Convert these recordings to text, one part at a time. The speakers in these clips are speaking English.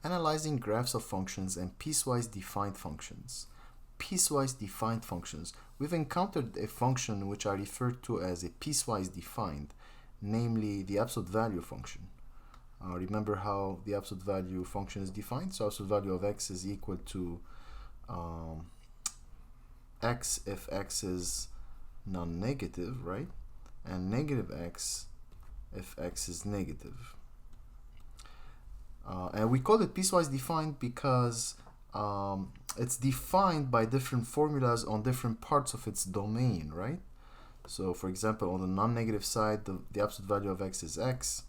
Analyzing graphs of functions and piecewise-defined functions. Piecewise-defined functions. We've encountered a function which I refer to as a piecewise-defined, namely the absolute value function. Remember how the absolute value function is defined? So absolute value of x is equal to x if x is non-negative, right? And negative x if x is negative. And we call it piecewise defined because it's defined by different formulas on different parts of its domain, right? So for example, on the non-negative side, the absolute value of x is x,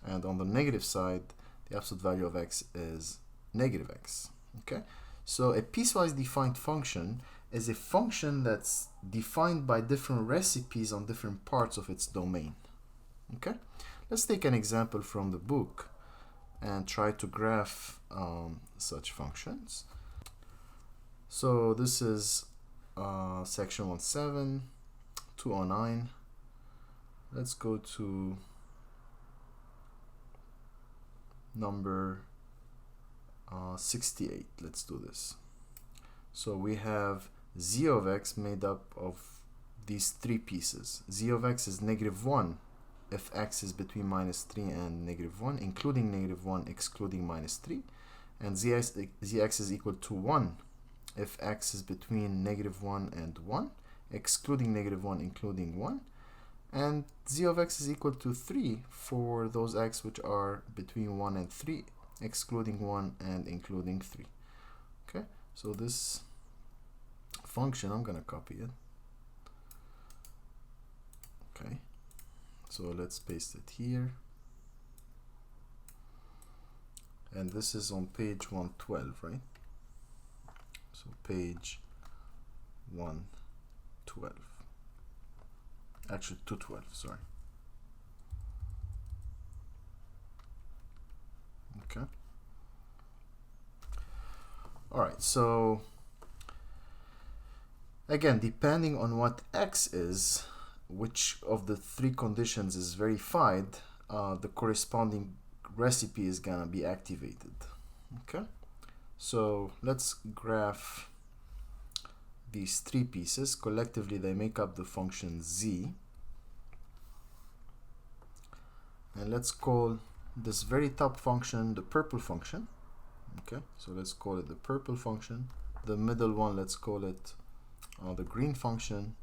and on the negative side, the absolute value of x is negative x. Okay, so a piecewise defined function is a function that's defined by different recipes on different parts of its domain. Okay, let's take an example from the book and try to graph such functions. So this is section 1.7, 209. Let's go to number 68. Let's do this. So we have z of x made up of these three pieces. Z of x is -1 if x is between -3 and -1, including -1, excluding -3. And zx is equal to 1 if x is between -1 and 1, excluding -1, including 1. And z of x is equal to 3 for those x which are between 1 and 3, excluding 1 and including 3. Okay, so this function, I'm going to copy it. Okay, so let's paste it here. And this is on page 112, right? So page 112. Actually 212, sorry. Okay. Alright, so again, depending on what x is, which of the three conditions is verified, the corresponding recipe is gonna be activated. Okay, so let's graph these three pieces. Collectively they make up the function z, and let's call this very top function the purple function. Okay, so let's call it the purple function. The middle one, let's call it the green function,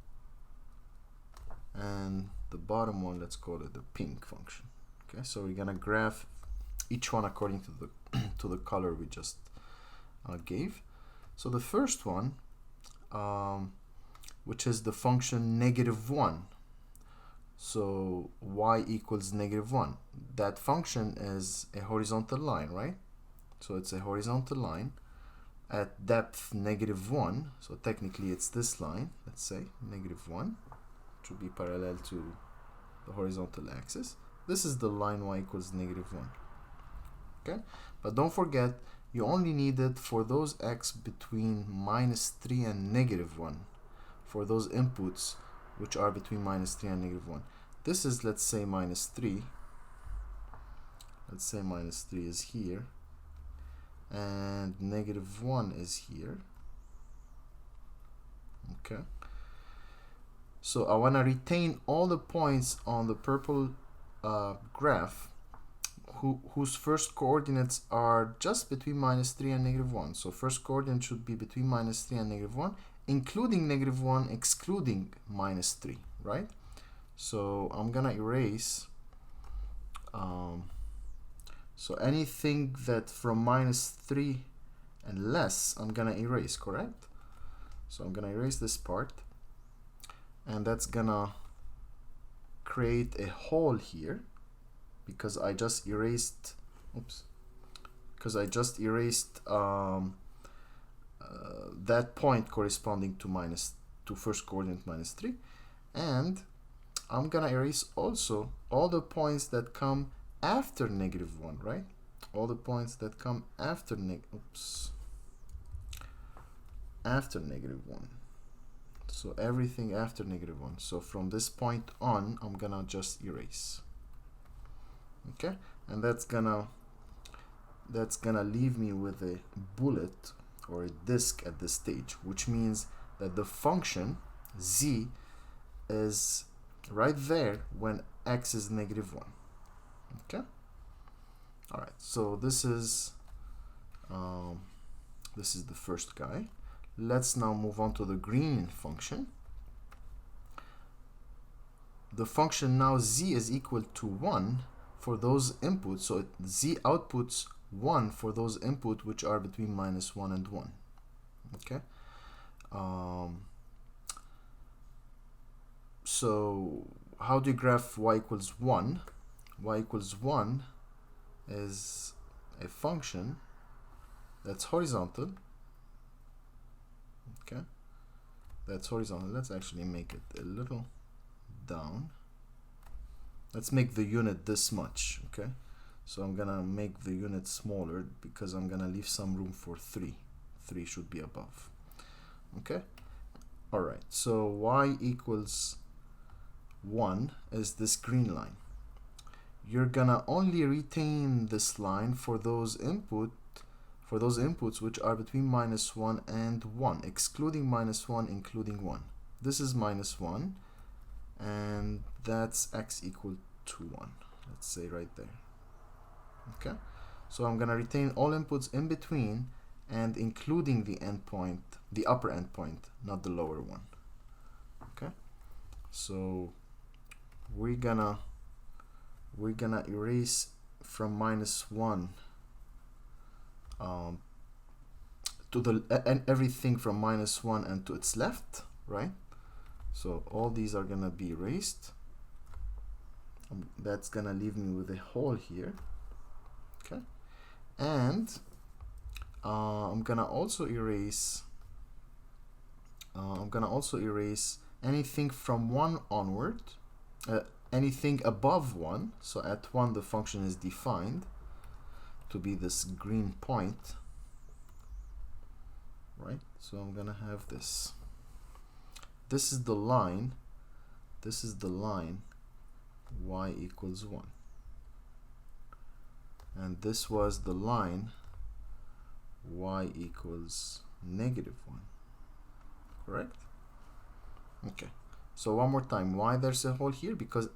and the bottom one, let's call it the pink function. Okay, so we're gonna graph each one according to the to the color we just gave. So the first one, which is the function -1, so y equals -1, that function is a horizontal line, right? So it's a horizontal line at depth -1, so technically it's this line, let's say -1, which would be parallel to the horizontal axis. This is the line y equals -1. Okay, but don't forget, you only need it for those x between -3 and -1, for those inputs which are between -3 and -1. This is, let's say, -3. Let's say -3 is here, and -1 is here. Okay, so I want to retain all the points on the purple graph whose first coordinates are just between -3 and -1. So first coordinate should be between -3 and -1, including -1, excluding -3, right? So I'm gonna erase so anything that from -3 and less, I'm gonna erase, correct? So I'm gonna erase this part, and that's gonna create a hole here because I just erased, that point corresponding to first coordinate -3, and I'm gonna erase also all the points that come after -1, right? All the points that come after after -1. So everything after -1. So from this point on, I'm gonna just erase. Okay, and that's gonna that's gonna leave me with a bullet or a disk at this stage, which means that the function z is right there when x is -1. Okay. All right. So this is the first guy. Let's now move on to the green function. The function now z is equal to 1 for those inputs. So z outputs 1 for those inputs which are between -1 and 1. Okay. So how do you graph y equals 1? Y equals 1 is a function that's horizontal. Okay. That's horizontal. Let's actually make it a little down. Let's make the unit this much. Okay. So I'm gonna make the unit smaller because I'm gonna leave some room for 3. 3 should be above. Okay. All right. So y equals 1 is this green line. You're gonna only retain this line for those inputs which are between -1 and 1, excluding -1, including 1. This is -1, and that's x equal to 1. Let's say right there. Okay, so I'm gonna retain all inputs in between and including the endpoint, the upper endpoint, not the lower one. Okay, so we're gonna erase from -1 to the and everything from -1 and to its left, right? So all these are gonna be erased. That's gonna leave me with a hole here. Okay, and I'm gonna also erase anything from 1 onward, anything above 1. So at 1 the function is defined to be this green point, right? So I'm gonna have this. This is the line. This is the line y equals 1. And this was the line y equals -1. Correct? Okay. So one more time, why there's a hole here? Because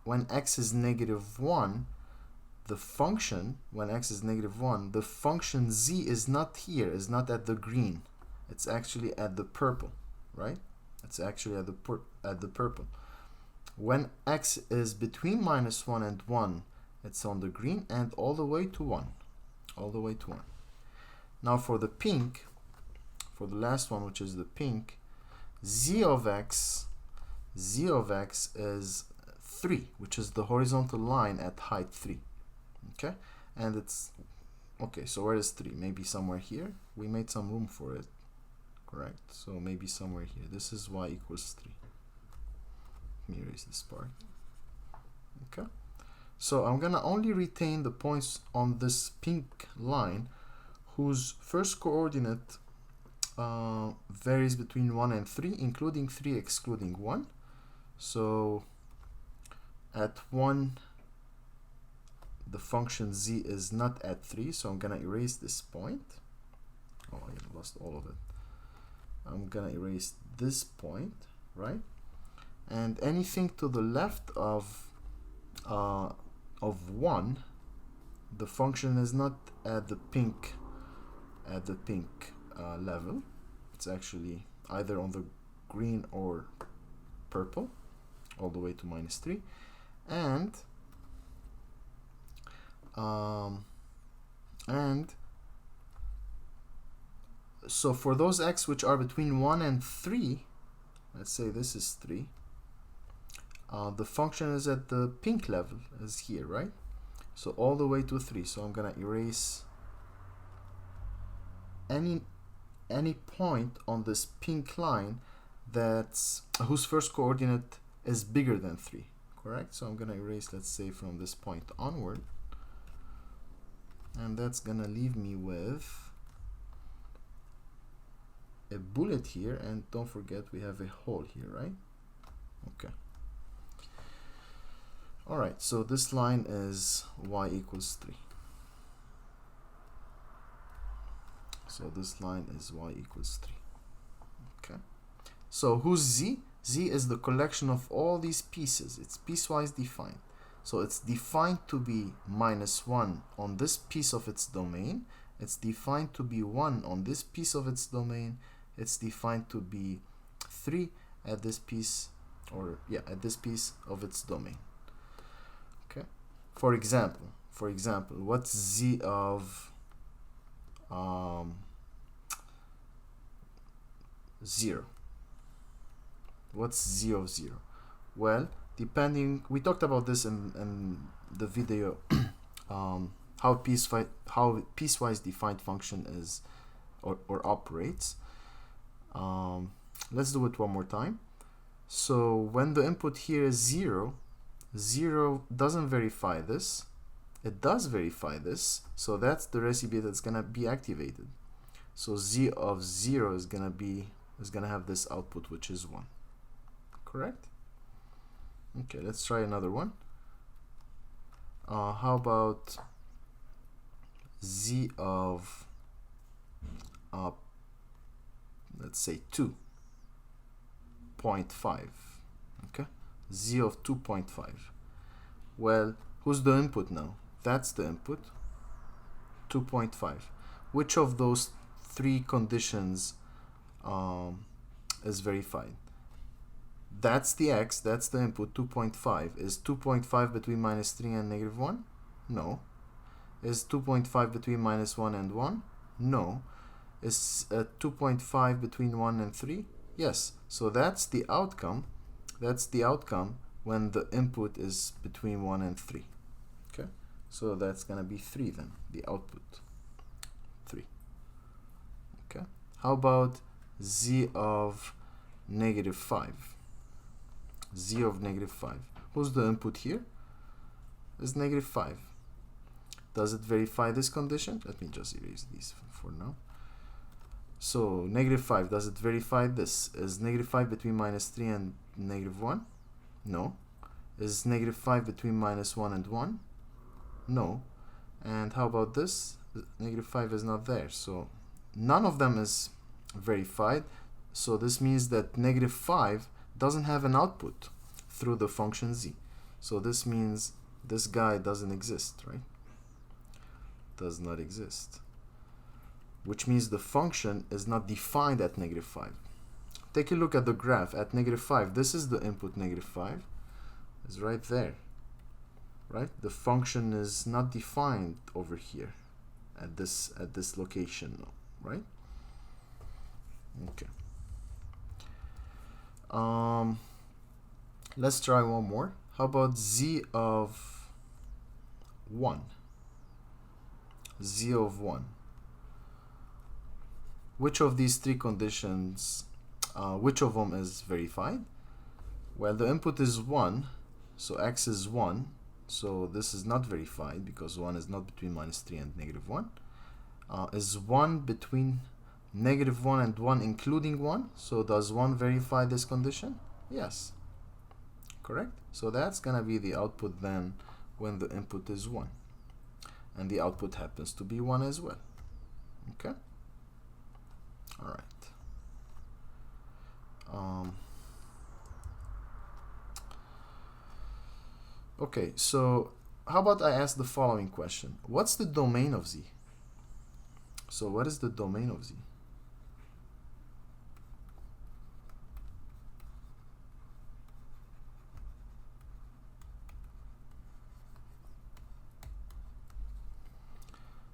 when x is -1, the function, when x is -1, the function z is not here, is not at the green. It's actually at the purple, right? It's actually at the purple. When x is between -1 and 1, it's on the green, and all the way to 1. All the way to 1. Now for the pink, for the last one, which is the pink, z of x is 3, which is the horizontal line at height 3. Okay, and it's okay. So where is 3? Maybe somewhere here. We made some room for it, correct? So maybe somewhere here. This is y equals 3. Let me erase this part. Okay, so I'm gonna only retain the points on this pink line whose first coordinate varies between 1 and 3, including 3, excluding 1. So at 1 the function z is not at 3, so I'm gonna erase this point. Oh, I lost all of it. I'm gonna erase this point, right? And anything to the left of 1, the function is not at the pink level. It's actually either on the green or purple, all the way to -3. And so for those x which are between 1 and 3, let's say this is 3, the function is at the pink level, is here, right? So all the way to 3. So I'm gonna erase any point on this pink line that's whose first coordinate is bigger than 3, correct? So I'm gonna erase, let's say, from this point onward, and that's gonna leave me with a bullet here, and don't forget we have a hole here, right? Okay. All right, so this line is y equals 3. So this line is y equals 3. Okay. So who's z? Z is the collection of all these pieces. It's piecewise defined. So it's defined to be -1 on this piece of its domain. It's defined to be 1 on this piece of its domain. It's defined to be 3 at this piece, or yeah, at this piece of its domain. Okay. For example, what's z of 0? What's z of 0? Well, depending, we talked about this in the video, how piecewise defined function is or operates. Let's do it one more time. So when the input here is 0, 0 doesn't verify this. It does verify this, so that's the recipe that's gonna be activated. So z of 0 is gonna have this output, which is 1. Correct? Okay, let's try another one. How about z of let's say 2.5. Okay, z of 2.5. Well, who's the input now? That's the input, 2.5. Which of those 3 conditions is verified? That's the x, that's the input, 2.5. Is 2.5 between -3 and -1? No. Is 2.5 between -1 and 1? No. Is 2.5 between 1 and 3? Yes. So that's the outcome. That's the outcome when the input is between 1 and 3. Okay. So that's going to be 3 then, the output. 3. Okay. How about z of -5? Z of -5. Who's the input here? Is -5. Does it verify this condition? Let me just erase these for now. So -5, does it verify this? Is -5 between -3 and -1? No. Is -5 between -1 and 1? No. And how about this? -5 is not there. So none of them is verified. So this means that -5 doesn't have an output through the function z. So this means this guy doesn't exist, right? Does not exist. Which means the function is not defined at -5. Take a look at the graph at -5. This is the input -5. It's right there, right? The function is not defined over here at this location, right? Okay. Let's try one more. How about z of 1? Z of 1. Which of these 3 conditions, which of them is verified? Well, the input is 1, so x is 1, so this is not verified because 1 is not between -3 and -1. Is 1 between -1 and 1 including 1? So does 1 verify this condition? Yes. Correct? So that's going to be the output then when the input is 1. And the output happens to be 1 as well. Okay? Alright. Okay, so how about I ask the following question? What's the domain of z? So what is the domain of z?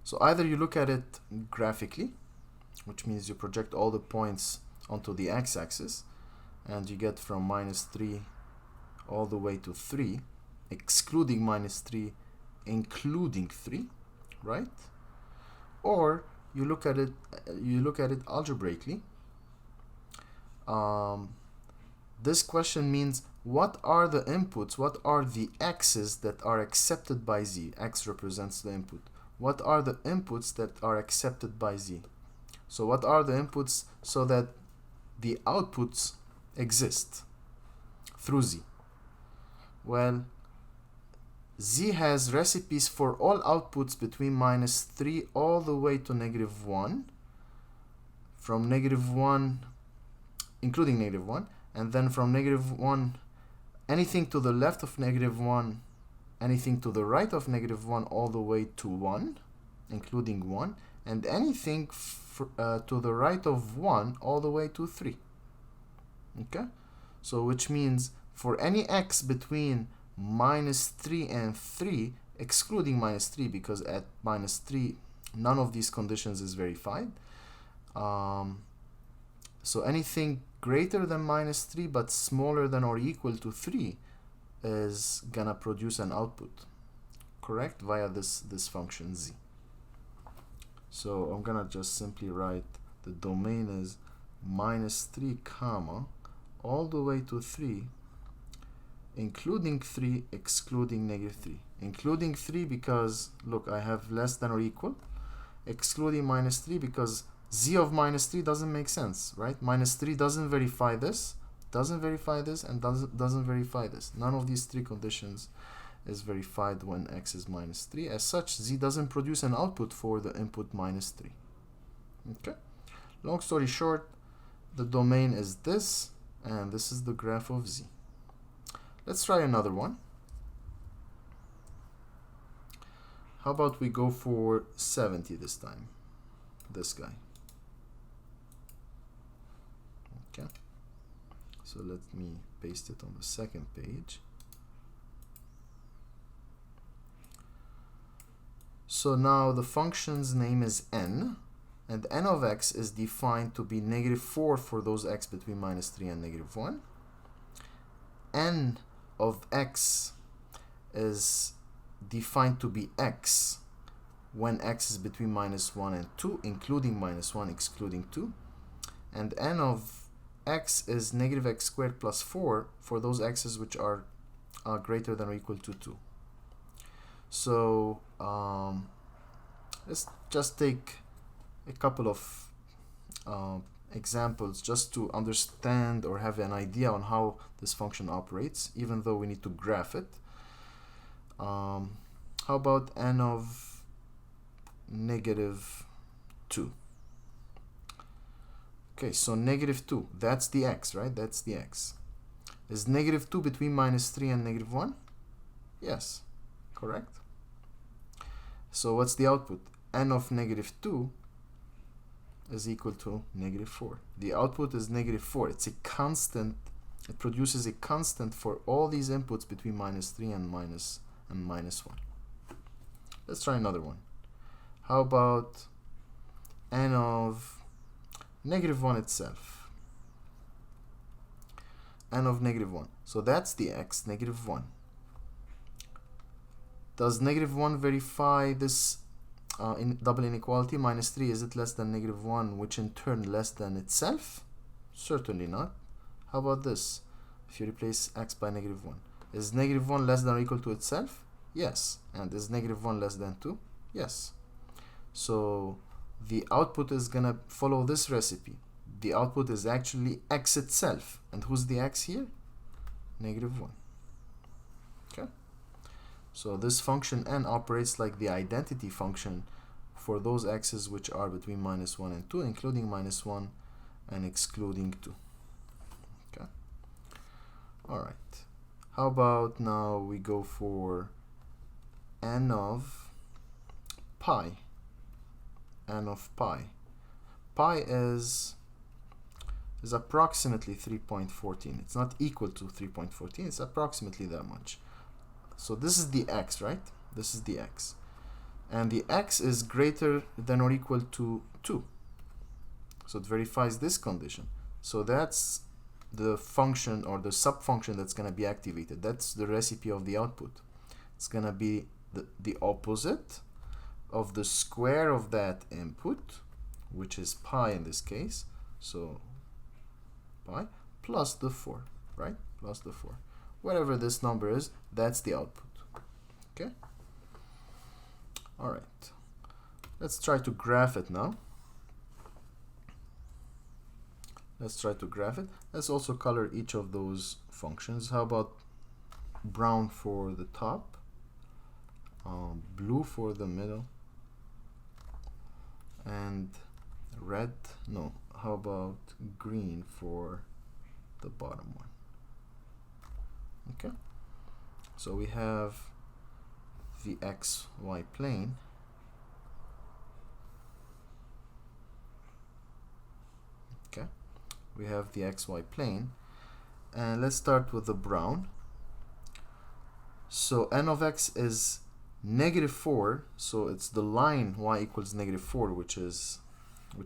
So either you look at it graphically, which means you project all the points onto the x-axis, and you get from -3 all the way to 3, excluding -3, including 3, right? Or you look at it algebraically. This question means what are the inputs, what are the x's that are accepted by z? X represents the input. What are the inputs that are accepted by z? So what are the inputs so that the outputs exist through z? Well, z has recipes for all outputs between -3 all the way to -1, from -1, including -1, and then from -1, anything to the left of -1, anything to the right of -1 all the way to 1, including 1, and anything to the right of 1 all the way to 3. Okay, so which means for any x between -3 and 3, excluding -3, because at -3 none of these conditions is verified, so anything greater than -3 but smaller than or equal to 3 is gonna produce an output, correct, via this function z. So I'm gonna just simply write the domain is -3 comma all the way to 3, including 3, excluding -3. Including 3 because, look, I have less than or equal. Excluding -3 because z of -3 doesn't make sense, right? -3 doesn't verify this, doesn't verify this, and doesn't verify this. None of these three conditions is verified when x is -3. As such, z doesn't produce an output for the input -3. Okay? Long story short, the domain is this, and this is the graph of z. Let's try another one. How about we go for 70 this time? This guy. Okay. So let me paste it on the second page. So now the function's name is n, and n of x is defined to be -4 for those x between -3 and -1. N of x is defined to be x when x is between -1 and 2, including -1, excluding 2. And n of x is -x squared plus 4 for those x's which are greater than or equal to 2. So let's just take a couple of examples just to understand or have an idea on how this function operates, even though we need to graph it. How about n of -2? Okay, so -2, that's the x, right? That's the x. Is -2 between -3 and -1? Yes, correct. So what's the output? N of -2 is equal to -4. The output is -4. It's a constant. It produces a constant for all these inputs between -3 and -1. Let's try another one. How about n of -1 itself? N of -1. So that's the x, -1. Does -1 verify this double inequality? -3, is it less than -1, which in turn less than itself? Certainly not. How about this? If you replace x by -1, is -1 less than or equal to itself? Yes. And is -1 less than 2? Yes. So the output is gonna follow this recipe. The output is actually x itself. And who's the x here? -1. Okay. So this function n operates like the identity function for those x's which are between -1 and 2, including -1 and excluding 2. Okay. All right. How about now we go for n of pi. N of pi. Pi is approximately 3.14. It's not equal to 3.14. It's approximately that much. So this is the x, right? This is the x. And the x is greater than or equal to 2. So it verifies this condition. So that's the function or the subfunction that's going to be activated. That's the recipe of the output. It's going to be the opposite of the square of that input, which is pi in this case. So pi plus the 4, right? Plus the 4. Whatever this number is, that's the output. Okay? All right. Let's try to graph it now. Let's try to graph it. Let's also color each of those functions. How about brown for the top, blue for the middle, and red, no, how about green for the bottom one? Okay, so we have the xy plane. Okay, we have the xy plane, and let's start with the brown. So n of x is -4, so it's the line y equals -4, which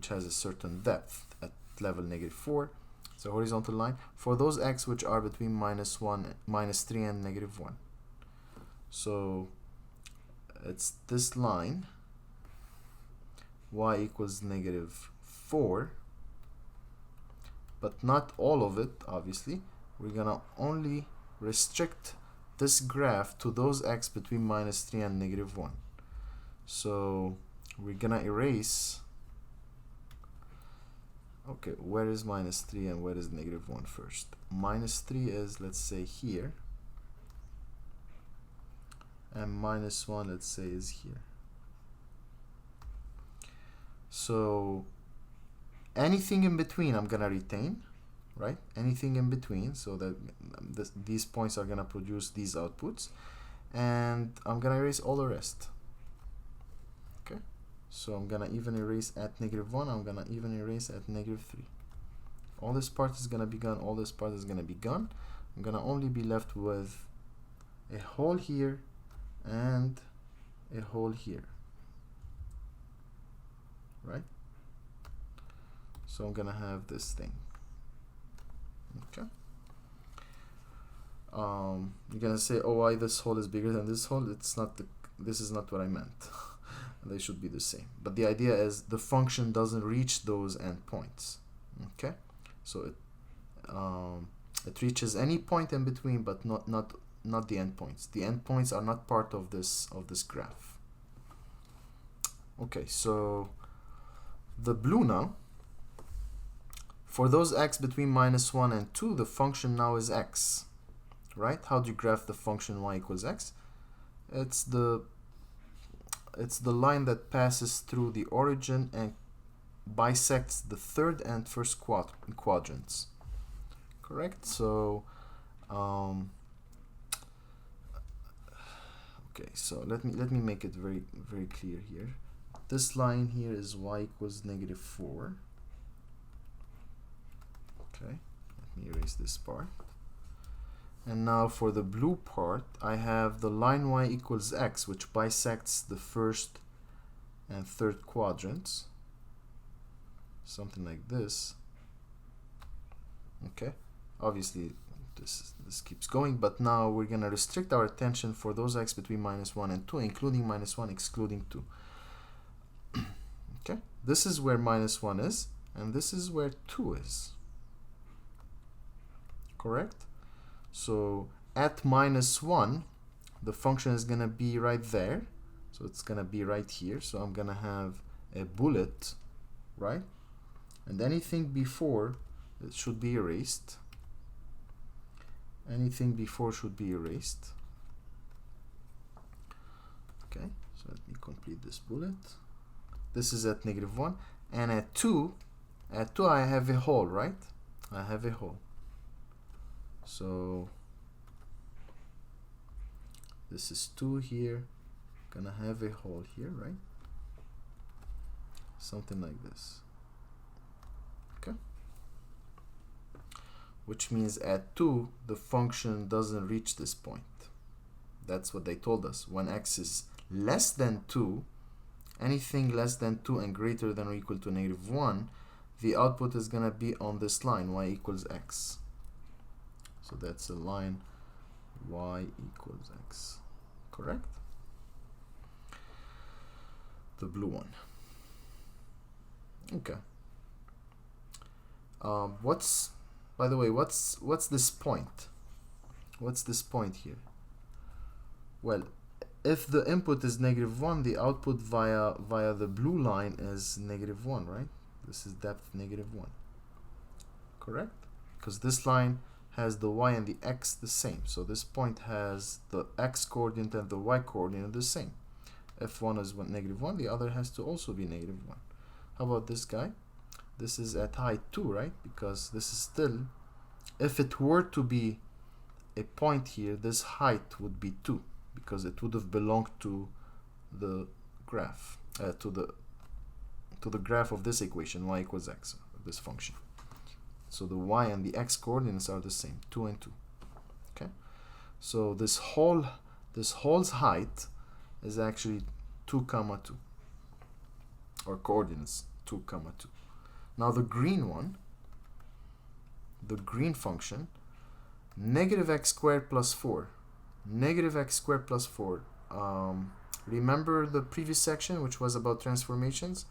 has a certain depth at level -4. It's a horizontal line for those x which are between -1, -3 and -1. So it's this line y equals -4, but not all of it, obviously. We're gonna only restrict this graph to those x between -3 and -1. So we're gonna erase, okay, where is -3 and where is -1 first? -3 is, let's say, here, and -1, let's say, is here. So anything in between I'm gonna retain, right? Anything in between, so that these points are gonna produce these outputs, and I'm gonna erase all the rest. Okay, so I'm gonna even erase at -1, I'm gonna even erase at -3. All this part is gonna be gone, all this part is gonna be gone. I'm gonna only be left with a hole here and a hole here, right? So I'm gonna have this thing. Okay. You're gonna say, oh, why this hole is bigger than this hole? It's not this is not what I meant. They should be the same. But the idea is the function doesn't reach those endpoints. Okay, so it reaches any point in between, but not the endpoints. The endpoints are not part of this graph. Okay, so the blue now. For those x between -1 and 2, the function now is x, right? How do you graph the function y equals x? It's the line that passes through the origin and bisects the third and first quadrants. Correct? So, okay. So let me make it very clear here. This line here is y equals -4. Okay, let me erase this part. And now for the blue part, I have the line y equals x, which bisects the first and third quadrants. Something like this. Okay, obviously this keeps going, but now we're gonna restrict our attention for those x between -1 and 2, including -1, excluding 2. Okay, this is where -1 is, and this is where 2 is. Correct? So at -1, the function is gonna be right there, so it's gonna be right here. So I'm gonna have a bullet, right? And anything before, it should be erased. Anything before should be erased. Okay, so let me complete this bullet. This is at -1, and at 2 I have a hole, right? I have a hole. So this is 2 here, gonna have a hole here, right? Something like this. Okay, which means at 2 the function doesn't reach this point. That's what they told us. When x is less than 2, anything less than 2 and greater than or equal to -1, the output is gonna be on this line, y equals x. So that's the line y equals x, correct? The blue one. Okay. By the way, what's this point? What's this point here? Well, if the input is -1, the output via the blue line is -1, right? This is depth -1, correct? Because this line has the y and the x the same, so this point has the x coordinate and the y coordinate the same. If one is -1, the other has to also be -1. How about this guy? This is at height 2, right? Because this is still, if it were to be a point here, this height would be 2, because it would have belonged to the graph, to the graph of this equation, y equals x, of this function. So the y and the x coordinates are the same, 2 and 2. Okay, so this hole's height is actually 2 comma 2, or coordinates 2 comma 2. Now the green one, the green function, negative x squared plus 4, negative x squared plus 4. Remember the previous section, which was about transformations?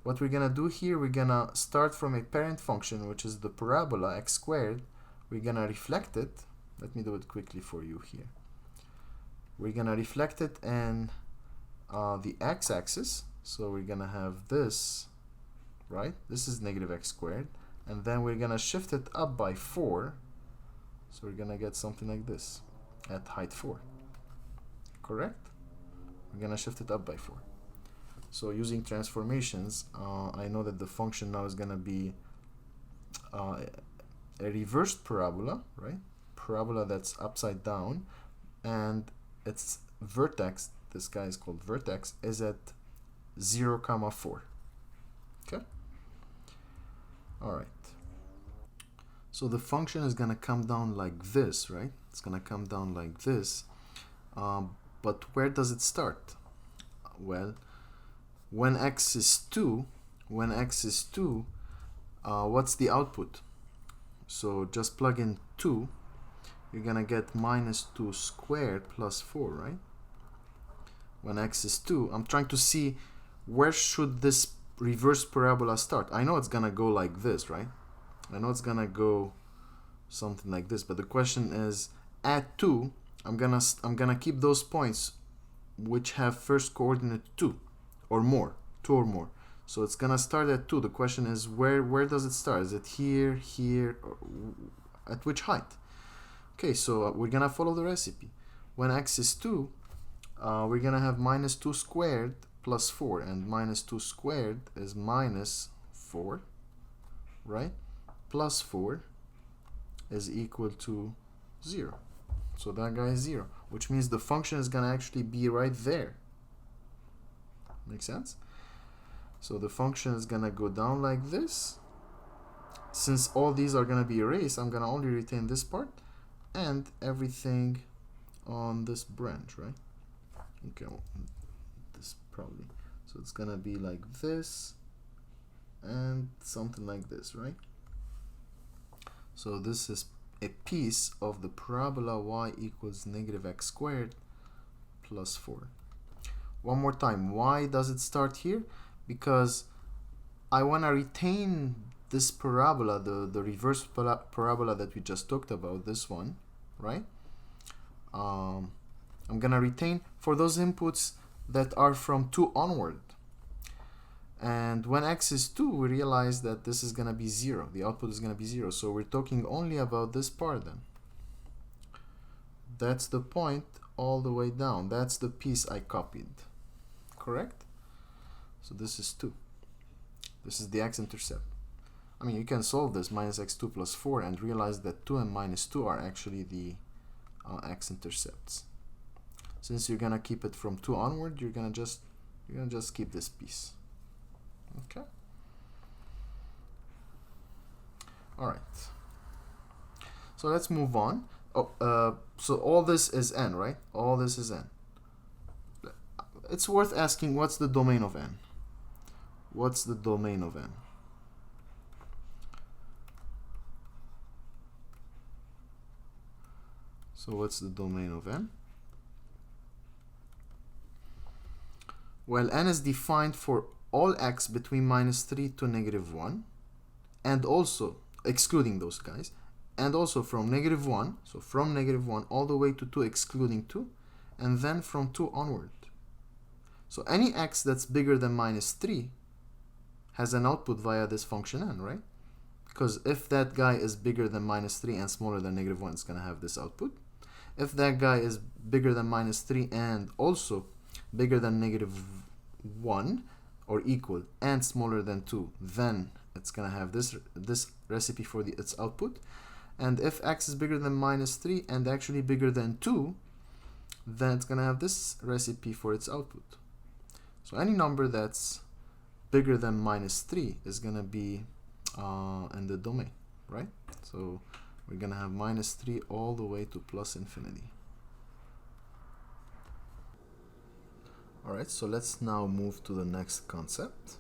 What we're gonna do here, we're gonna start from a parent function, which is the parabola x squared. We're gonna reflect it. Let me do it quickly for you here. We're gonna reflect it in the x-axis. So we're gonna have this, right? This is negative x squared, and then we're gonna shift it up by 4. So we're gonna get something like this at height 4. Correct? We're gonna shift it up by 4. So using transformations, I know that the function now is gonna be a reversed parabola, right? Parabola that's upside down, and its vertex, this guy is called vertex, is at 0 comma 4. Okay? Alright. So the function is gonna come down like this, right? It's gonna come down like this. But where does it start? Well, when x is 2, what's the output? So just plug in 2, you're gonna get minus 2 squared plus 4, right? When x is 2, I'm trying to see where should this reverse parabola start. I know it's gonna go like this, right? I know it's gonna go something like this, but the question is, at 2, I'm gonna keep those points which have first coordinate 2 or more, 2 or more. So it's gonna start at 2. The question is, where does it start? Is it here, here, or at which height? Okay, so we're gonna follow the recipe. When x is 2, we're gonna have minus 2 squared plus 4, and minus 2 squared is minus 4, right? Plus 4 is equal to 0. So that guy is 0, which means the function is gonna actually be right there. Make sense? So the function is gonna go down like this. Since all these are gonna be erased, I'm gonna only retain this part and everything on this branch, right? Okay, well, this probably. So it's gonna be like this and something like this, right? So this is a piece of the parabola y equals negative x squared plus 4. One more time, why does it start here? Because I want to retain this parabola, the reverse parabola that we just talked about, this one, right? I'm going to retain for those inputs that are from 2 onward. And when x is 2, we realize that this is going to be 0. The output is going to be 0. So we're talking only about this part then. That's the point all the way down. That's the piece I copied. Correct? So this is 2. This is the x-intercept. I mean, you can solve this minus x2 plus 4 and realize that 2 and minus 2 are actually the x-intercepts. Since you're going to keep it from 2 onward, you're going to just keep this piece. Okay. All right. So let's move on. So all this is n, right? All this is n. It's worth asking, what's the domain of n? What's the domain of n? So what's the domain of n? Well, n is defined for all x between minus 3 to negative 1, and also, excluding those guys, and also from negative 1, so from negative 1 all the way to 2 excluding 2, and then from 2 onward. So any x that's bigger than minus 3 has an output via this function n, right? Because if that guy is bigger than minus 3 and smaller than negative 1, it's going to have this output. If that guy is bigger than minus 3 and also bigger than negative 1, or equal and smaller than 2, then it's gonna have this recipe for its output. And if x is bigger than -3 and actually bigger than 2, then it's gonna have this recipe for its output. So any number that's bigger than -3 is gonna be in the domain, right? So we're gonna have -3 all the way to +infinity. Alright, so let's now move to the next concept.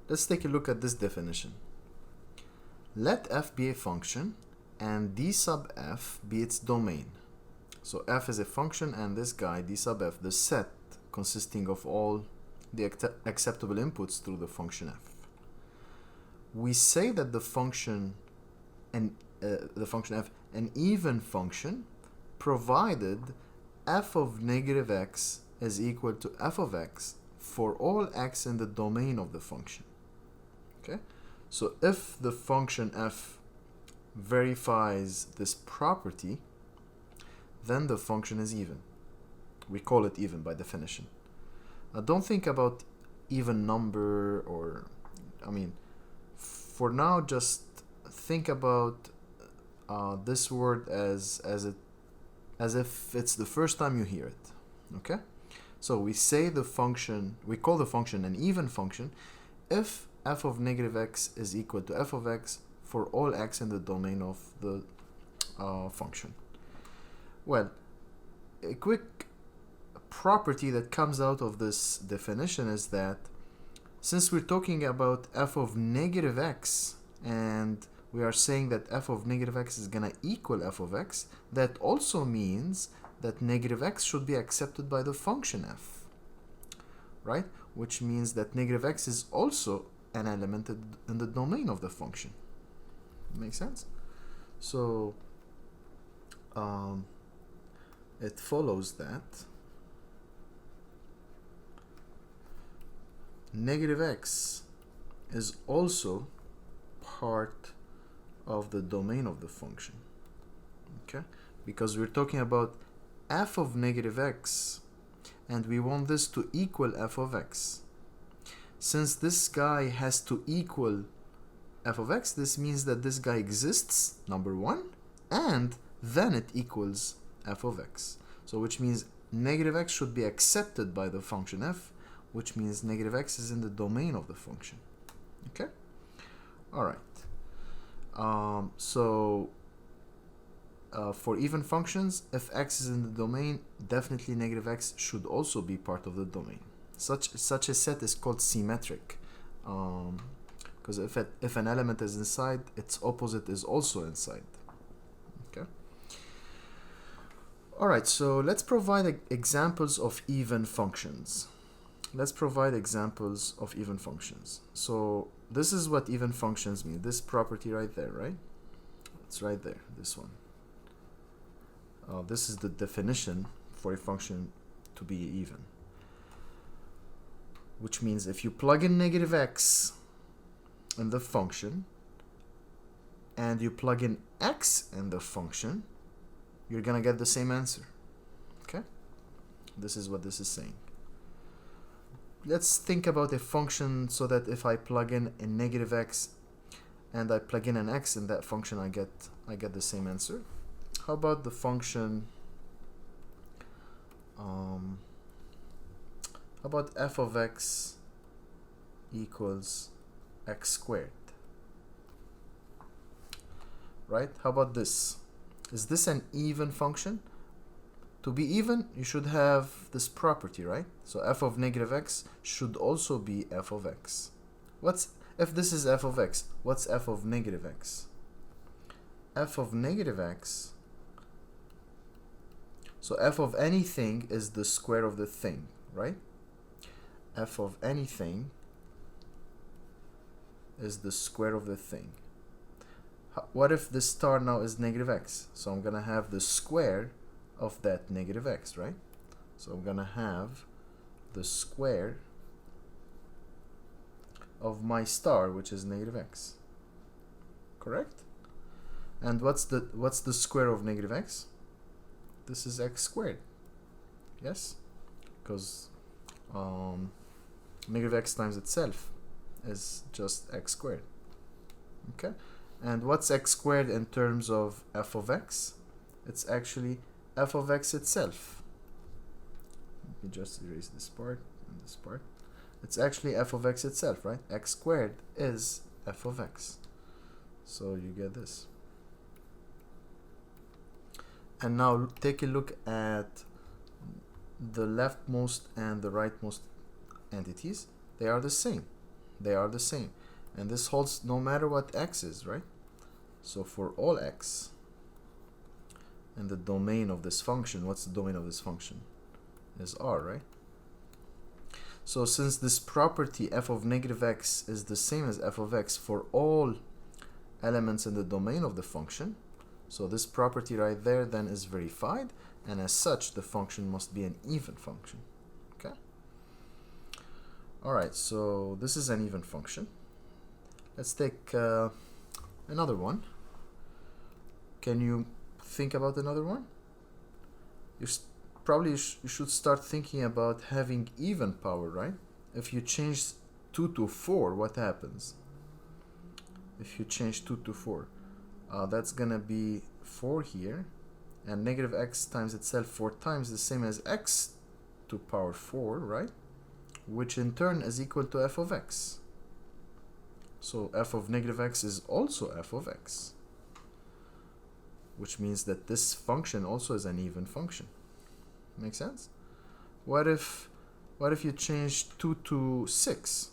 Let's take a look at this definition. Let f be a function and d sub f be its domain. So f is a function and this guy, d sub f, the set consisting of all the acceptable inputs through the function f. We say that the function f, an even function, provided f of negative x is equal to f of x for all x in the domain of the function. Okay, so if the function f verifies this property, then the function is even. We call it even by definition. Don't think about even number, or for now just think about this word as if it's the first time you hear it. Okay, so we say we call the function an even function if f of negative x is equal to f of x for all x in the domain of the function. Well, a quick property that comes out of this definition is that since we're talking about f of negative x and we are saying that f of negative x is going to equal f of x, that also means that negative x should be accepted by the function f, right? Which means that negative x is also an element in the domain of the function. Makes sense? So it follows that negative x is also part of the domain of the function. Okay, because we're talking about f of negative x and we want this to equal f of x. Since this guy has to equal f of x, this means that this guy exists, number one, and then it equals f of x. So which means negative x should be accepted by the function f, which means negative x is in the domain of the function. Okay, all right. For even functions, if x is in the domain, definitely negative x should also be part of the domain. Such a set is called symmetric, because if an element is inside, its opposite is also inside. Okay. All right. So let's provide examples of even functions. So this is what even functions mean. This property right there, right? It's right there. This one. This is the definition for a function to be even. Which means if you plug in negative x in the function and you plug in x in the function, you're gonna get the same answer. Okay? This is what this is saying. Let's think about a function so that if I plug in a negative x and I plug in an x in that function, I get the same answer. How about the function how about f of x equals x squared? Right? How about this? Is this an even function? To be even, you should have this property, right? So f of negative x should also be f of x. If this is f of x, what's f of negative x? F of negative x, so f of anything is the square of the thing, right? F of anything is the square of the thing. What if this star now is negative x? So I'm gonna have the square of that negative x, right? So I'm gonna have the square of my star, which is negative x. Correct? And what's the square of negative x? This is x squared. Yes? Because negative x times itself is just x squared. Okay, and what's x squared in terms of f of x? It's actually f of x itself. Let me just erase this part and this part. It's actually f of x itself, right? X squared is f of x. So you get this. And now take a look at the leftmost and the rightmost entities. They are the same. They are the same. And this holds no matter what x is, right? So for all x, and the domain of this function, what's the domain of this function? Is R, right? So since this property f of negative x is the same as f of x for all elements in the domain of the function, so this property right there then is verified, and as such the function must be an even function. Okay. Alright, so this is an even function. Let's take another one. Can you think about another one? You should start thinking about having even power, right? If you change 2 to 4, what happens? If you change 2 to 4, that's gonna be 4 here, and negative x times itself 4 times the same as x to power 4, right? Which in turn is equal to f of x. So f of negative x is also f of x, which means that this function also is an even function. Make sense? What if you change 2 to 6?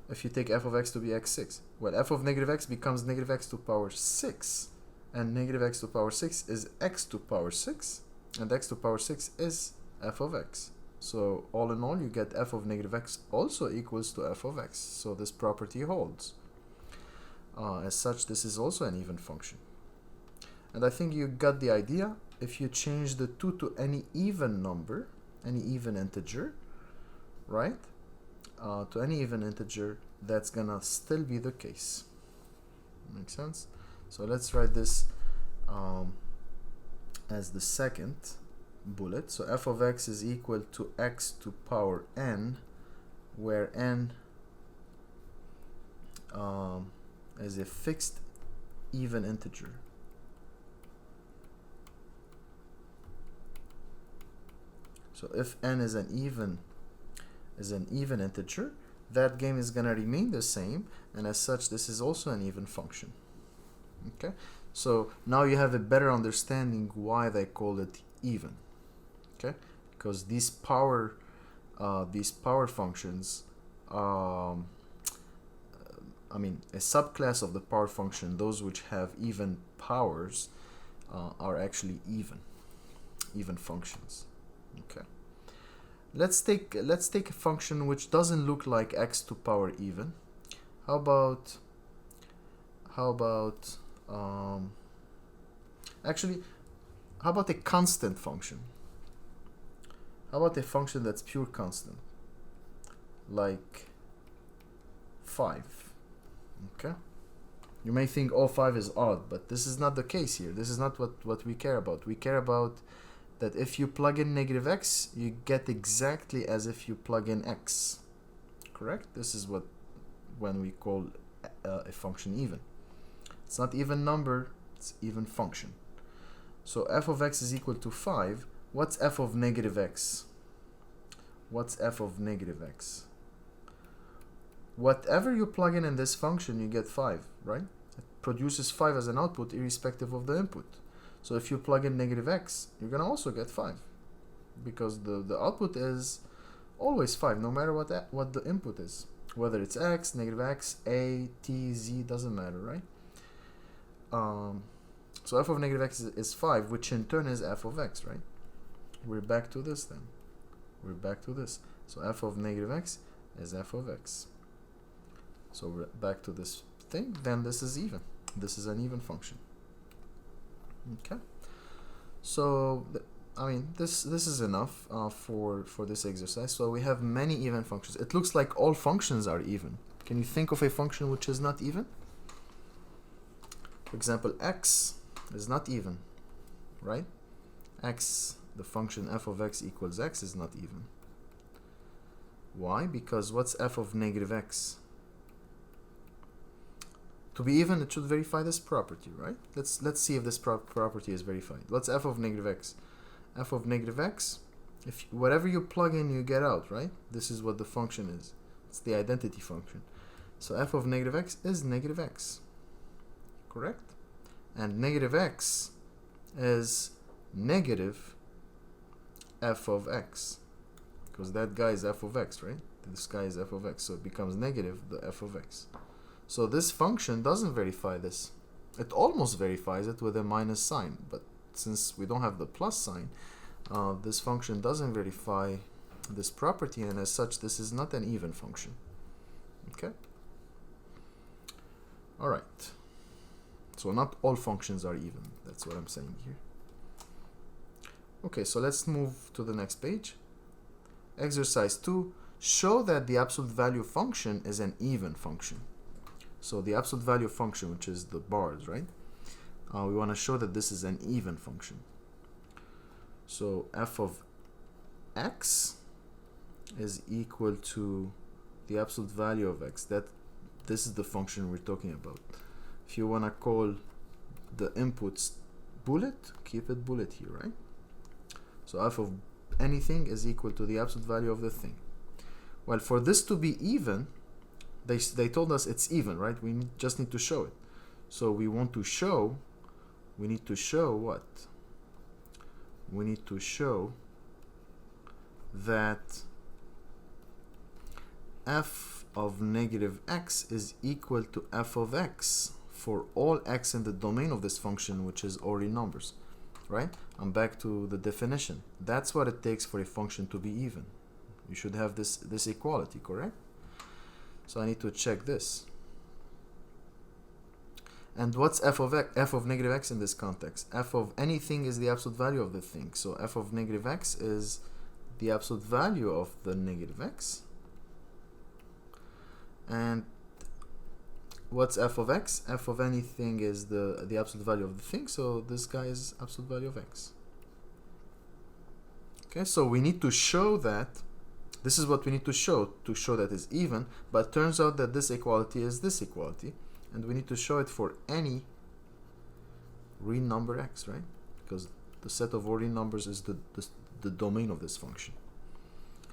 If you take f of x to be x6, well, f of negative x becomes negative x to power 6, and negative x to power 6 is x to power 6, and x to power 6 is f of x. So all in all, you get f of negative x also equals to f of x. So this property holds. As such, this is also an even function. And I think you got the idea. If you change the 2 to any even number, any even integer, right? To any even integer, that's gonna still be the case. Make sense? So let's write this as the second bullet. So f of x is equal to x to power n, where n is a fixed even integer. So if n is an even integer, that game is gonna remain the same, and as such this is also an even function. Okay, so now you have a better understanding why they call it even. Okay, because these power functions, I mean, a subclass of the power function, those which have even powers, are actually even functions. Okay, let's take a function which doesn't look like x to power even. How about a constant function? How about a function that's pure constant, like 5? Okay, you may think, oh, 5 is odd, but this is not the case here. This is not what we care about. We care about that if you plug in negative x, you get exactly as if you plug in x. Correct? This is when we call a function even. It's not even number, it's even function. So f of x is equal to 5. What's f of negative x? What's f of negative x? Whatever you plug in this function, you get 5, right? It produces 5 as an output irrespective of the input. So if you plug in negative x, you're gonna also get 5, because the output is always 5, no matter what the input is, whether it's x, negative x, a, t, z, doesn't matter, right? So f of negative x is 5, which in turn is f of x, right? We're back to this then. We're back to this. So f of negative x is f of x. So we're back to this thing. Then this is even. This is an even function. Okay. So I mean, this is enough for this exercise. So we have many even functions. It looks like all functions are even. Can you think of a function which is not even? For example, x is not even, right? X, the function f of x equals x, is not even. Why? Because what's f of negative x? To be even, it should verify this property, right? Let's see if this property is verified. What's f of negative x? F of negative x, if whatever you plug in, you get out, right? This is what the function is. It's the identity function. So f of negative x is negative x, correct? And negative x is negative f of x, because that guy is f of x, right? This guy is f of x, so it becomes negative the f of x. So this function doesn't verify this. It almost verifies it with a minus sign, but since we don't have the plus sign, this function doesn't verify this property, and as such this is not an even function. Okay? Alright. So not all functions are even. That's what I'm saying here. Okay, so let's move to the next page. Exercise 2. Show that the absolute value function is an even function. So the absolute value function, which is the bars, right? We want to show that this is an even function. So f of x is equal to the absolute value of x. This is the function we're talking about. If you want to call the inputs bullet, keep it bullet here, right? So f of anything is equal to the absolute value of the thing. Well, for this to be even, they told us it's even, right? We just need to show it. So we need to show what? We need to show that f of negative x is equal to f of x for all x in the domain of this function, which is all real numbers, right? I'm back to the definition. That's what it takes for a function to be even. You should have this equality, correct? So I need to check this. And what's f of negative x in this context? F of anything is the absolute value of the thing. So f of negative x is the absolute value of the negative x. And what's f of x? F of anything is the absolute value of the thing. So this guy is absolute value of x. Okay, so we need to show that. This is what we need to show that it's even, but it turns out that this equality is this equality, and we need to show it for any real number x, right? Because the set of all real numbers is the domain of this function.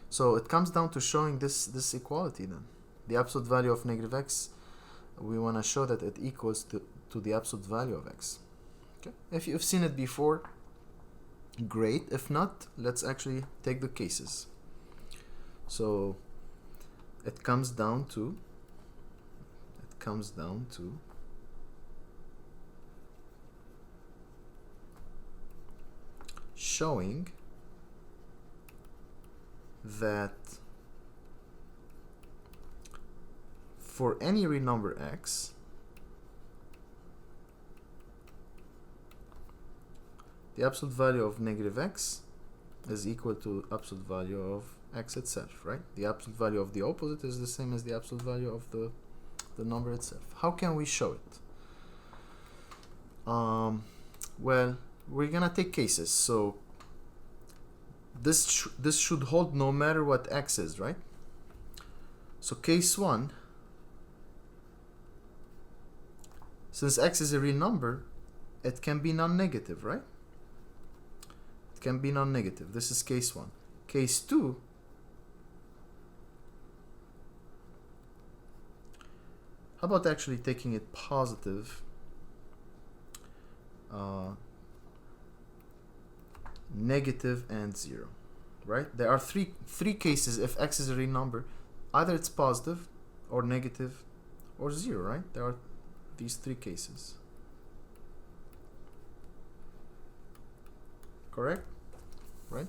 So it comes down to showing this equality then. The absolute value of negative x, we want to show that it equals to the absolute value of x. Okay? If you've seen it before, great. If not, let's actually take the cases. So it comes down to showing that for any real number x, the absolute value of negative x is equal to absolute value of x itself, right? The absolute value of the opposite is the same as the absolute value of the number itself. How can we show it? Well, we're gonna take cases. So this should hold no matter what x is, right? So case 1, since x is a real number, it can be non-negative, right? It can be non-negative. This is case 1. Case 2, how about actually taking it positive? Negative and 0, right? There are three cases if x is a real number. Either it's positive or negative or 0, right? There are these 3 cases. Correct? Right?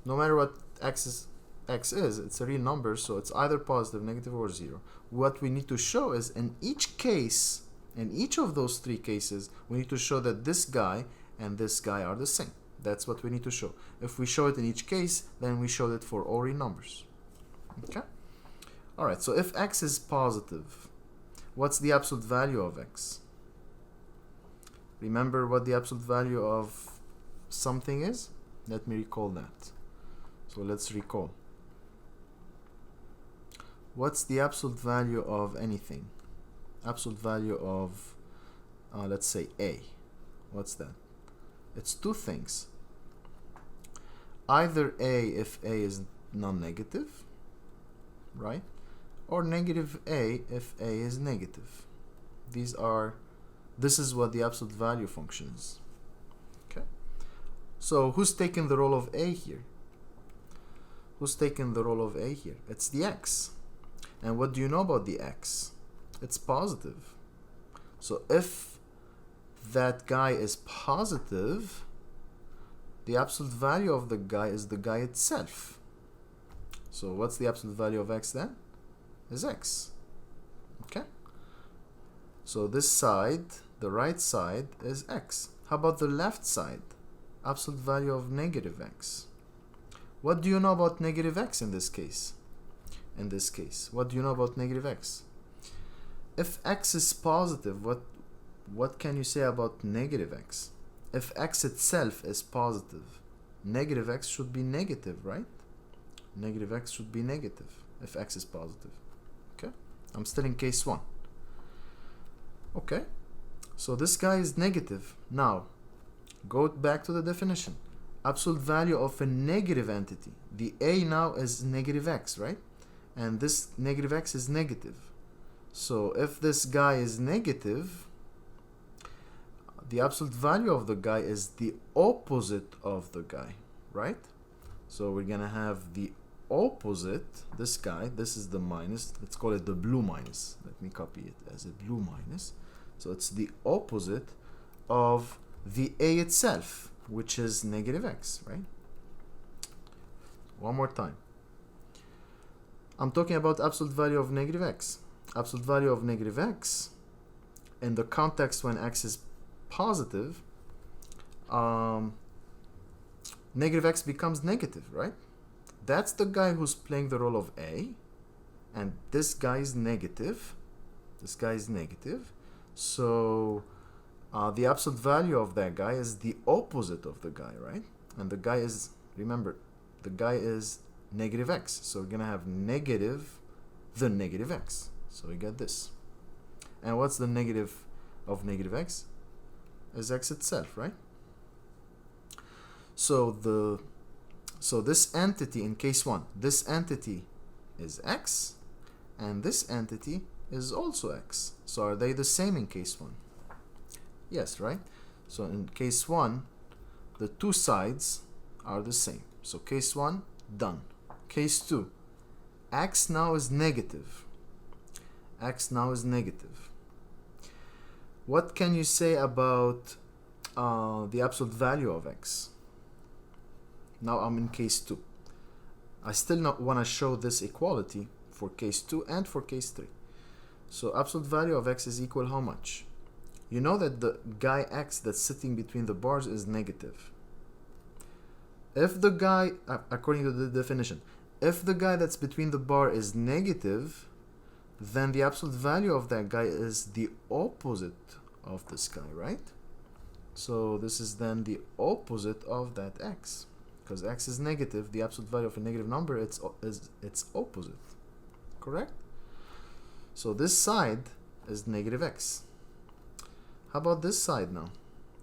No matter what x is, it's a real number, so it's either positive, negative, or 0. What we need to show is in each case, in each of those 3 cases, we need to show that this guy and this guy are the same. That's what we need to show. If we show it in each case, then we show it for all real numbers. Okay? Alright, so if x is positive, what's the absolute value of x? Remember what the absolute value of something is? Let me recall that. So let's recall. What's the absolute value of anything? Absolute value of, let's say, A. What's that? It's two things. Either A if A is non-negative, right? Or negative A if A is negative. This is what the absolute value function is. Okay. So who's taking the role of A here? Who's taking the role of A here? It's the X. And what do you know about the X? It's positive. So if that guy is positive, the absolute value of the guy is the guy itself. So what's the absolute value of X then? Is X. Okay? So this side, the right side, is X. How about the left side? Absolute value of negative X. What do you know about negative X in this case? What do you know about negative X? If X is positive, what can you say about negative X? If X itself is positive, negative X should be negative, right? Negative X should be negative if X is positive. Okay? I'm still in case 1. Okay? So this guy is negative. Now, go back to the definition. Absolute value of a negative entity. The A now is negative X, right? And this negative X is negative. So if this guy is negative, the absolute value of the guy is the opposite of the guy, right? So we're gonna have the opposite, this guy, this is the minus, let's call it the blue minus. Let me copy it as a blue minus. So it's the opposite of the A itself, which is negative X, right? One more time. I'm talking about absolute value of negative X. Absolute value of negative X in the context when X is positive, negative X becomes negative, right? That's the guy who's playing the role of A, and this guy is negative. This guy is negative. So the absolute value of that guy is the opposite of the guy, right? And the guy is, remember, the guy is negative X. So we're gonna have negative the negative X. So we get this. And what's the negative of negative X? Is X itself, right? So this entity in case 1, this entity is X, and this entity is also X. So are they the same in case 1? Yes, right? So in case 1, the two sides are the same. So case 1, done. Case 2, X now is negative. X now is negative. What can you say about the absolute value of X? Now I'm in case 2. I still not want to show this equality for case 2 and for case 3. So absolute value of X is equal how much? You know that the guy X that's sitting between the bars is negative. If the guy, according to the definition, if the guy that's between the bar is negative, then the absolute value of that guy is the opposite of this guy, right? So this is then the opposite of that X. Because X is negative, the absolute value of a negative number is its opposite. Correct? So this side is negative X. How about this side now?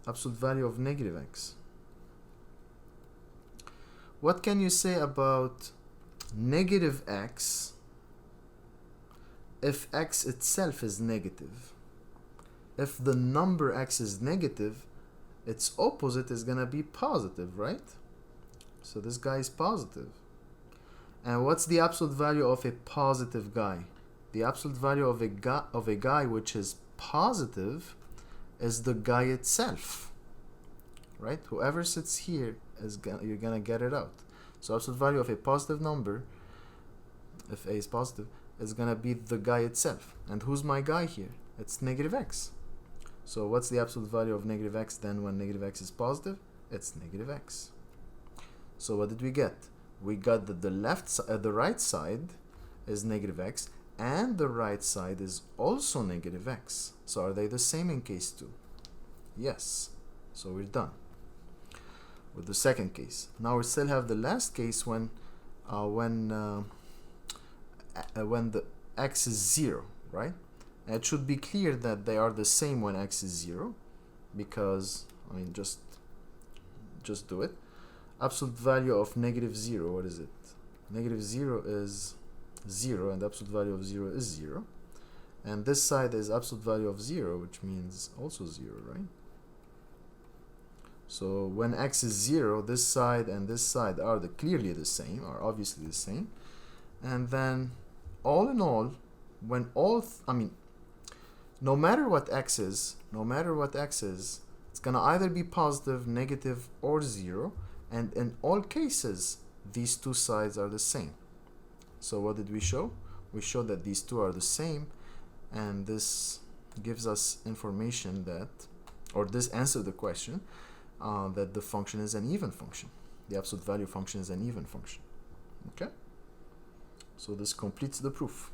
Absolute value of negative X. What can you say about negative X if X itself is negative? If the number X is negative, its opposite is gonna be positive, right? So this guy is positive. And what's the absolute value of a positive guy? The absolute value of a guy which is positive is the guy itself, right? Whoever sits here you're gonna get it out. So absolute value of a positive number, if A is positive, is gonna be the guy itself. And who's my guy here? It's negative X. So what's the absolute value of negative X then when negative X is positive? It's negative X. So what did we get? We got that the right side is negative X, and the right side is also negative X. So are they the same in case 2? Yes. So we're done with the second case. Now we still have the last case when when the x is 0, right? And it should be clear that they are the same when x is 0, because I mean just do it. Absolute value of -0, what is it? -0 is 0, and absolute value of 0 is 0. And this side is absolute value of 0, which means also 0, right? So when x is 0, this side and this side are clearly the same, are obviously the same. And then all in all, when no matter what x is, it's gonna either be positive, negative, or 0. And in all cases, these two sides are the same. So what did we show? We showed that these two are the same, and this gives us information that, or this answered the question, that the function is an even function. The absolute value function is an even function. Okay? So this completes the proof.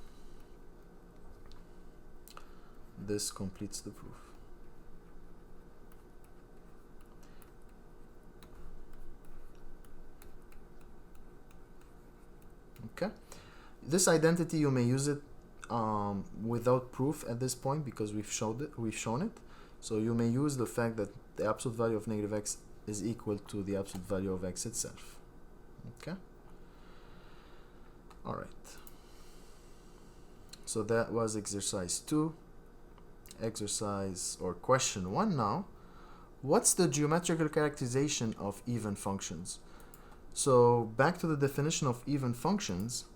This completes the proof. Okay? This identity, you may use it without proof at this point, because we've shown it. So you may use the fact that the absolute value of -x is equal to the absolute value of x itself. Okay? Alright. So that was exercise 2. Exercise or question 1 now. What's the geometrical characterization of even functions? So back to the definition of even functions.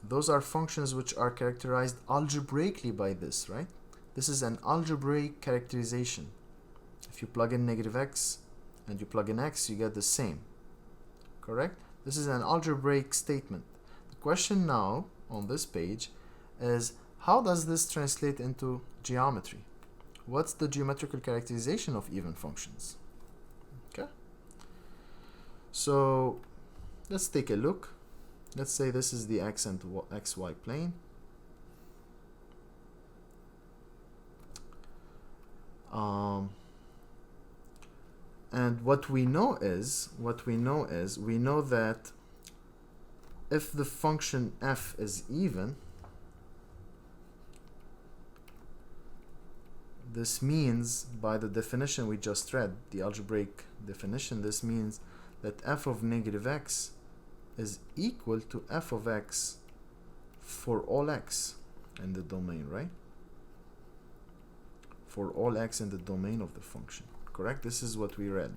Those are functions which are characterized algebraically by this, right? This is an algebraic characterization. If you plug in -x and you plug in x, you get the same. Correct? This is an algebraic statement. The question now on this page is, how does this translate into geometry? What's the geometrical characterization of even functions? Okay. So let's take a look. Let's say this is the x and xy plane. And what we know is, we know that if the function f is even, this means, by the definition we just read, the algebraic definition, this means that f of -x is equal to f of x for all x in the domain, right? For all x in the domain of the function. Correct? This is what we read.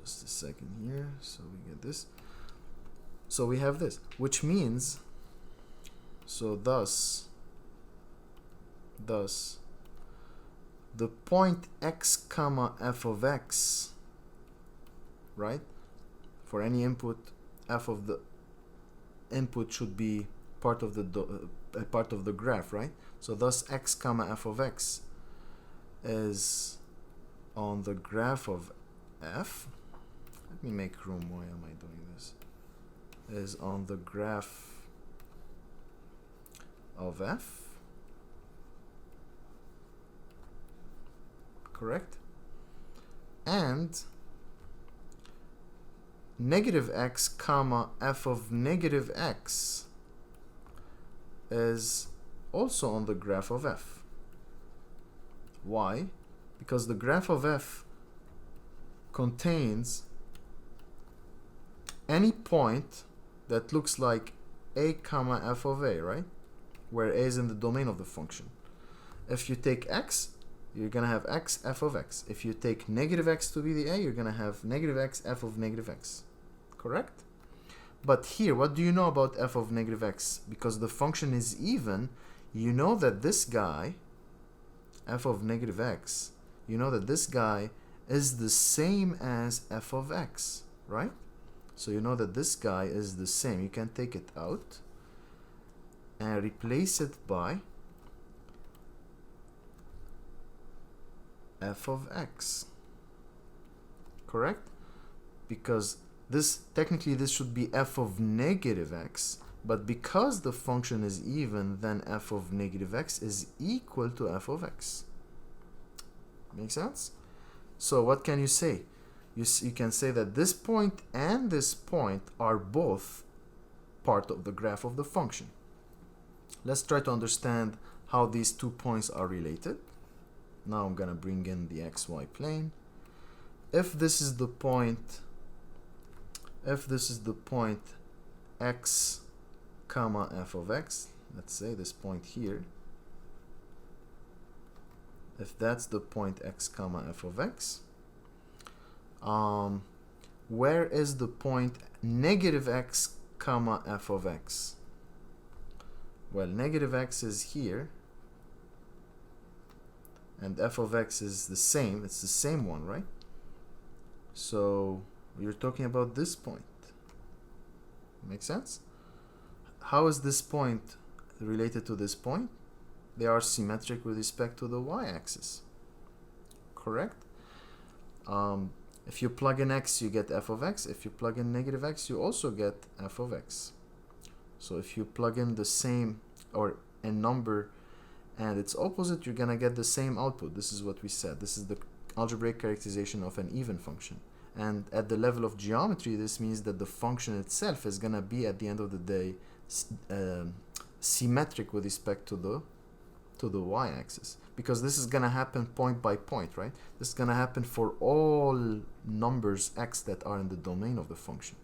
Just a second here, so we get this. So we have this, which means, so thus the point x comma f of x, right? For any input, f of the input should be part of the graph, right? So thus x comma f of x is on the graph of f. Let me make room. Why am I doing this? Is on the graph of f. Correct? And -x comma f of -x is also on the graph of f. Why? Because the graph of f contains any point that looks like a comma f of a, right? Where a is in the domain of the function. If you take x, you're going to have x f of x. If you take -x to be the a, you're going to have -x f of -x. Correct? But here, what do you know about f of -x? Because the function is even, you know that this guy, f of -x, you know that this guy is the same as f of x, right? So you know that this guy is the same. You can take it out and replace it by f of x. Correct? Because this, technically this should be f of -x, but because the function is even, then f of -x is equal to f of x. Make sense? So what can you say? you can say that this point and this point are both part of the graph of the function. Let's try to understand how these 2 points are related. Now I'm gonna bring in the xy plane. If this is the point x comma f of x, let's say this point here, if that's the point x comma f of x, where is the point negative x comma f of x? Well, negative x is here, and f of x is the same. It's the same one, right? So you're talking about this point. Make sense? How is this point related to this point? They are symmetric with respect to the y-axis. Correct? If you plug in x, you get f of x. If you plug in negative x, you also get f of x. So if you plug in the same or a number and its opposite, you're gonna get the same output. This is what we said. This is the algebraic characterization of an even function. And at the level of geometry, this means that the function itself is gonna be, at the end of the day, symmetric with respect to the y-axis, because this is gonna happen point by point, right? This is gonna happen for all numbers x that are in the domain of the function.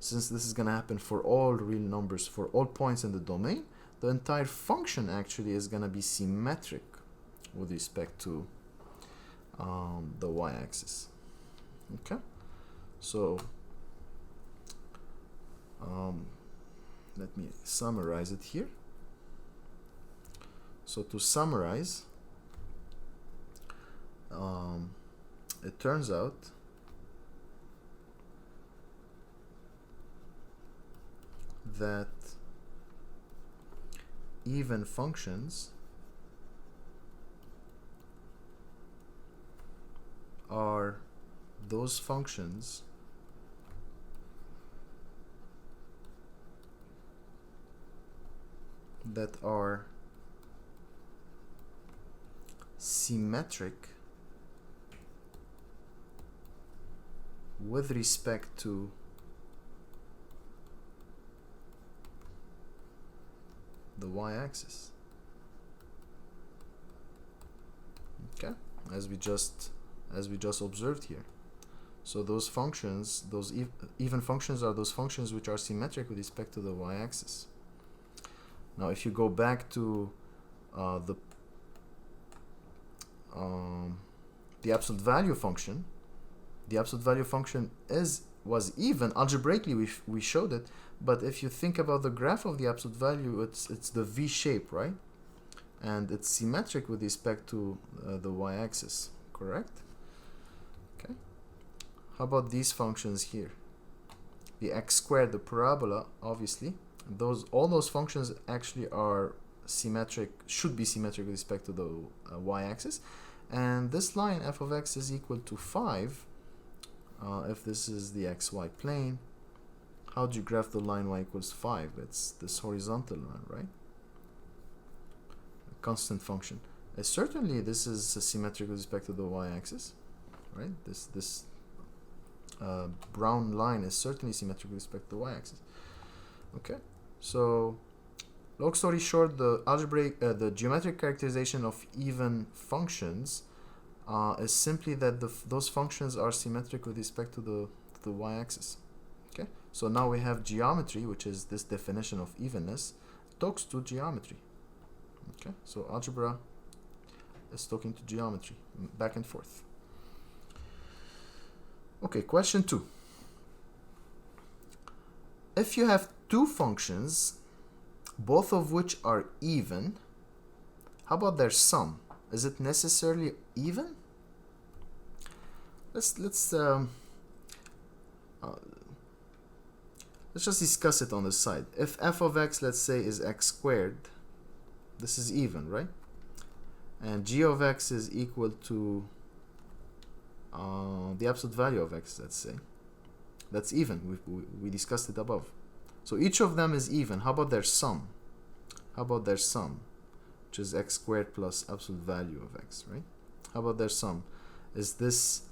Since this is gonna happen for all real numbers, for all points in the domain, the entire function actually is gonna be symmetric with respect to the y-axis. Okay, so let me summarize it here. So to summarize, it turns out that even functions are those functions that are symmetric with respect to the y-axis. Okay, as we just observed here. So those functions, those even functions, are those functions which are symmetric with respect to the y-axis. Now if you go back to the absolute value function, the absolute value function was even algebraically. We showed it, but if you think about the graph of the absolute value, it's the V shape, right? And it's symmetric with respect to the y-axis. Correct? Okay. How about these functions here? The x squared, the parabola, obviously. All those functions actually are symmetric, should be symmetric with respect to the y-axis. And this line f of x is equal to 5 if this is the xy plane. How do you graph the line y equals 5? It's this horizontal line, right? A constant function. Certainly this is symmetric with respect to the y-axis, right? This brown line is certainly symmetric with respect to the y-axis. Okay, so long story short, the geometric characterization of even functions is simply that those functions are symmetric with respect to the y-axis. Okay, so now we have geometry, which is this definition of evenness, talks to geometry. Okay, so algebra is talking to geometry, back and forth. Okay, question 2. If you have two functions, both of which are even, how about their sum? Is it necessarily even? Let's just discuss it on the side. If f of x, let's say, is x squared, this is even, right? And g of x is equal to the absolute value of x, let's say. That's even. We discussed it above. So each of them is even. How about their sum? How about their sum? Which is x squared plus absolute value of x, right? How about their sum? Is this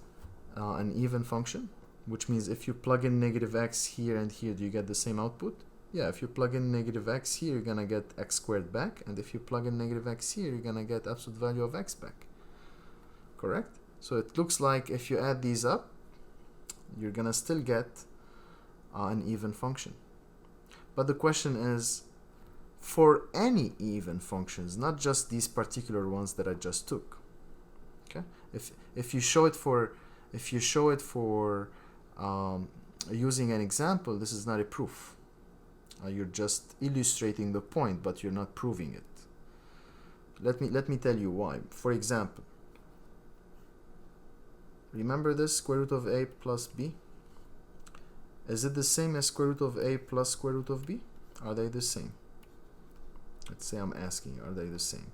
an even function, which means if you plug in negative x here and here, do you get the same output? Yeah, if you plug in negative x here, you're gonna get x squared back, and if you plug in negative x here, you're gonna get absolute value of x back. Correct? So it looks like if you add these up, you're gonna still get an even function. But the question is, for any even functions, not just these particular ones that I just took. Okay? If you show it for using an example, this is not a proof. You're just illustrating the point, but you're not proving it. Let me tell you why. For example, remember this square root of a plus b? Is it the same as square root of a plus square root of b? Are they the same? Let's say I'm asking, are they the same?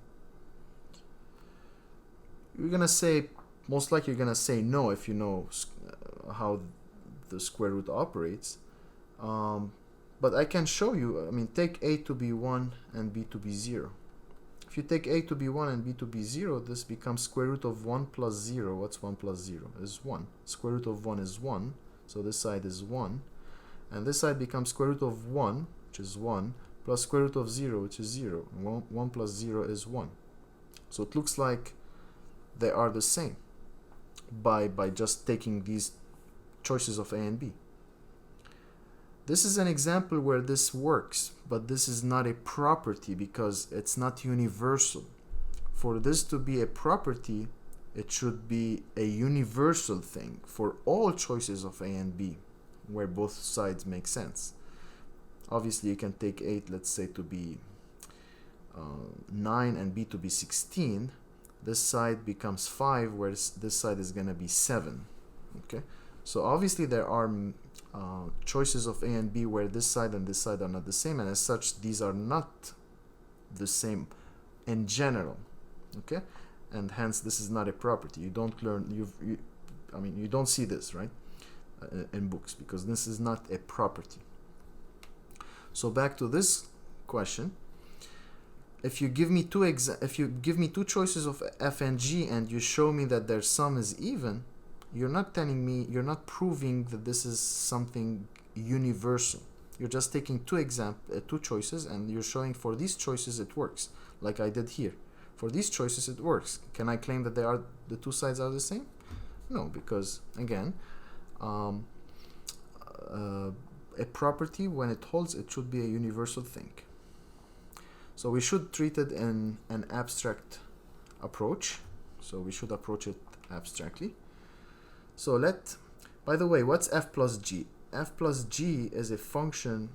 You're gonna say, most likely you're gonna say no if you know how the square root operates. But I can show you. I mean, take a to be 1 and b to be 0. If you take a to be 1 and b to be 0, this becomes square root of 1 plus 0. What's 1 plus 0? Is 1. Square root of 1 is 1, so this side is 1. And this side becomes square root of 1, which is 1, plus square root of 0, which is 0. 1 plus 0 is 1. So it looks like they are the same by just taking these choices of a and b. This is an example where this works, but this is not a property because it's not universal. For this to be a property, it should be a universal thing for all choices of a and b, where both sides make sense. Obviously, you can take 8, let's say, to be 9 and b to be 16. This side becomes 5, whereas this side is going to be 7. Okay, so obviously there are choices of a and b where this side and this side are not the same, and as such these are not the same in general. Okay, and hence this is not a property. You don't learn, I mean, you don't see this, right, in books, because this is not a property. So back to this question. If you give me two choices of f and g and you show me that their sum is even, you're not telling me, you're not proving that this is something universal. You're just taking two choices and you're showing for these choices it works, like I did here. For these choices it works. Can I claim that the two sides are the same? No, because again, a property, when it holds, it should be a universal thing. So we should treat it in an abstract approach. So we should approach it abstractly. So by the way, what's f plus g? F plus g is a function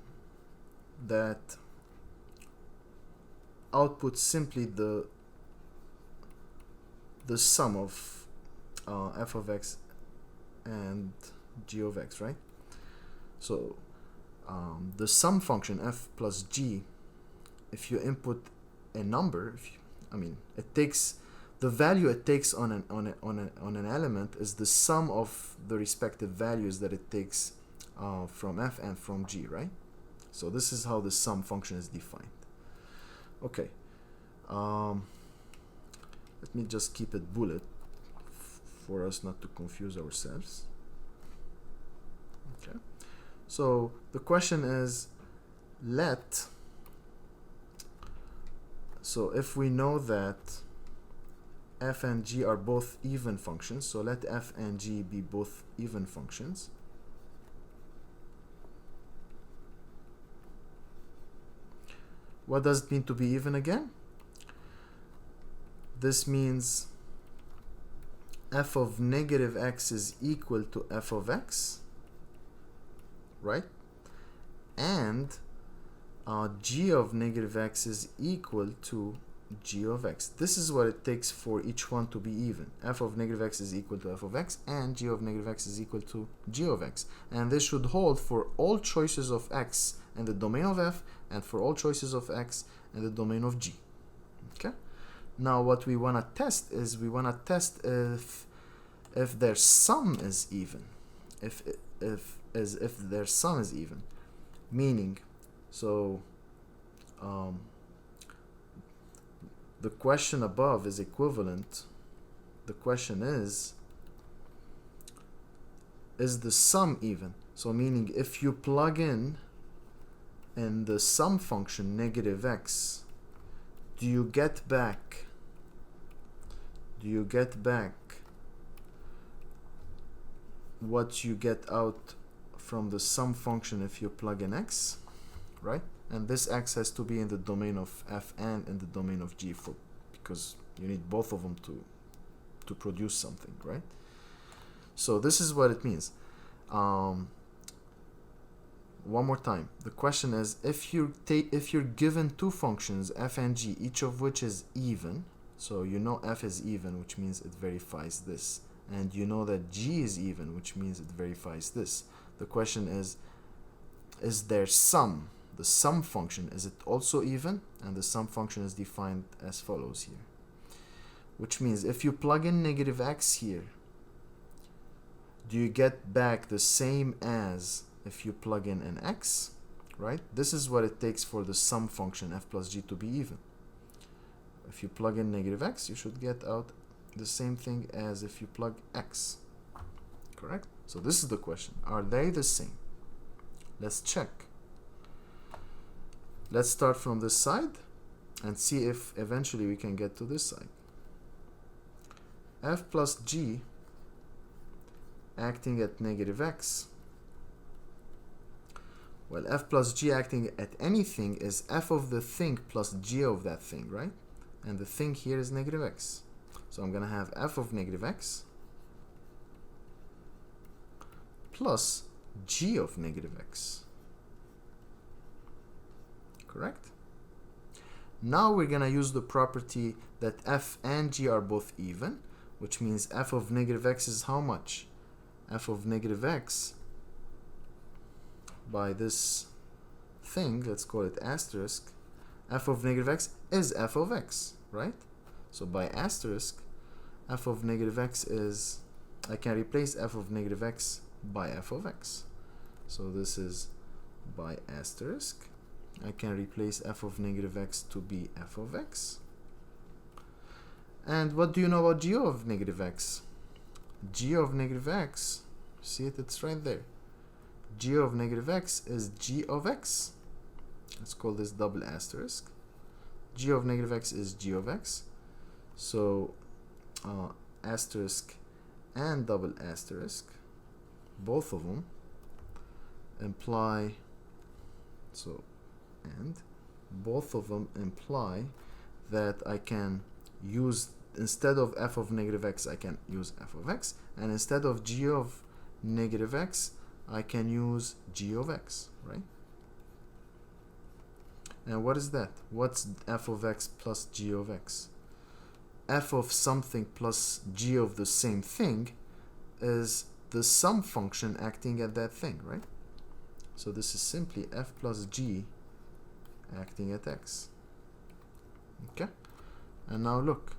that outputs simply the sum of f of x and g of x, right? So the sum function f plus g, if you input a number, it takes the value it takes on an element is the sum of the respective values that it takes from f and from g, right? So this is how the sum function is defined. Okay, let me just keep it bullet for us not to confuse ourselves. Okay, so the question is, so if we know that f and g are both even functions, so let f and g be both even functions. What does it mean to be even again? This means f of negative x is equal to f of x, right? And g of negative x is equal to g of x. This is what it takes for each one to be even. F of negative x is equal to f of x, and g of negative x is equal to g of x. And this should hold for all choices of x in the domain of f, and for all choices of x in the domain of g. Okay. Now what we want to test is if their sum is even. If their sum is even, meaning, so the question above is equivalent. The question is, is the sum even? So meaning if you plug in the sum function negative x, do you get back what you get out from the sum function if you plug in x, right? And this x has to be in the domain of f and in the domain of g, because you need both of them to produce something, right? So this is what it means. One more time. The question is, if you're given two functions f and g, each of which is even, so you know f is even, which means it verifies this, and you know that g is even, which means it verifies this. The question is their sum, the sum function, is it also even? And the sum function is defined as follows here, which means if you plug in negative x here, do you get back the same as if you plug in an x, right? This is what it takes for the sum function f plus g to be even. If you plug in negative x, you should get out the same thing as if you plug x, correct? So this is the question. Are they the same? Let's check. Let's start from this side and see if eventually we can get to this side. F plus g acting at negative x. Well, f plus g acting at anything is f of the thing plus g of that thing, right? And the thing here is negative x. So I'm going to have f of negative x plus g of negative x. Correct? Now we're going to use the property that f and g are both even, which means f of negative x is how much? F of negative x by this thing, let's call it asterisk, f of negative x is f of x, right? So by asterisk, f of negative x is, I can replace f of negative x by f of x. So this is by asterisk. I can replace f of negative x to be f of x. And what do you know about g of negative x? G of negative x, see it, it's right there. G of negative x is g of x. Let's call this double asterisk. G of negative x is g of x. So asterisk and double asterisk, both of them imply, so and both of them imply that I can use, instead of f of negative x, I can use f of x, and instead of g of negative x, I can use g of x, right? And what is that? What's f of x plus g of x? F of something plus g of the same thing is the sum function acting at that thing, right? So this is simply f plus g acting at x. Okay? And now look.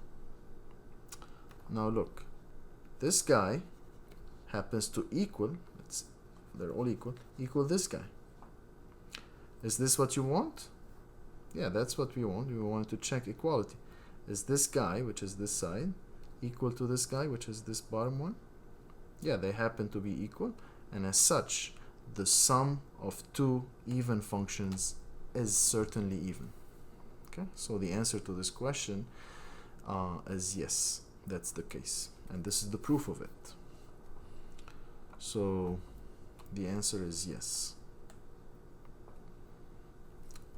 Now look. This guy happens to equal, they're all equal this guy. Is this what you want? Yeah, that's what we want. We want to check equality. Is this guy, which is this side, equal to this guy, which is this bottom one? Yeah, they happen to be equal, and as such, the sum of two even functions is certainly even. Okay, so the answer to this question is yes, that's the case, and this is the proof of it. So the answer is yes.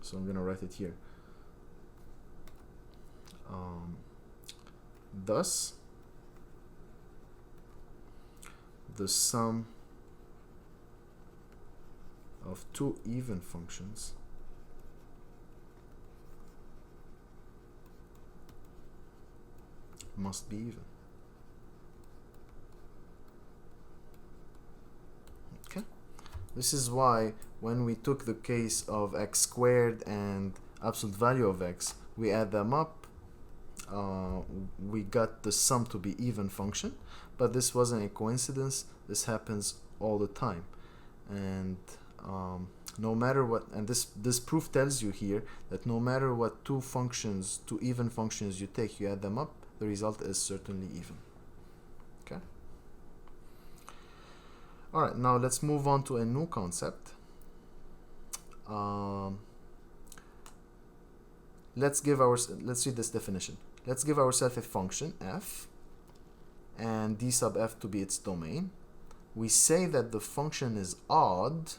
So I'm going to write it here. Thus, the sum of two even functions must be even. Okay? This is why when we took the case of x squared and absolute value of x, we add them up, we got the sum to be even function, but this wasn't a coincidence. This happens all the time, and no matter what, and this proof tells you here that no matter what two even functions you take, you add them up, the result is certainly even. Okay. All right, now let's move on to a new concept. Let's read this definition. Let's give ourselves a function f and d sub f to be its domain. We say that the function is odd.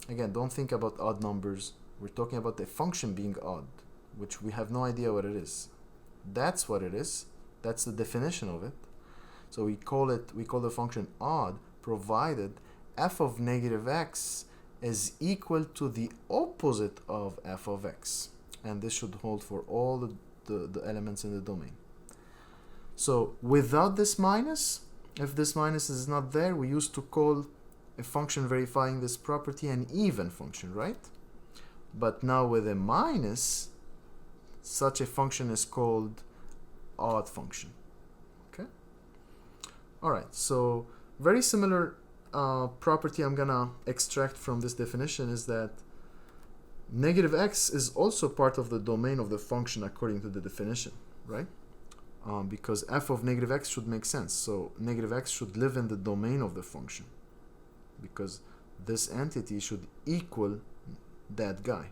Again, don't think about odd numbers. We're talking about the function being odd, which we have no idea what it is. That's what it is. That's the definition of it. So we call the function odd provided f of negative x is equal to the opposite of f of x. And this should hold for all the elements in the domain. So without this minus, if this minus is not there, we used to call a function verifying this property an even function, right? But now with a minus, such a function is called odd function. Okay? Alright, so very similar property I'm gonna extract from this definition is that negative x is also part of the domain of the function according to the definition, right? Because f of negative x should make sense. So negative x should live in the domain of the function because this entity should equal that guy.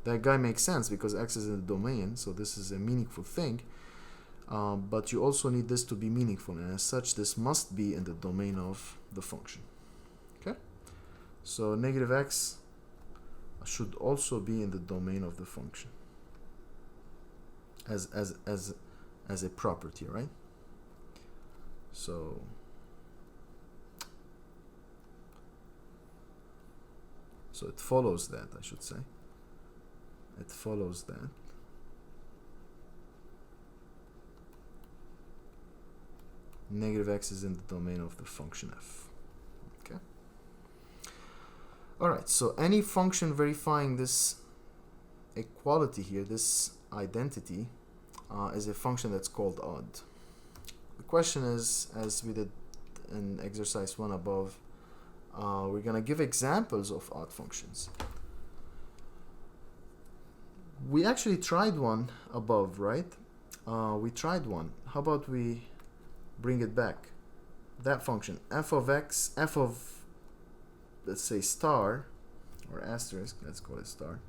That guy makes sense because x is in the domain, so this is a meaningful thing. But you also need this to be meaningful, and as such this must be in the domain of the function. Okay? So negative x should also be in the domain of the function as a property, right? So it follows that, I should say. It follows that negative x is in the domain of the function f. Okay. Alright, so any function verifying this equality here, this identity, is a function that's called odd. The question is, as we did in exercise 1 above, we're going to give examples of odd functions. We actually tried one above, right? We tried one. How about we bring it back? That function, f of x, f of, let's say, star, or asterisk, let's call it star,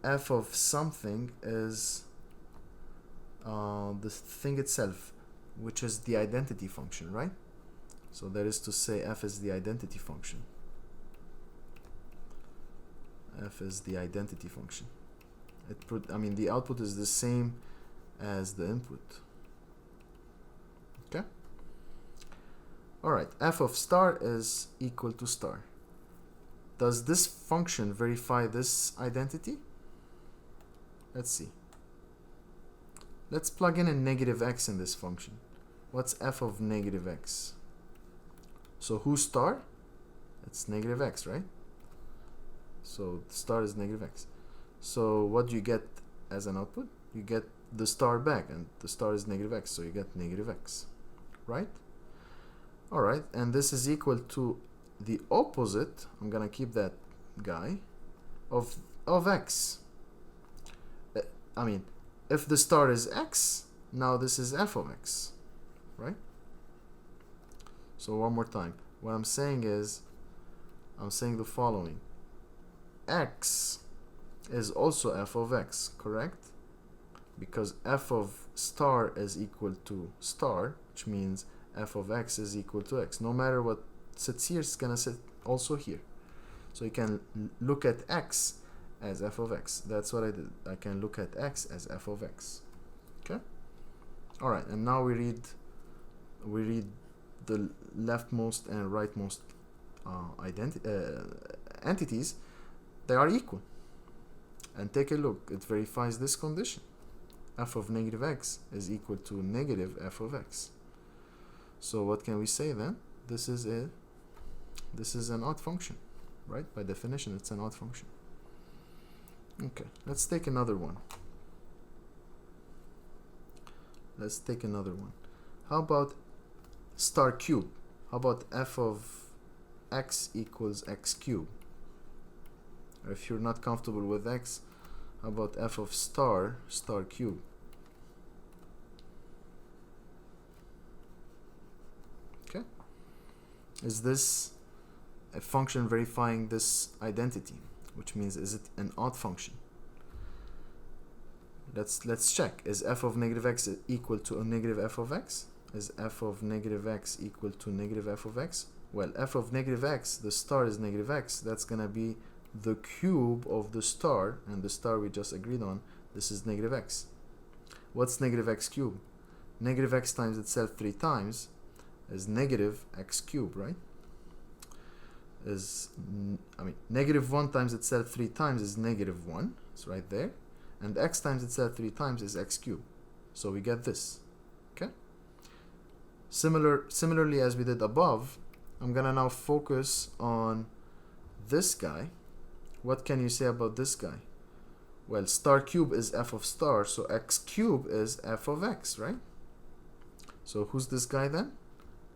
f of something is the thing itself, which is the identity function, right? So that is to say f is the identity function. F is the identity function. The output is the same as the input. Okay? Alright, f of star is equal to star. Does this function verify this identity? Let's see. Let's plug in a negative x in this function. What's f of negative x? So who's star? It's negative x, right? So star is negative x. So what do you get as an output? You get the star back, and the star is negative x, so you get negative x, right? Alright, and this is equal to the opposite, I'm gonna keep that guy, of x. If the star is x, now this is f of x, right? So one more time, what I'm saying is, I'm saying the following. X is also f of x, correct? Because f of star is equal to star, which means f of x is equal to x. No matter what sits here, it's gonna sit also here. So you can look at x as f of x. That's what I did. I can look at x as f of x. Okay? Alright, and now we read the leftmost and rightmost entities. They are equal. And take a look, it verifies this condition. F of negative x is equal to negative f of x. So what can we say then? This is an odd function, right? By definition, it's an odd function. Okay, let's take another one. Let's take another one. How about star cube? How about f of x equals x cube? Or if you're not comfortable with x, how about f of star cube? Okay. is this a function verifying this identity, which means is it an odd function? Let's check. Is f of negative x equal to a negative f of x? Is f of negative x equal to negative f of x? Well, f of negative x, the star is negative x. That's going to be the cube of the star, and the star we just agreed on, this is negative x. What's negative x cubed? Negative x times itself 3 times is negative x cubed, right? Negative 1 times itself 3 times is negative 1. It's right there. And x times itself 3 times is x cubed. So we get this. Okay? Similarly as we did above, I'm gonna now focus on this guy. What can you say about this guy? Well, star cube is f of star, so x cube is f of x, right? So who's this guy then?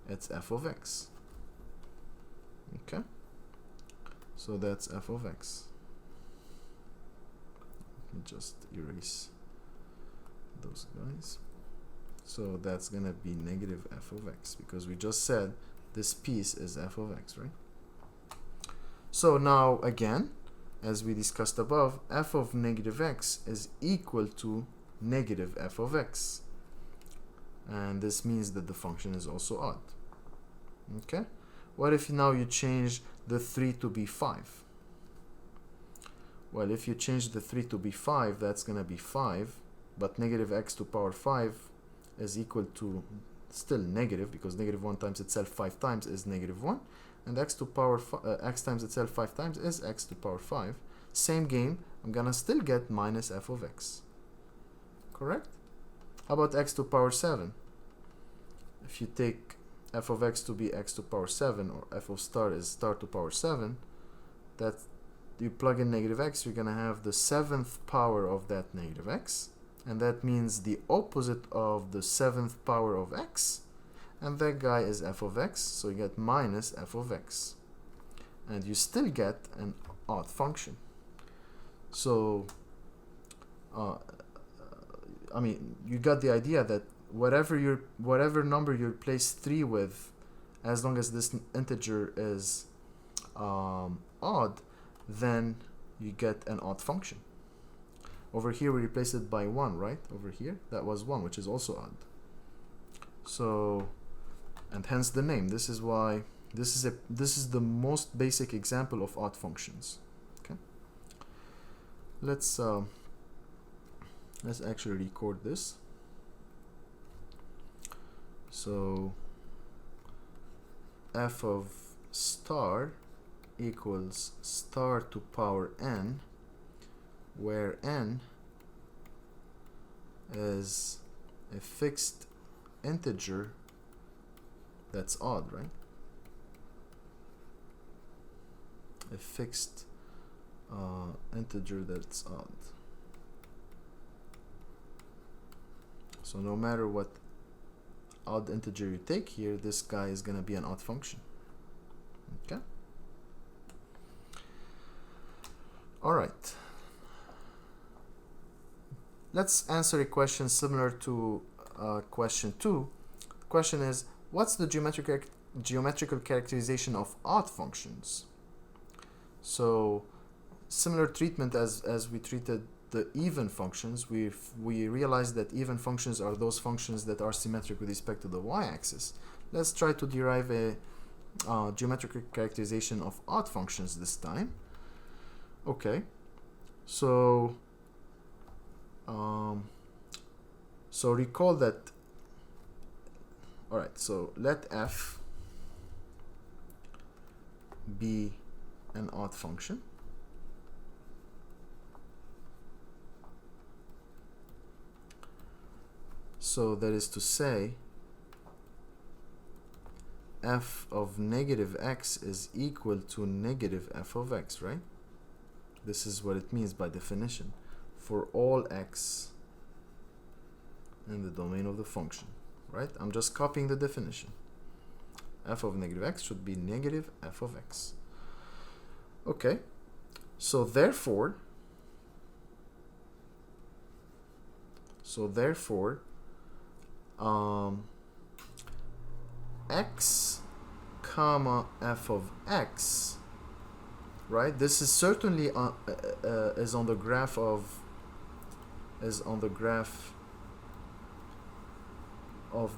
It's f of x. Okay? So that's f of x. Let me just erase those guys. So that's gonna be negative f of x, because we just said this piece is f of x, right? So now again, as we discussed above, f of negative x is equal to negative f of x. And this means that the function is also odd. Okay? What if now you change the 3 to be 5? Well, if you change the 3 to be 5, that's going to be 5. But negative x to power 5 is equal to still negative, because negative 1 times itself 5 times is negative 1. And x to power x times itself 5 times is x to power 5. Same game, I'm going to still get minus f of x. Correct? How about x to power 7? If you take f of x to be x to power 7, or f of star is star to power 7, that you plug in negative x, you're going to have the 7th power of that negative x, and that means the opposite of the 7th power of x, and that guy is f of x, so you get minus f of x, and you still get an odd function. So you got the idea that whatever number you replace 3 with, as long as this integer is odd, then you get an odd function. Over here we replace it by 1, right? Over here that was 1, which is also odd. So, and hence the name. This is why this is the most basic example of odd functions. Okay, let's actually record this. So f of star equals star to power n, where n is a fixed integer that's odd, right? A fixed integer that's odd. So no matter what odd integer you take here, this guy is going to be an odd function. Okay? Alright. Let's answer a question similar to question 2. The question is, what's the geometrical characterization of odd functions? So, similar treatment as we treated the even functions, we realized that even functions are those functions that are symmetric with respect to the y-axis. Let's try to derive a geometrical characterization of odd functions this time. Okay, so recall that. All right, so let f be an odd function. So that is to say, f of negative x is equal to negative f of x, right? This is what it means by definition. For all x in the domain of the function, right? I'm just copying the definition. F of negative x should be negative f of x. Okay, so therefore, x comma f of x, right? This is certainly is on the graph of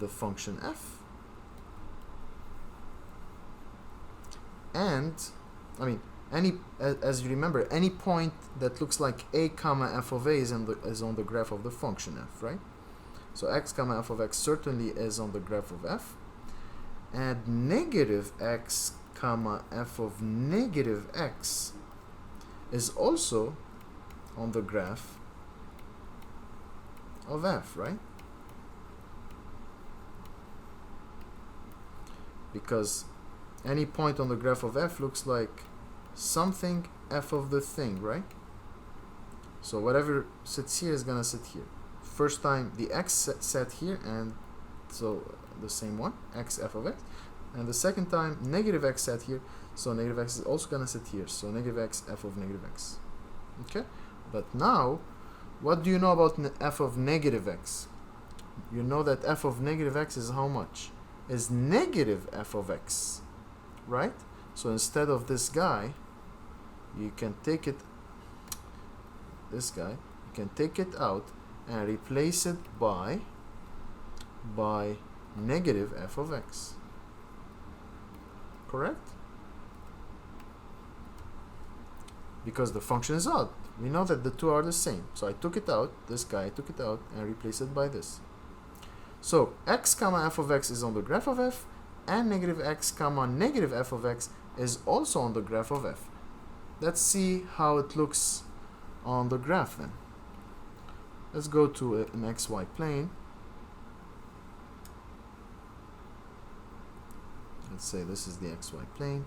the function f, and I mean as you remember, any point that looks like a comma f of a is on the graph of the function f, right? So x comma f of x certainly is on the graph of f, and negative x comma f of negative x is also on the graph of f, right? Because any point on the graph of f looks like something f of the thing, right? So whatever sits here is gonna sit here. First time the x sat here, and so the same one, x f of x, and the second time negative x sat here, so negative x is also gonna sit here, so negative x f of negative x. Okay, but now what do you know about f of negative x? You know that f of negative x is how much? Is negative f of x, right? So instead of this guy, you can take it, this guy, you can take it out and replace it by negative f of x. Correct? Because the function is odd. We know that the two are the same. So I took it out, this guy, I took it out and replaced it by this. So x comma f of x is on the graph of f, and negative x comma negative f of x is also on the graph of f. Let's see how it looks on the graph then. Let's go to an xy plane. Let's say this is the xy plane.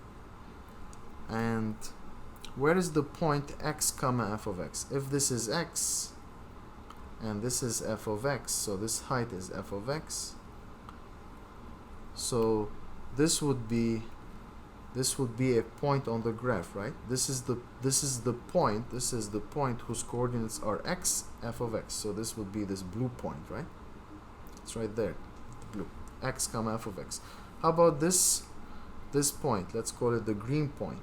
And where is the point x comma f of x? If this is x and this is f of x, so this height is f of x, so this would be a point on the graph, right? This is the point whose coordinates are x f of x, so this would be this blue point, right? It's right there, the blue, x comma f of x. How about this point? Let's call it the green point.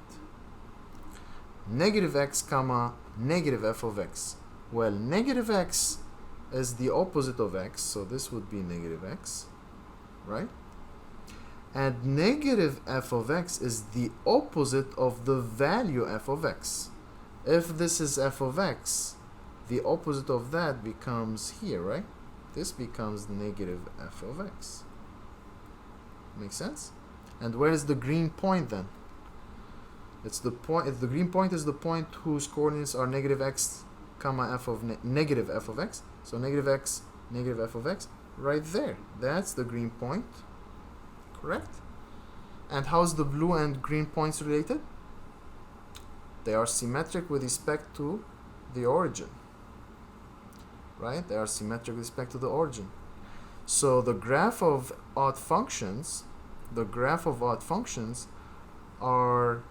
Negative x comma negative f of x. Well, negative x is the opposite of x, so this would be negative x, right? And negative f of x is the opposite of the value f of x. If this is f of x, the opposite of that becomes here, right? This becomes negative f of x. Makes sense? And where is the green point then? It's the point. If the green point is the point whose coordinates are negative x comma f of negative f of x, so negative x negative f of x, right there. That's the green point. Correct? And how's the blue and green points related? They are symmetric with respect to the origin. Right? They are symmetric with respect to the origin. So the graph of odd functions, are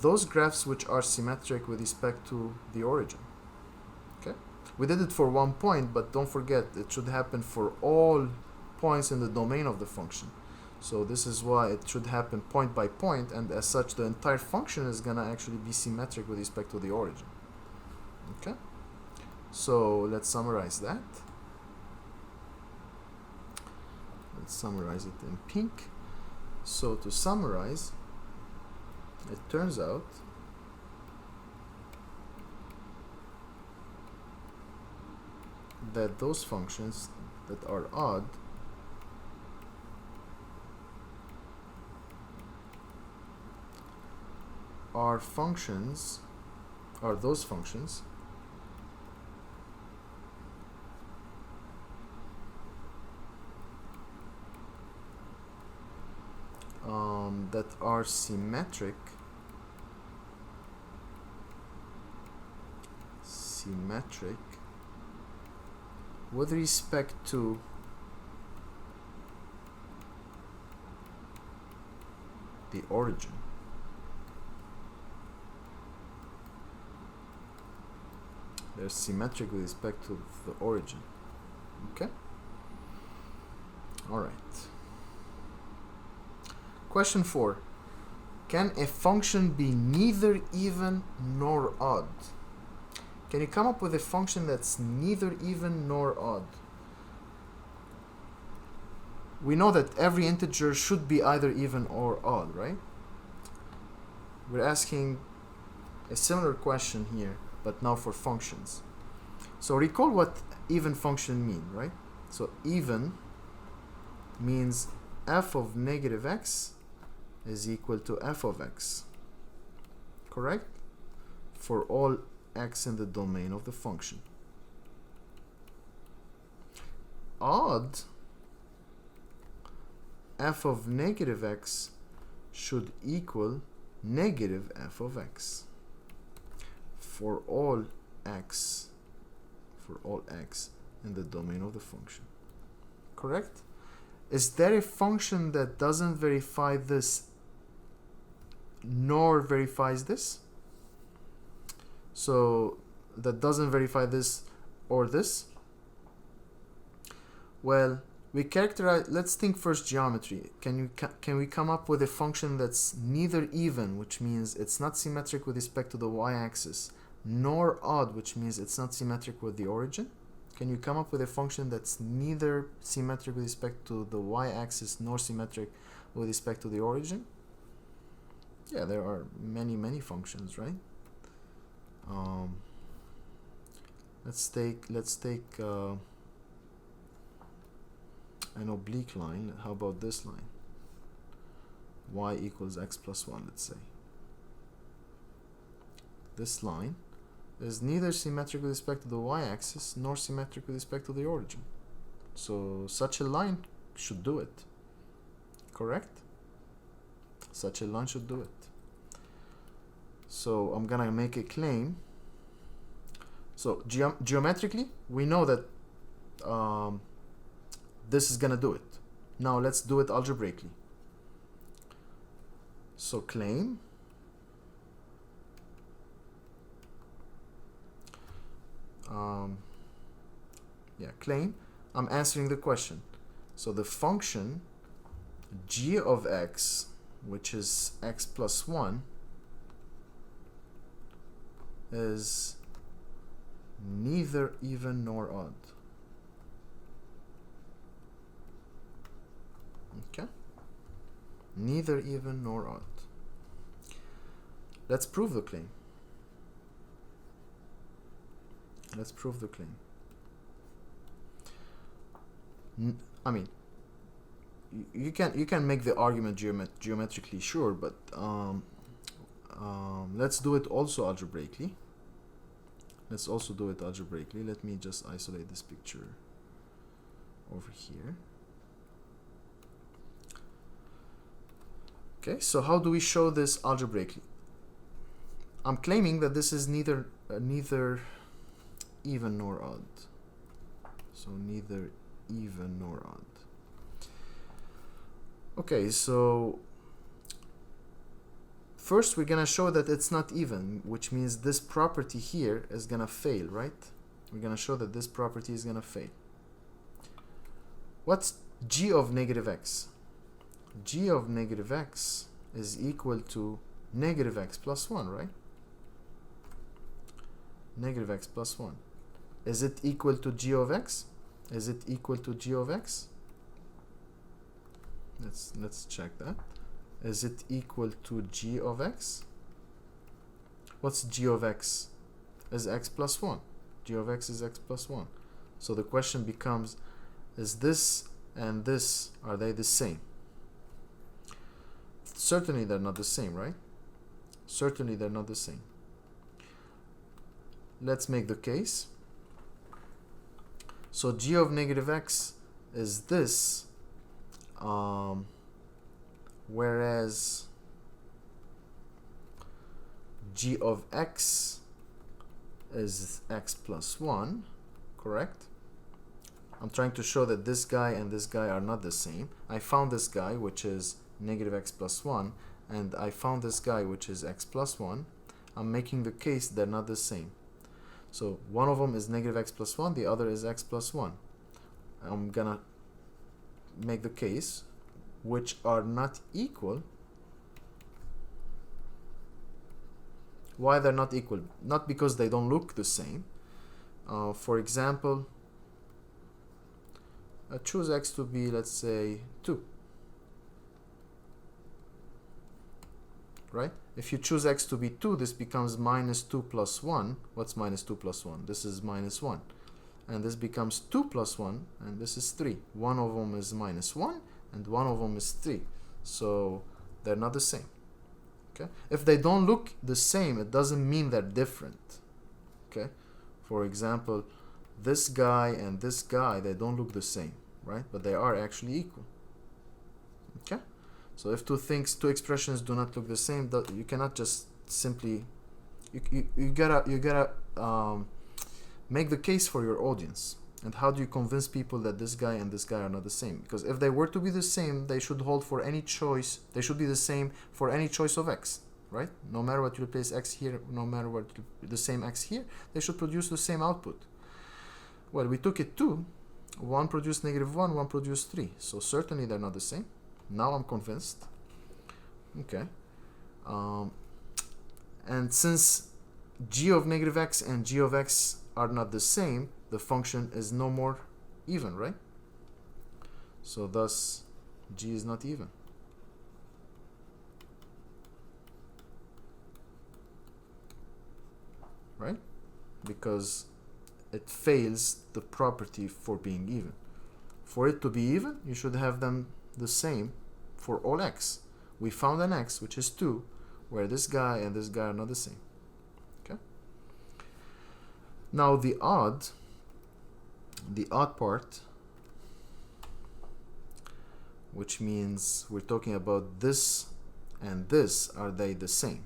those graphs which are symmetric with respect to the origin. Okay? We did it for one point, but don't forget it should happen for all points in the domain of the function. So this is why it should happen point by point, and as such the entire function is gonna actually be symmetric with respect to the origin. Okay? So let's summarize that. Let's summarize it in pink. So to summarize, it turns out that those functions that are odd are those functions that are symmetric with respect to the origin. They're symmetric with respect to the origin. Okay? Alright. Question 4. Can a function be neither even nor odd? Can you come up with a function that's neither even nor odd? We know that every integer should be either even or odd, right? We're asking a similar question here, but now for functions. So recall what even function mean, right? So even means f of negative x is equal to f of x, correct? For all x in the domain of the function. Odd, f of negative x should equal negative f of x for all x in the domain of the function, correct? Is there a function that doesn't verify this nor verifies this? So that doesn't verify this or this? Well, we characterize, let's think first geometry. Can we come up with a function that's neither even, which means it's not symmetric with respect to the y-axis, nor odd, which means it's not symmetric with the origin? Can you come up with a function that's neither symmetric with respect to the y-axis nor symmetric with respect to the origin? Yeah, there are many functions, right? Let's take an oblique line. How about this line? Y equals x plus 1, let's say. This line is neither symmetric with respect to the y-axis nor symmetric with respect to the origin. So such a line should do it, correct? Such a line should do it. So I'm gonna make a claim. So geometrically, we know that this is gonna do it. Now let's do it algebraically. So claim claim, I'm answering the question. So the function g of x, which is x plus 1, is neither even nor odd. Okay? Neither even nor odd. Let's prove the claim. Let's prove the claim. I mean, you can make the argument geometrically, sure, but let's do it also algebraically. Let's also do it algebraically. Let me just isolate this picture over here. Okay, so how do we show this algebraically? I'm claiming that this is neither even nor odd. So neither even nor odd. Okay, so first we're gonna show that it's not even, which means this property here is gonna fail, right? We're gonna show that this property is gonna fail. What's g of negative x? G of negative x is equal to negative x plus 1, right? Negative x plus 1. Is it equal to g of x? Is it equal to g of x? Let's check that. Is it equal to g of x? What's g of x? Is x plus 1. G of x is x plus 1. So the question becomes, is this and this, are they the same? Certainly they're not the same, right? Certainly they're not the same. Let's make the case. So g of negative x is this, whereas g of x is x plus 1, correct? I'm trying to show that this guy and this guy are not the same. I found this guy, which is negative x plus 1, and I found this guy, which is x plus 1. I'm making the case they're not the same. So one of them is negative x plus 1, the other is x plus 1. I'm gonna make the case which are not equal. Why they're not equal? Not because they don't look the same. For example, choose x to be, let's say, 2. Right? If you choose x to be 2, this becomes minus 2 plus 1. What's minus 2 plus 1? This is minus 1. And this becomes 2 plus 1, and this is 3. One of them is minus 1, and one of them is 3. So they're not the same. Okay? If they don't look the same, it doesn't mean they're different. Okay? For example, this guy and this guy, they don't look the same, right? But they are actually equal. Okay? So if two expressions do not look the same, you cannot just simply, you gotta make the case for your audience. And how do you convince people that this guy and this guy are not the same? Because if they were to be the same, they should hold for any choice. They should be the same for any choice of x, right? No matter what you replace x here, no matter what the same x here, they should produce the same output. Well, we took it 2. One produced -1, one produced 3. So certainly they're not the same. Now I'm convinced. Okay. And since g of -x and g of x are not the same, the function is no more even, right? So thus g is not even. Right? Because it fails the property for being even. For it to be even, you should have them the same for all x. We found an x, which is 2, where this guy and this guy are not the same. Okay? Now the odd part, which means we're talking about this and this, are they the same?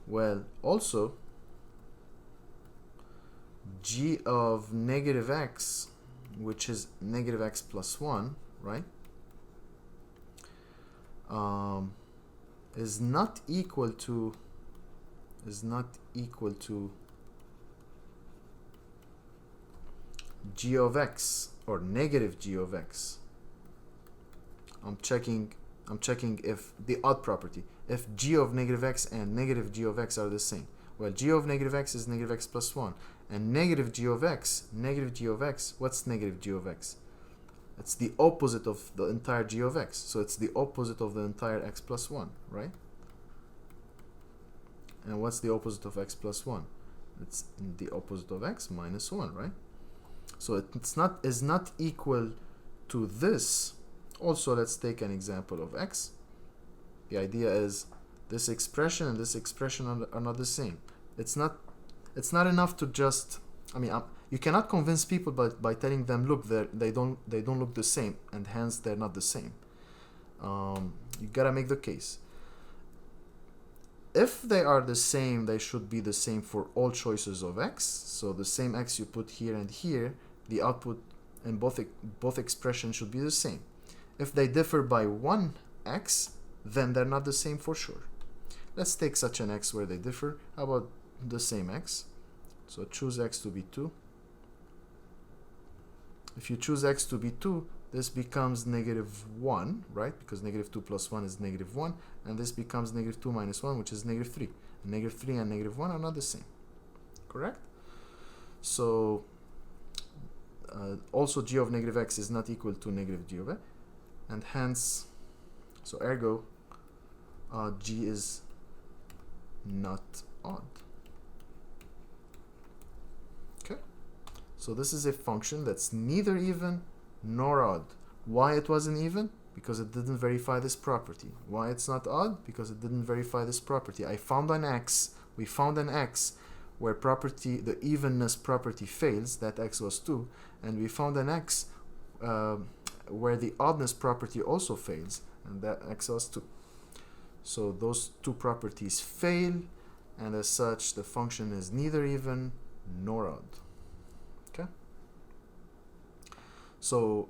Well, also g of -x, which is -x plus 1, right, is not equal to g of x, or negative g of x. I'm checking if the odd property, if g of -x and negative g of x are the same. Well, g of -x is -x plus 1, and negative g of x, what's negative g of x? It's the opposite of the entire g of x, so it's the opposite of the entire x plus 1, right? And what's the opposite of x plus 1? It's the opposite of x minus 1, right? So it's not equal to this. Also, let's take an example of x. The idea is this expression and this expression are not the same. It's not enough to just, you cannot convince people by telling them, look, they don't look the same, and hence they're not the same. You gotta make the case. If they are the same, they should be the same for all choices of x. So the same x you put here and here, the output in both expressions should be the same. If they differ by 1 x, then they're not the same for sure. Let's take such an x where they differ. How about the same x? So choose x to be 2. If you choose x to be 2, this becomes -1, right? Because -2 plus 1 is -1, and this becomes -2 minus 1, which is -3. -3 and -1 are not the same, correct? So also g of -x is not equal to negative g of x, and hence, so ergo, g is not odd. Okay, so this is a function that's neither even nor odd. Why it wasn't even? Because it didn't verify this property. Why it's not odd? Because it didn't verify this property. I found an x, we found an x where the evenness property fails, that x was 2, and we found an x where the oddness property also fails, and that x was 2. So those two properties fail, and as such the function is neither even nor odd. Okay? So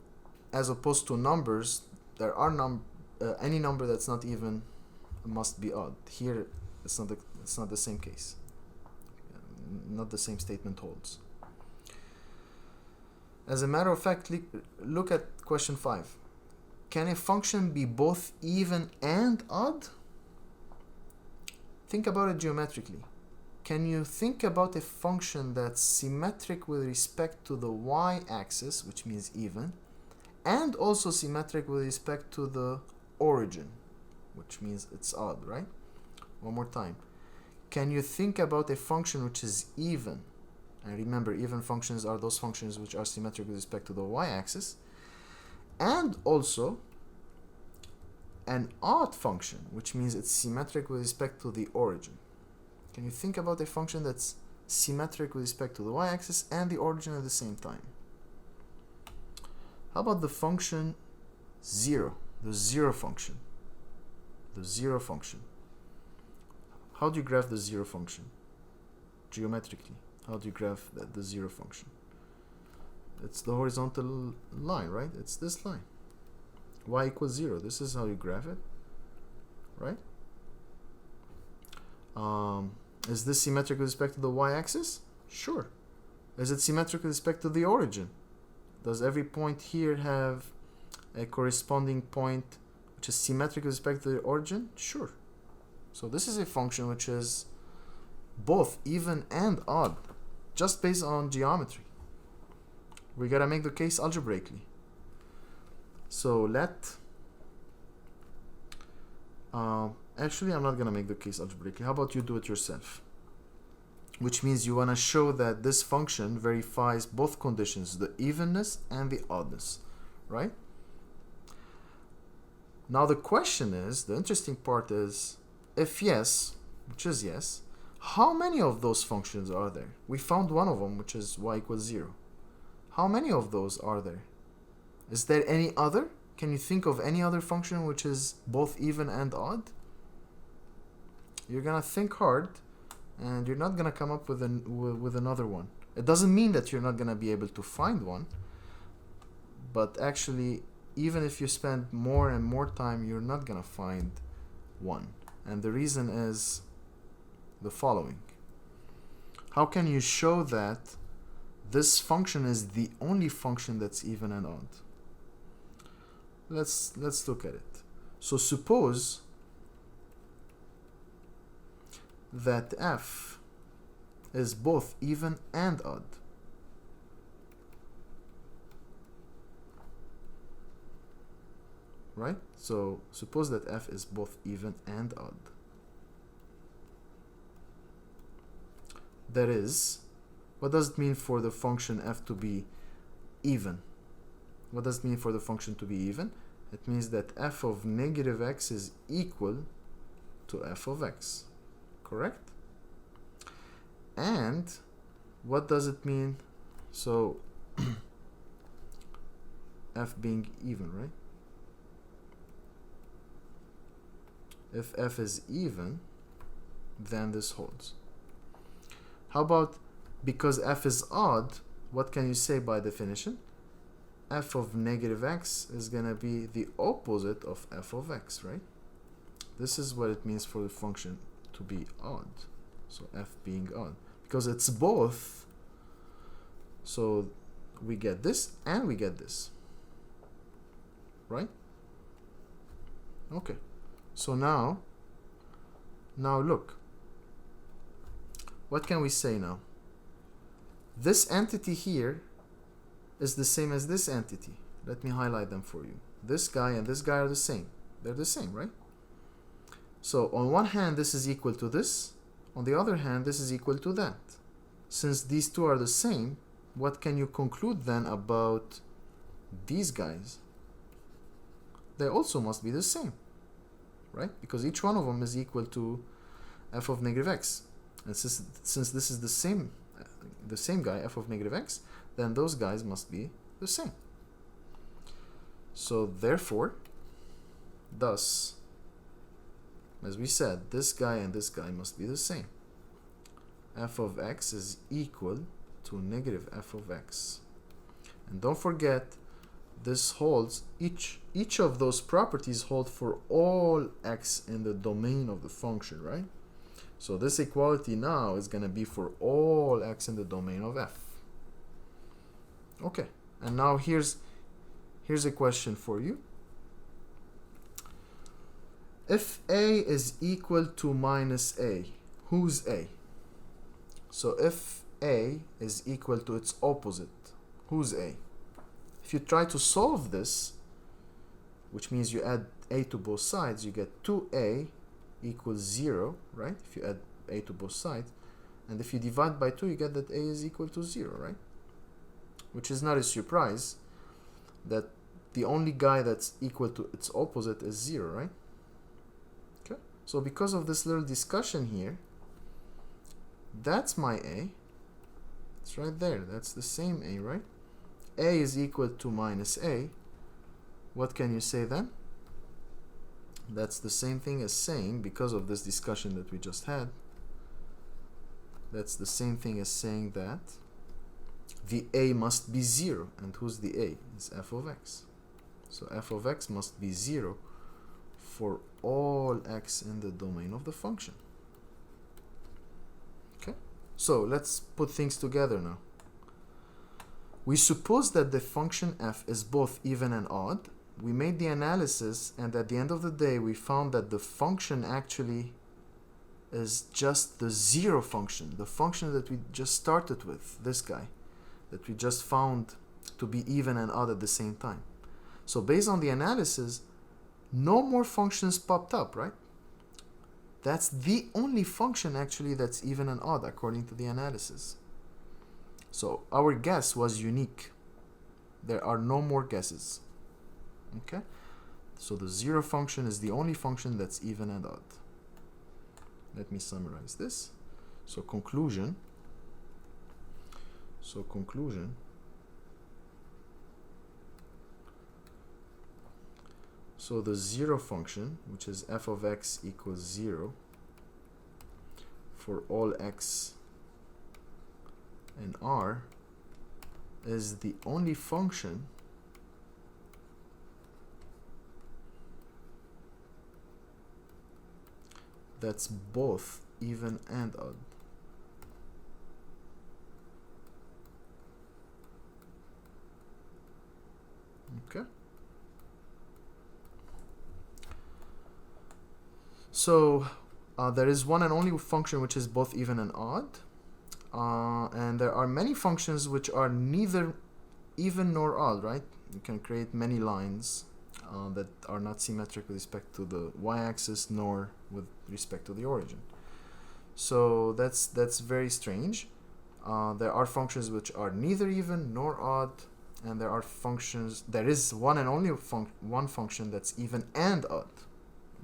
as opposed to numbers, there are any number that's not even must be odd. Here it's not the same case. Not the same statement holds. As a matter of fact, look at question 5. can a function be both even and odd? Think about it geometrically. Can you think about a function that's symmetric with respect to the y-axis, which means even, and also symmetric with respect to the origin, which means it's odd, right? One more time. Can you think about a function which is even? And remember, even functions are those functions which are symmetric with respect to the y-axis, and also an odd function, which means it's symmetric with respect to the origin. Can you think about a function that's symmetric with respect to the y-axis and the origin at the same time? How about the function 0, the 0 function? The 0 function. How do you graph the 0 function? Geometrically, how do you graph the 0 function? It's the horizontal line, right? It's this line. Y equals 0. This is how you graph it, right? Is this symmetric with respect to the y-axis? Sure. Is it symmetric with respect to the origin? Does every point here have a corresponding point which is symmetric with respect to the origin? Sure. So this is a function which is both even and odd, just based on geometry. We gotta make the case algebraically. So actually I'm not gonna make the case algebraically. How about you do it yourself? Which means you wanna show that this function verifies both conditions, the evenness and the oddness, right? Now the question is, the interesting part is, if yes, which is yes, how many of those functions are there? We found one of them, which is y equals 0. How many of those are there? Is there any other? Can you think of any other function which is both even and odd? You're gonna think hard, and you're not gonna come up with another one. It doesn't mean that you're not gonna be able to find one, but actually, even if you spend more and more time, you're not gonna find one. And the reason is the following. How can you show that this function is the only function that's even and odd? Let's look at it. So suppose that f is both even and odd. Right? So suppose that f is both even and odd. That is, what does it mean for the function f to be even? What does it mean for the function to be even? It means that f of negative x is equal to f of x. Correct? And what does it mean? So f being even, right? If f is even, then this holds. How about because f is odd, what can you say by definition? F of negative x is going to be the opposite of f of x, right? This is what it means for the function to be odd. So f being odd. Because it's both, so we get this and we get this. Right? Okay. So now look. What can we say now? This entity here is the same as this entity. Let me highlight them for you. This guy and this guy are the same. They're the same, right? So on one hand, this is equal to this. On the other hand, this is equal to that. Since these two are the same, what can you conclude then about these guys? They also must be the same, right? Because each one of them is equal to f of negative x. And since this is the same guy, f of negative x, then those guys must be the same. So therefore, thus, as we said, this guy and this guy must be the same. F of x is equal to negative f of x. And don't forget, this holds, each of those properties hold for all x in the domain of the function, right? So this equality now is going to be for all x in the domain of f. Okay, and now here's a question for you. if a is equal to minus a, who's a? So if a is equal to its opposite, who's a? If you try to solve this, which means you add a to both sides, you get 2a equals 0, right? If you add a to both sides. And if you divide by 2, you get that a is equal to 0, right? Which is not a surprise that the only guy that's equal to its opposite is 0, right? Okay. So because of this little discussion here, that's my a. It's right there. That's the same a, right? A is equal to minus a. What can you say then? That's the same thing as saying, because of this discussion that we just had, that's the same thing as saying that the a must be 0. And who's the a? It's f of x. So f of x must be 0 for all x in the domain of the function. Okay, so let's put things together now. We suppose that the function f is both even and odd. We made the analysis, and at the end of the day we found that the function actually is just the 0 function, the function that we just started with, this guy, that we just found to be even and odd at the same time. So based on the analysis, no more functions popped up, right? That's the only function actually that's even and odd according to the analysis. So our guess was unique. There are no more guesses. Okay? So the 0 function is the only function that's even and odd. Let me summarize this. So conclusion. So the 0 function, which is f of x equals 0 for all x in R, is the only function that's both even and odd. Okay. So there is one and only function which is both even and odd. And there are many functions which are neither even nor odd, right? You can create many lines that are not symmetric with respect to the y-axis nor with respect to the origin. So that's very strange. There are functions which are neither even nor odd, and there is one and only one function that's even and odd.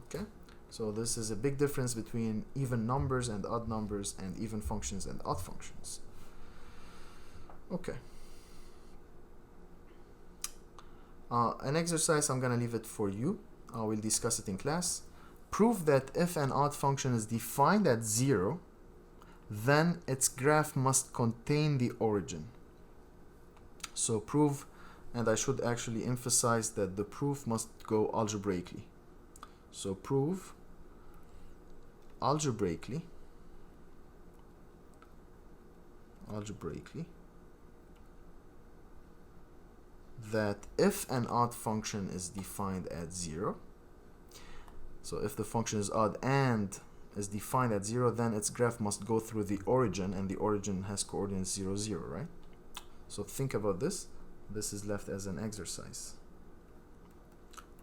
Okay, so this is a big difference between even numbers and odd numbers, and even functions and odd functions. Okay. An exercise, I'm gonna leave it for you. We'll discuss it in class. Prove that if an odd function is defined at 0, then its graph must contain the origin. So prove, and I should actually emphasize that the proof must go algebraically. So prove algebraically that if an odd function is defined at 0, so if the function is odd and is defined at 0, then its graph must go through the origin, and the origin has coordinates 0, 0, right? So think about this. This is left as an exercise,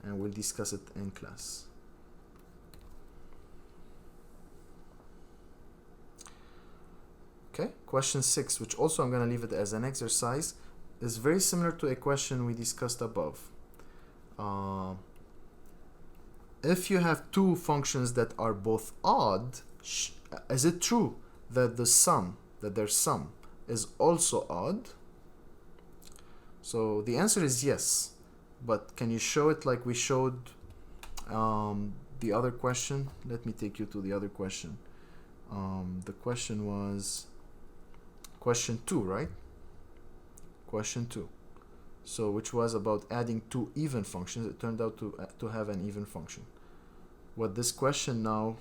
and we'll discuss it in class. Okay, question 6, which also I'm going to leave it as an exercise, is very similar to a question we discussed above. If you have two functions that are both odd, is it true that their sum is also odd? So the answer is yes, but can you show it like we showed the other question? Let me take you to the other question. The question was question 2, right? Question 2. So which was about adding two even functions. It turned out to have an even function. What this question now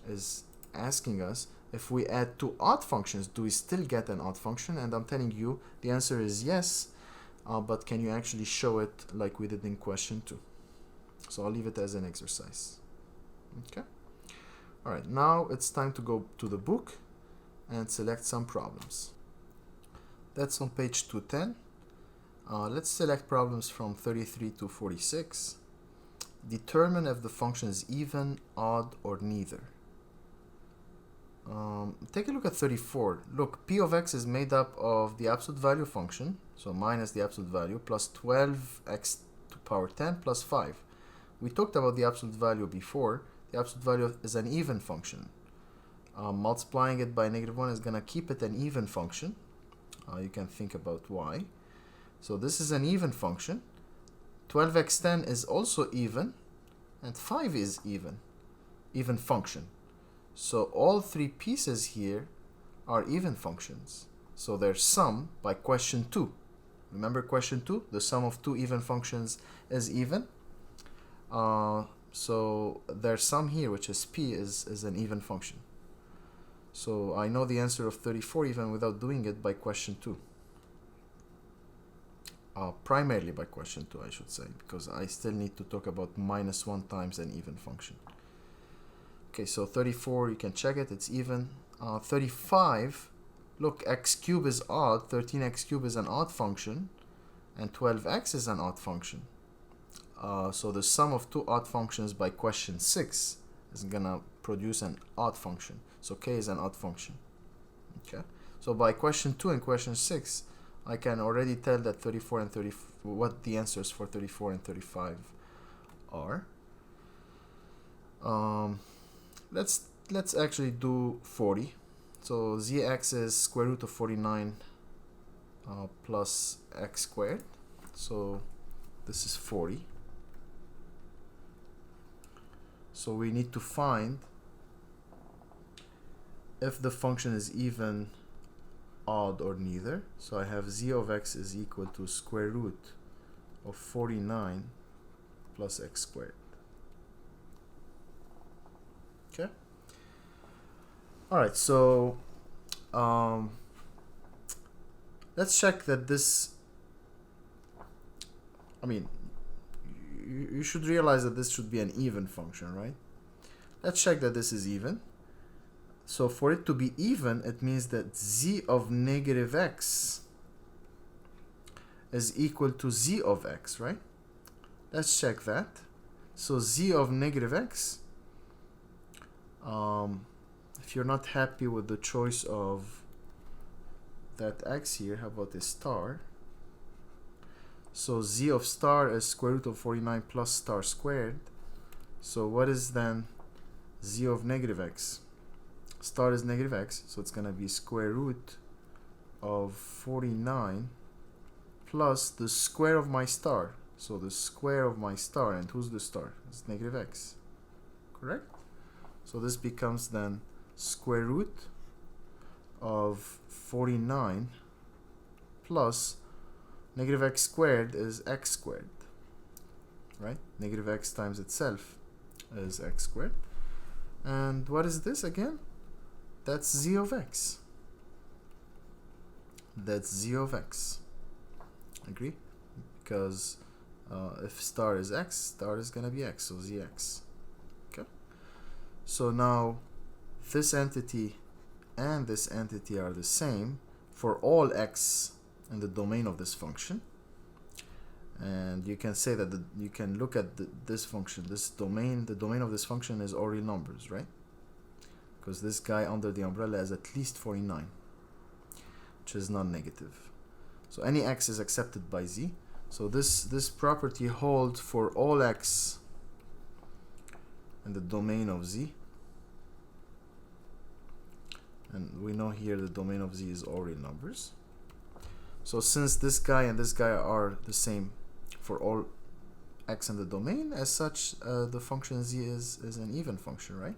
is asking us, if we add two odd functions, do we still get an odd function? And I'm telling you the answer is yes, but can you actually show it like we did in question 2? So I'll leave it as an exercise. Okay. All right, now it's time to go to the book and select some problems. That's on page 210. Let's select problems from 33 to 46. Determine if the function is even, odd, or neither. Take a look at 34. Look, p of x is made up of the absolute value function, so minus the absolute value, plus 12x to power 10 plus 5. We talked about the absolute value before. The absolute value is an even function. Multiplying it by -1 is going to keep it an even function. You can think about why. So this is an even function. 12x10 is also even, and 5 is even function. So all three pieces here are even functions. So their sum by question 2. Remember question 2? The sum of two even functions is even. So their sum here, which is p, is an even function. So I know the answer of 34 even without doing it by question 2. Primarily by question 2, I should say, because I still need to talk about -1 times an even function. Okay, so 34, you can check it, it's even. 35, look, x cubed is odd, 13x cubed is an odd function, and 12x is an odd function. So the sum of two odd functions by question 6 is gonna produce an odd function. So k is an odd function. Okay, so by question 2 and question 6, I can already tell that 34 and 30 what the answers for 34 and 35 are. Let's actually do 40. So zx is square root of 49 plus x squared. So this is 40. So we need to find if the function is even, odd, or neither. So I have z of x is equal to square root of 49 plus x squared. Okay. All right, so let's check that this, I mean, you should realize that this should be an even function, right? Let's check that this is even. So for it to be even, it means that z of -x is equal to z of x, right? Let's check that. So z of -x, if you're not happy with the choice of that x here, how about a star? So z of star is square root of 49 plus star squared. So what is then z of -x? Star is -x, so it's going to be square root of 49 plus the square of my star. So the square of my star, and who's the star? It's -x, correct? So this becomes then square root of 49 plus -x squared is x squared, right? -x times itself is x squared. And what is this again? That's z of x. That's z of x. Agree? Because if star is x, star is going to be x, so zx. Okay? So now this entity and this entity are the same for all x in the domain of this function. And you can say that you can look at this function, this domain, the domain of this function is all real numbers, right? Because this guy under the umbrella is at least 49, which is non-negative. So any x is accepted by z. So this property holds for all x in the domain of z. And we know here the domain of z is all real numbers. So since this guy and this guy are the same for all x in the domain, as such, the function z is an even function, right?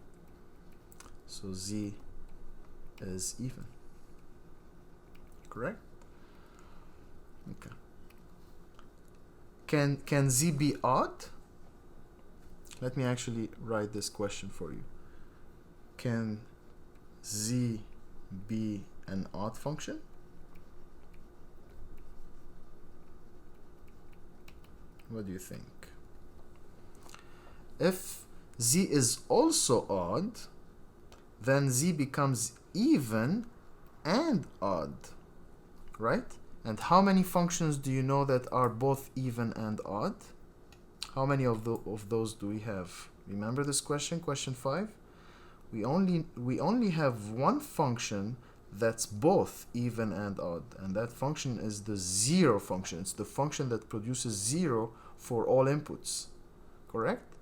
So z is even. Correct? Okay. Can z be odd? Let me actually write this question for you. Can z be an odd function? What do you think? If z is also odd, then z becomes even and odd, right? And how many functions do you know that are both even and odd? How many of those do we have? Remember this question, question 5? We only have one function that's both even and odd, and that function is the 0 function. It's the function that produces 0 for all inputs, correct?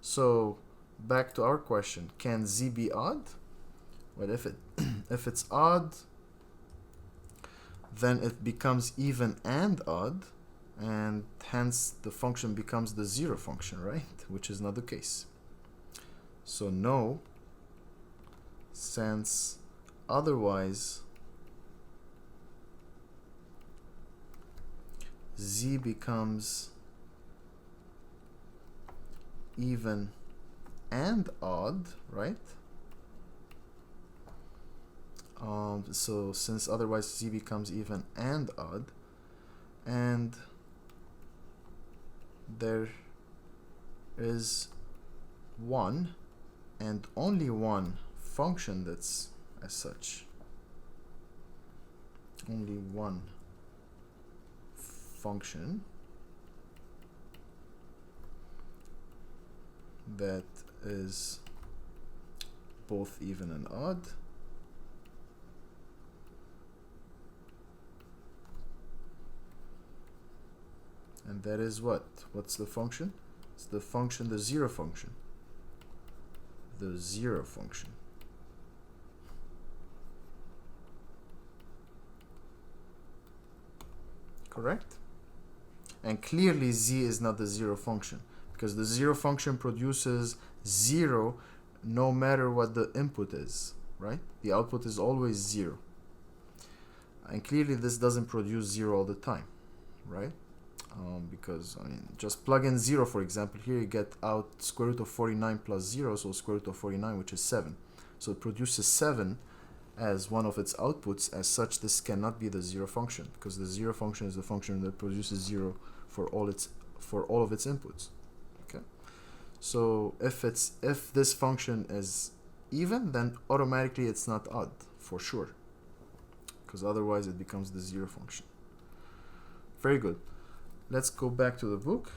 So back to our question, can z be odd? Well, if it's odd, then it becomes even and odd, and hence the function becomes the 0 function, right? Which is not the case. So no, since otherwise z becomes even and odd, right? So since otherwise z becomes even and odd, and there is one and only one function that's as such, only one function that is both even and odd, and that is what? What's the function? It's the function, the 0 function. The 0 function. Correct? And clearly z is not the 0 function, because the 0 function produces 0 no matter what the input is, right? The output is always 0. And clearly this doesn't produce 0 all the time, right? Because, I mean, just plug in 0, for example. Here you get out square root of 49 plus 0, so square root of 49, which is 7. So it produces 7 as one of its outputs. As such, this cannot be the 0 function, because the 0 function is the function that produces 0 for all of its inputs. Okay. So if this function is even, then automatically it's not odd for sure, because otherwise it becomes the 0 function. Very good. Let's go back to the book.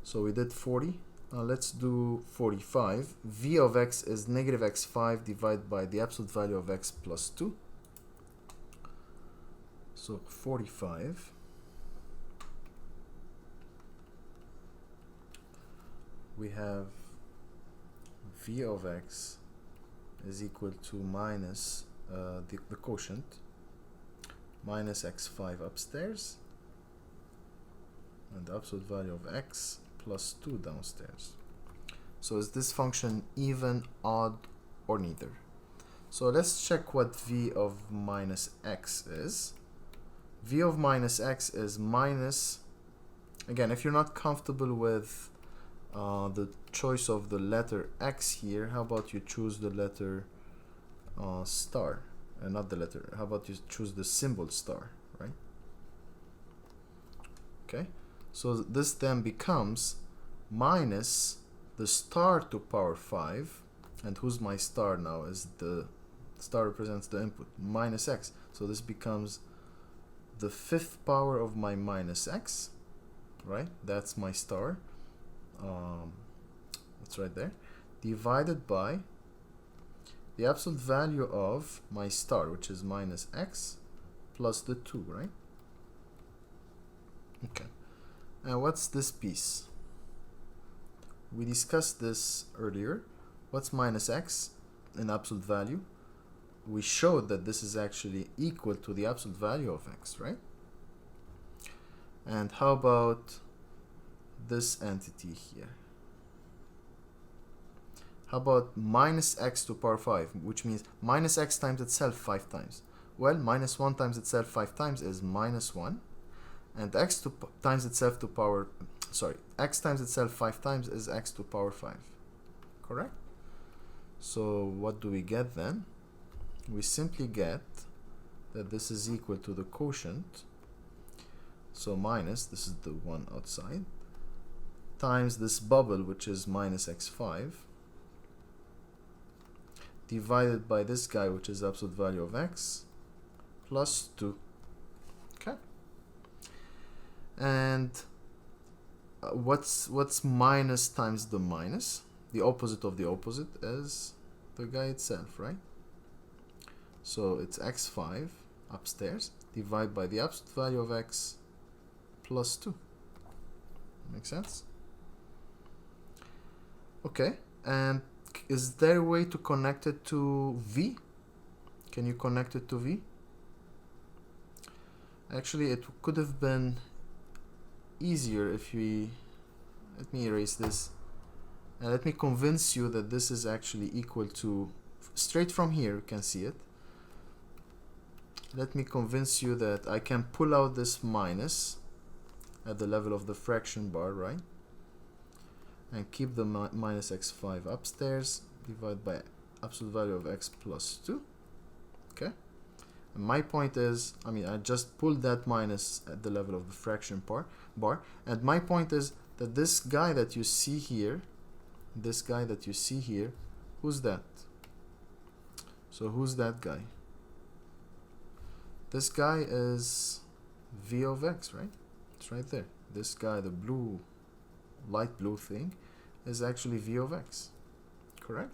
So we did 40. Let's do 45. V of x is negative x5 divided by the absolute value of x plus 2. So 45. We have V of x is equal to minus the quotient, minus x5 upstairs, and the absolute value of x plus 2 downstairs. So is this function even, odd, or neither? So let's check what v of minus x is. V of minus x is minus, again, if you're not comfortable with the choice of the letter x here, how about you choose the letter star? Not the letter, how about you choose the symbol star, right? Okay, so this then becomes minus the star to power 5, and who's my star now? Is the star represents the input, minus x. So this becomes the 5th power of my minus x, right? That's my star. It's right there, divided by the absolute value of my star, which is minus x plus the 2, right? Okay. And what's this piece? We discussed this earlier. What's minus x in absolute value? We showed that this is actually equal to the absolute value of x, right? And how about this entity here? How about minus x to power 5, which means minus x times itself 5 times? Well, minus 1 times itself 5 times is minus 1, and x times itself to power, x times itself 5 times is x to power 5, correct? So what do we get then? We simply get that this is equal to the quotient, so minus, this is the one outside, times this bubble, which is minus x5, divided by this guy, which is absolute value of x, plus 2. Okay. And what's minus times the minus? The opposite of the opposite is the guy itself, right? So it's x5 upstairs, divided by the absolute value of x plus 2. Make sense? Okay, and is there a way to connect it to v? Can you connect it to v? Actually, it could have been easier if we... Let me erase this. And let me convince you that this is actually equal to... Straight from here, you can see it. Let me convince you that I can pull out this minus at the level of the fraction bar, right? And keep the minus x5 upstairs, divide by absolute value of x plus 2. Okay? And my point is, I mean, I just pulled that minus at the level of the fraction bar. And my point is that this guy that you see here, who's that? So who's that guy? This guy is v of x, right? It's right there. This guy, the blue, light blue thing, is actually v of x, correct?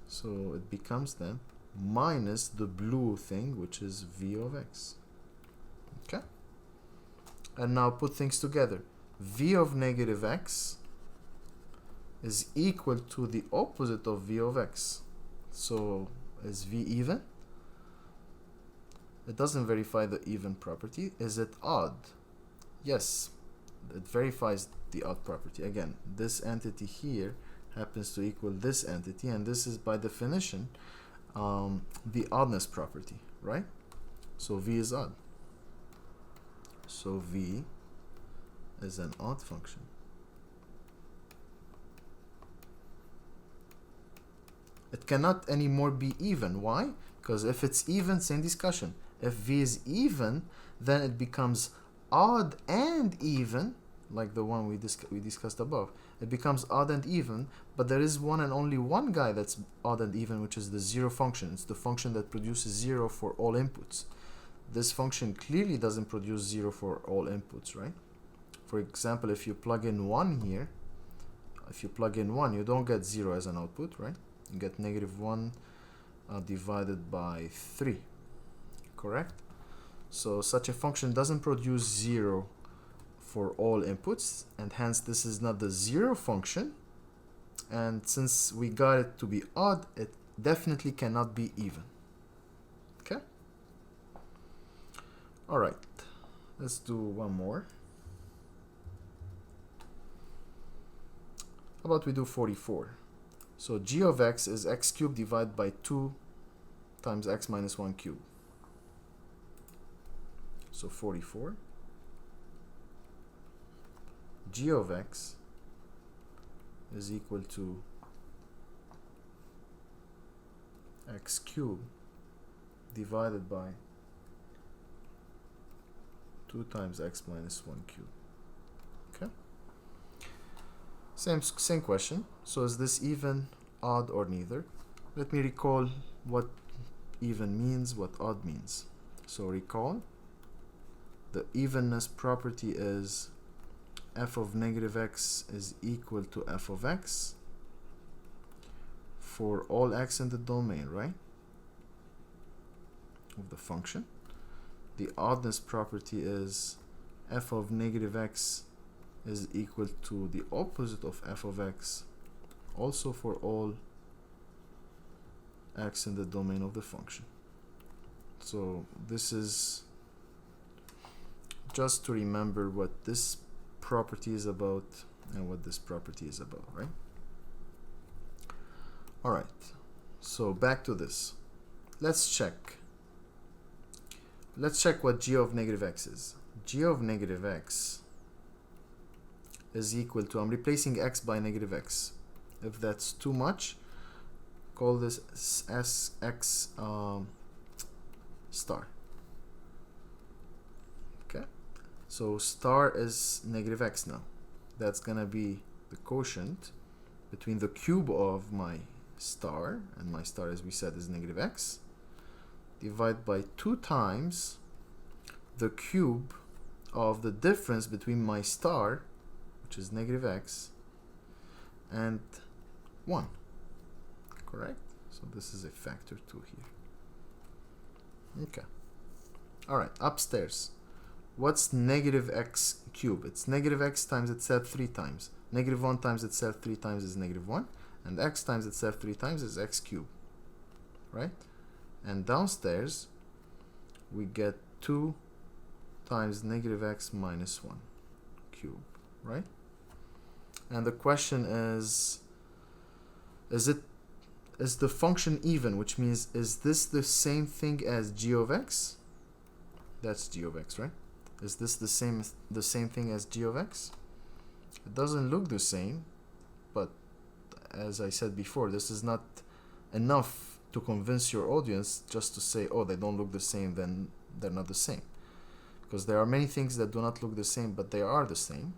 So it becomes then minus the blue thing, which is v of x. Okay? And now put things together. V of negative x is equal to the opposite of v of x. So is v even? It doesn't verify the even property. Is it odd? Yes, it verifies the odd property. Again, this entity here happens to equal this entity, and this is by definition the oddness property, right? So v is odd. So v is an odd function. It cannot anymore be even. Why? Because if it's even, same discussion. If v is even, then it becomes odd and even, like the one we discussed above. It becomes odd and even, but there is one and only one guy that's odd and even, which is the zero function. It's the function that produces 0 for all inputs. This function clearly doesn't produce 0 for all inputs, right? For example, if you plug in 1 here, you don't get 0 as an output, right? You get -1 divided by 3, correct? So such a function doesn't produce 0 for all inputs, and hence this is not the 0 function. And since we got it to be odd, it definitely cannot be even. Okay? Alright, let's do one more. How about we do 44? So g of x is x cubed divided by 2 times x minus 1 cubed. So 44. G of x is equal to x cubed divided by 2 times x minus 1 cubed. Okay? Same question. So is this even, odd, or neither? Let me recall what even means, what odd means. So recall, the evenness property is f of negative x is equal to f of x for all x in the domain, right? Of the function. The oddness property is f of negative x is equal to the opposite of f of x, also for all x in the domain of the function. So this is just to remember what this property is about and what this property is about, right? Alright, so back to this. Let's check what g of negative x is. G of negative x is equal to, I'm replacing x by negative x. If that's too much, call this x star. Okay, so star is negative x now. that's gonna be the quotient between the cube of my star, and my star, as we said, is negative x, divided by 2 times the cube of the difference between my star, which is negative x, and 1. Correct? So this is a factor 2 here. Okay. Alright, upstairs. What's negative x cubed? It's negative x times itself 3 times. Negative 1 times itself 3 times is negative 1. And x times itself 3 times is x cubed. Right? And downstairs, we get 2 times negative x minus 1 cubed. Right? And the question is the function even, which means, is this the same thing as g of x? That's g of x, right? Is this the same thing as g of x? It doesn't look the same, but as I said before, this is not enough to convince your audience just to say, oh, they don't look the same, then they're not the same. Because there are many things that do not look the same, but they are the same.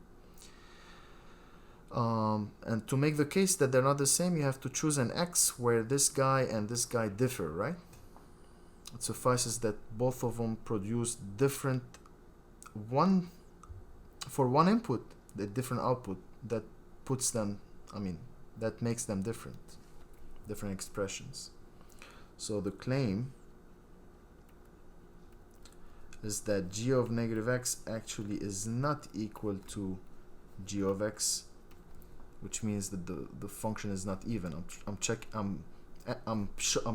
And to make the case that they're not the same, you have to choose an x where this guy and this guy differ, right? It suffices that both of them produce different for one input, the different output that puts them, that makes them different expressions. So the claim is that g of negative x actually is not equal to g of x, which means that the function is not even. I'm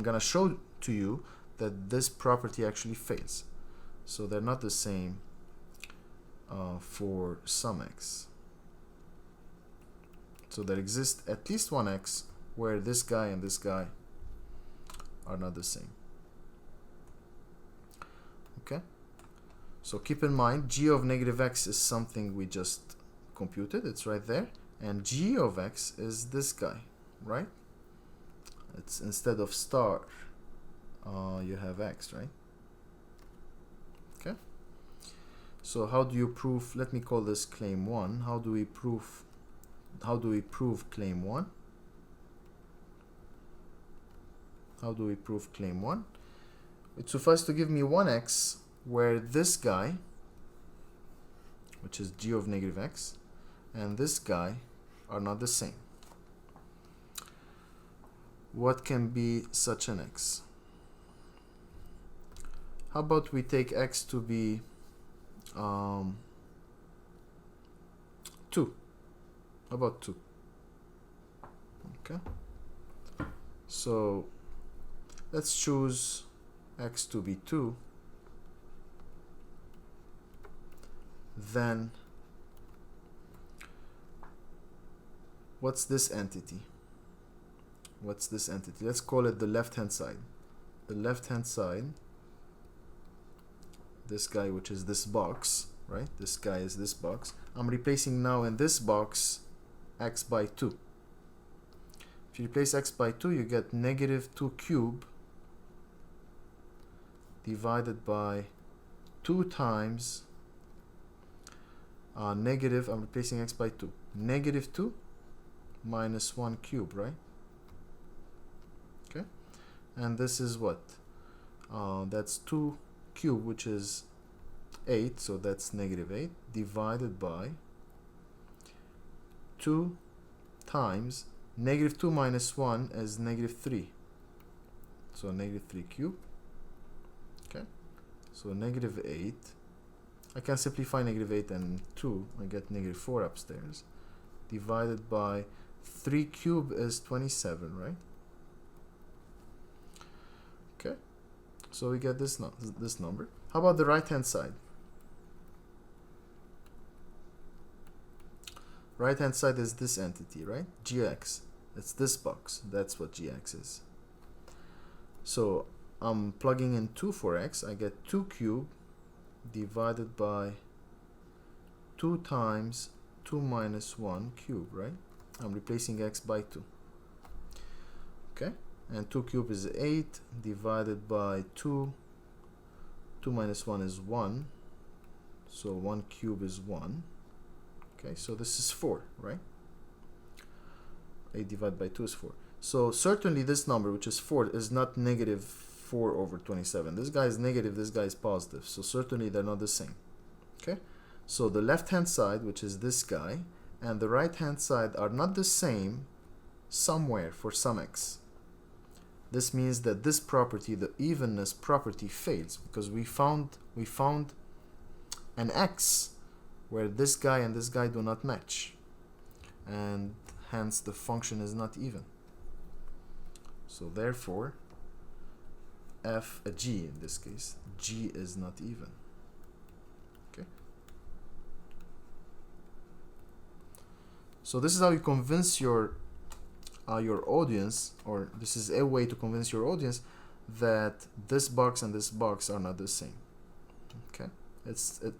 gonna show to you that this property actually fails. So they're not the same for some x. So there exists at least one x where this guy and this guy are not the same. Okay? So keep in mind, g of negative x is something we just computed. It's right there. And g of x is this guy, right? It's instead of star, you have x, right? Okay. So how do you prove? Let me call this claim 1. How do we prove claim 1? How do we prove claim 1? It suffices to give me one x where this guy, which is g of negative x, and this guy are not the same. What can be such an x? How about we take x to be 2? How about 2? Okay. So let's choose x to be 2. Then what's this entity? What's this entity? Let's call it the left-hand side. The left-hand side, this guy, which is this box, right? This guy is this box. I'm replacing now in this box x by 2. If you replace x by 2, you get negative 2 cubed divided by 2 times negative, I'm replacing x by 2. Negative 2 minus 1 cubed, right? Okay. And this is what? That's 2 cubed, which is 8, so that's negative 8, divided by 2 times negative 2 minus 1 is negative 3. So negative 3 cubed. Okay. So negative 8. I can simplify negative 8 and 2. I get negative 4 upstairs. Divided by 3 cubed is 27, right? Okay. So we get this number. How about the right-hand side? Right-hand side is this entity, right? Gx. It's this box. That's what Gx is. So I'm plugging in 2 for x. I get 2 cubed divided by 2 times 2 minus 1 cubed, right? I'm replacing x by 2. Okay? And 2 cubed is 8 divided by 2. 2 minus 1 is 1. So 1 cubed is 1. Okay, so this is 4, right? 8 divided by 2 is 4. So certainly this number, which is 4, is not negative 4 over 27. This guy is negative, this guy is positive. So certainly they're not the same. Okay? So the left-hand side, which is this guy, and the right-hand side are not the same somewhere for some x. This means that this property, the evenness property, fails because we found an x where this guy and this guy do not match, and hence the function is not even. So therefore g in this case, g is not even. Okay, so this is how you convince your audience, or this is a way to convince your audience that this box and this box are not the same. Okay,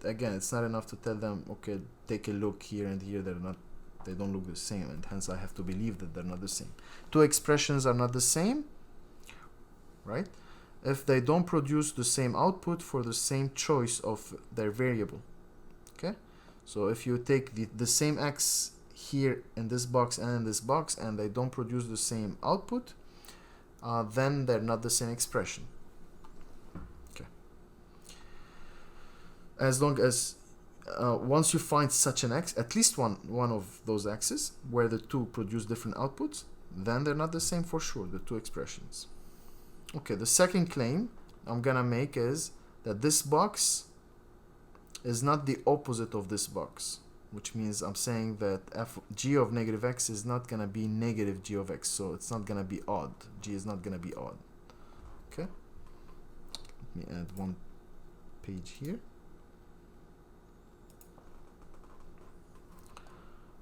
again, it's not enough to tell them, okay, take a look here and here, they don't look the same, and hence I have to believe that they're not the same. Two expressions are not the same, right, if they don't produce the same output for the same choice of their variable. Okay, so if you take the same x here in this box and in this box, and they don't produce the same output, then they're not the same expression. Okay, as long as once you find such an x, at least one of those x's where the two produce different outputs, then they're not the same for sure, the two expressions. Okay, the second claim I'm gonna make is that this box is not the opposite of this box, which means I'm saying that g of negative x is not gonna be negative g of x, so it's not gonna be odd. G is not gonna be odd. Okay, let me add one page here.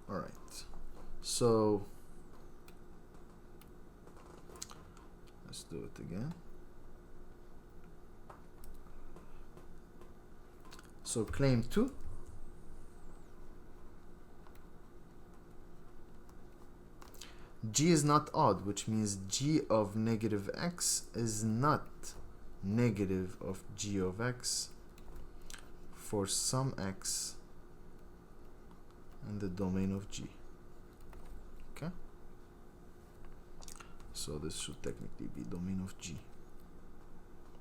All right, so let's do it again. So claim 2. G is not odd, which means g of negative x is not negative of g of x for some x in the domain of g. Okay, so this should technically be domain of g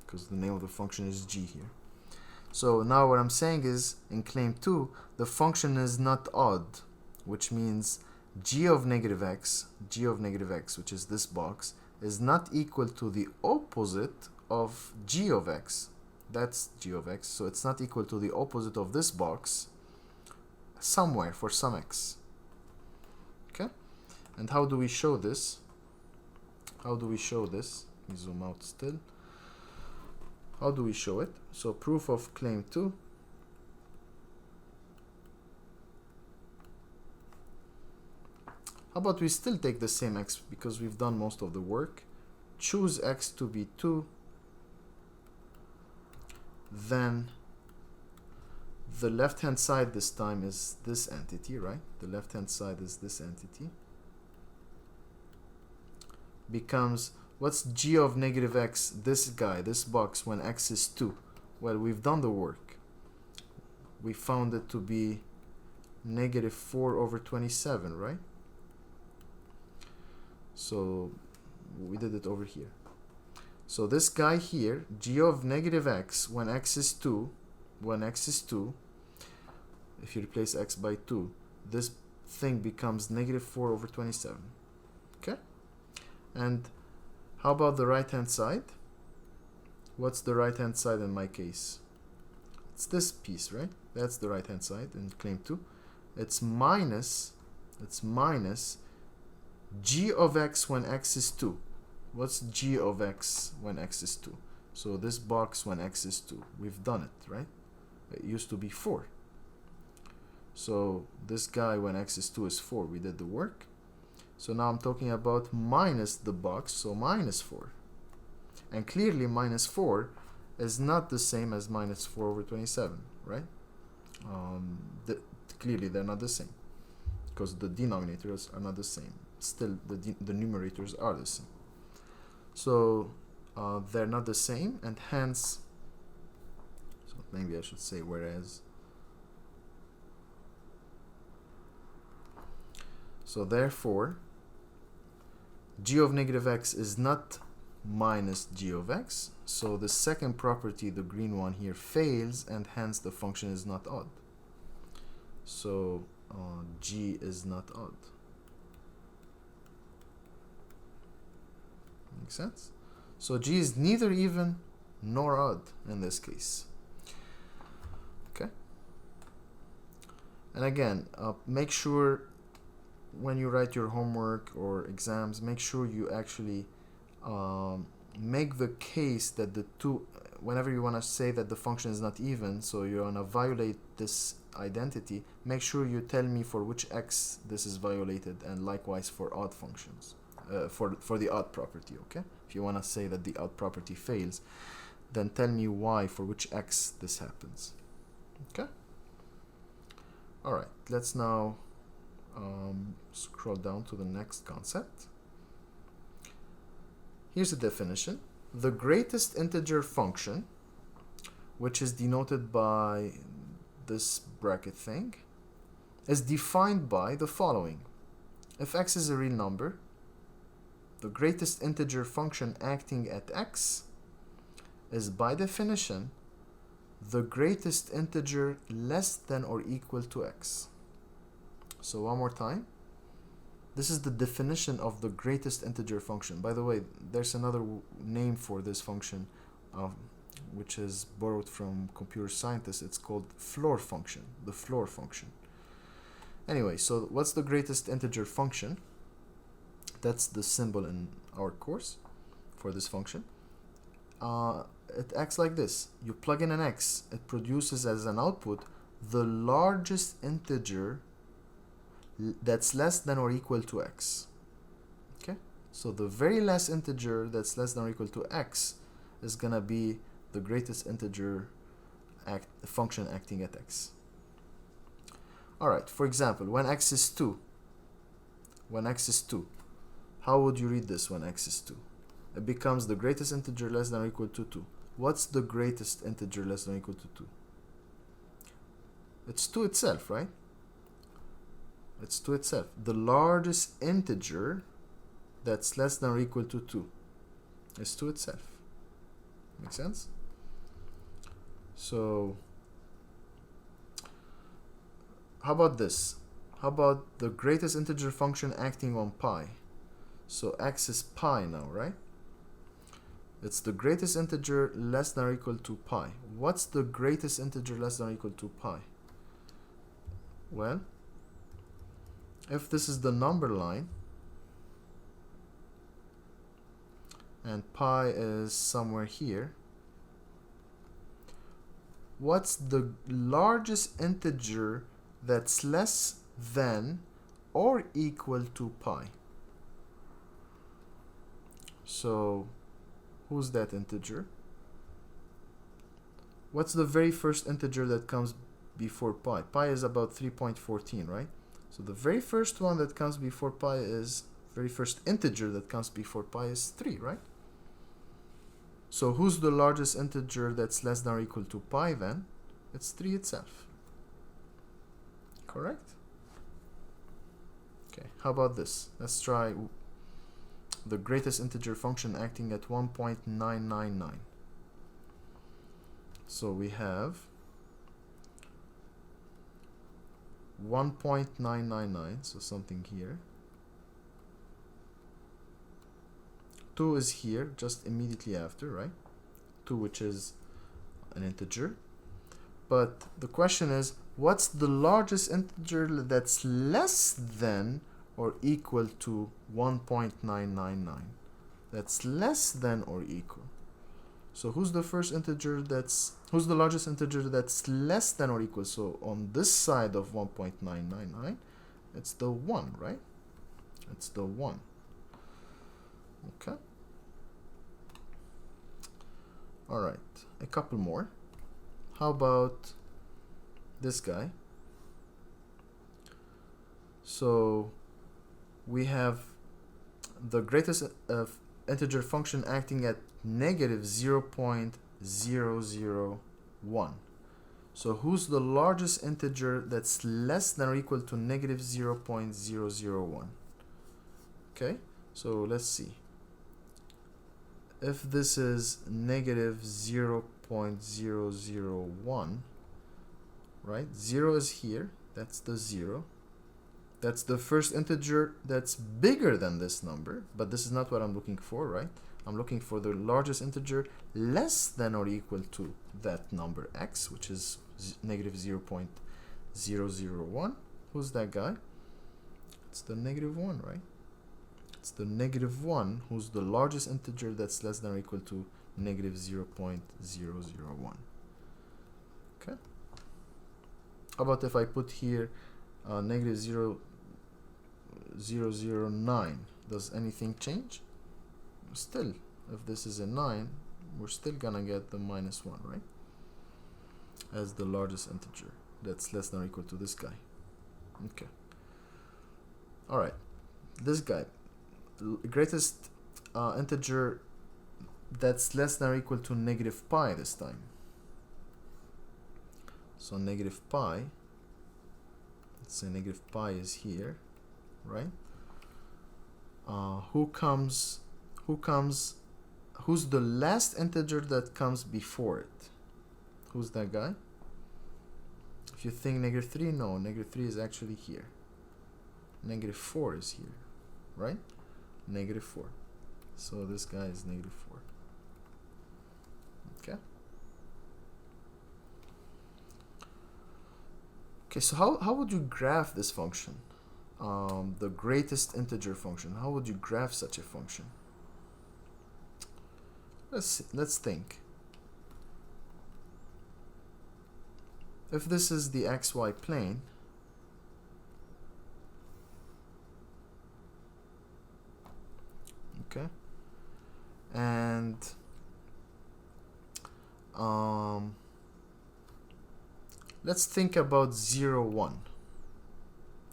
because the name of the function is g here. So now what I'm saying is, in claim 2, the function is not odd, which means g of negative x, which is this box, is not equal to the opposite of g of x. That's g of x, so it's not equal to the opposite of this box somewhere for some x. Okay, and how do we show this? Let me zoom out still. How do we show it? So proof of claim 2. How about we still take the same x because we've done most of the work. Choose x to be 2. Then the left-hand side this time is this entity, right? The left-hand side is this entity. Becomes, what's g of negative x, this guy, this box, when x is 2? Well, we've done the work. We found it to be negative 4 over 27, right? So we did it over here. So this guy here, g of negative x when x is 2, if you replace x by 2, this thing becomes negative 4 over 27. Okay? And how about the right-hand side? What's the right-hand side in my case? It's this piece, right? That's the right-hand side in claim 2. It's minus g of x when x is 2. What's g of x when x is 2? So this box when x is 2. We've done it, right? It used to be 4. So this guy when x is 2 is 4. We did the work. So now I'm talking about minus the box, so minus 4. And clearly minus 4 is not the same as minus 4 over 27, right? Clearly they're not the same because the denominators are not the same. Still, the numerators are the same. So they're not the same, and hence, so maybe I should say whereas. So therefore, g of negative x is not minus g of x. So the second property, the green one here, fails, and hence the function is not odd. So g is not odd. Make sense? So g is neither even nor odd in this case. Okay. And again, make sure when you write your homework or exams, make sure you actually make the case that the two, whenever you want to say that the function is not even, so you want to violate this identity, make sure you tell me for which x this is violated, and likewise for odd functions, for the odd property. Okay, if you want to say that the odd property fails, then tell me why, for which x this happens. Okay. All right, let's now scroll down to the next concept. Here's the definition. The greatest integer function, which is denoted by this bracket thing, is defined by the following. If x is a real number, the greatest integer function acting at x is by definition the greatest integer less than or equal to x. So one more time. This is the definition of the greatest integer function. By the way, there's another name for this function, which is borrowed from computer scientists. It's called floor function, the floor function. Anyway, so what's the greatest integer function? That's the symbol in our course for this function. It acts like this. You plug in an x, it produces as an output the largest integer that's less than or equal to x. Okay, so the very last integer that's less than or equal to x is gonna be the greatest integer function acting at x. All right, for example, when x is 2, how would you read this when x is 2? It becomes the greatest integer less than or equal to 2. What's the greatest integer less than or equal to 2? It's 2 itself, right? It's 2 itself. The largest integer that's less than or equal to 2 is 2 itself. Make sense? So how about this? How about the greatest integer function acting on pi? So x is pi now, right? It's the greatest integer less than or equal to pi. What's the greatest integer less than or equal to pi? Well, if this is the number line and pi is somewhere here, what's the largest integer that's less than or equal to pi? So who's that integer? What's the very first integer that comes before pi? Pi is about 3.14, right? So the very first one that comes before pi is, very first integer that comes before pi is 3, right? So who's the largest integer that's less than or equal to pi then? It's 3 itself. Correct? Okay, how about this? Let's try the greatest integer function acting at 1.999. So we have 1.999, so something here. 2 is here, just immediately after, right? 2, which is an integer. But the question is, what's the largest integer that's less than or equal to 1.999? That's less than or equal. So who's the first integer who's the largest integer that's less than or equal? So on this side of 1.999, it's the 1, right? It's the 1. Okay. All right, a couple more. How about this guy? So we have the greatest integer function acting at negative 0.001. So who's the largest integer that's less than or equal to negative 0.001? Okay, so let's see. If this is negative 0.001, right? 0 is here, that's the 0. That's the first integer that's bigger than this number, but this is not what I'm looking for, right? I'm looking for the largest integer less than or equal to that number x, which is negative 0.001. Who's that guy? It's the negative 1, right? It's the negative 1 who's the largest integer that's less than or equal to negative 0.001. Okay. How about if I put here negative 0.009? Does anything change? Still, if this is a 9, we're still gonna get the minus 1, right? As the largest integer that's less than or equal to this guy. Okay. Alright. This guy. Greatest integer that's less than or equal to negative pi this time. So negative pi, let's say negative pi is here, right? Who's the last integer that comes before it? Who's that guy? If you think negative 3, no, negative 3 is actually here. Negative 4 is here, right? Negative 4. So this guy is negative 4. Okay. Okay, so how would you graph this function? The greatest integer function. How would you graph such a function? Let's think. If this is the xy plane, okay, and let's think about 0, 1.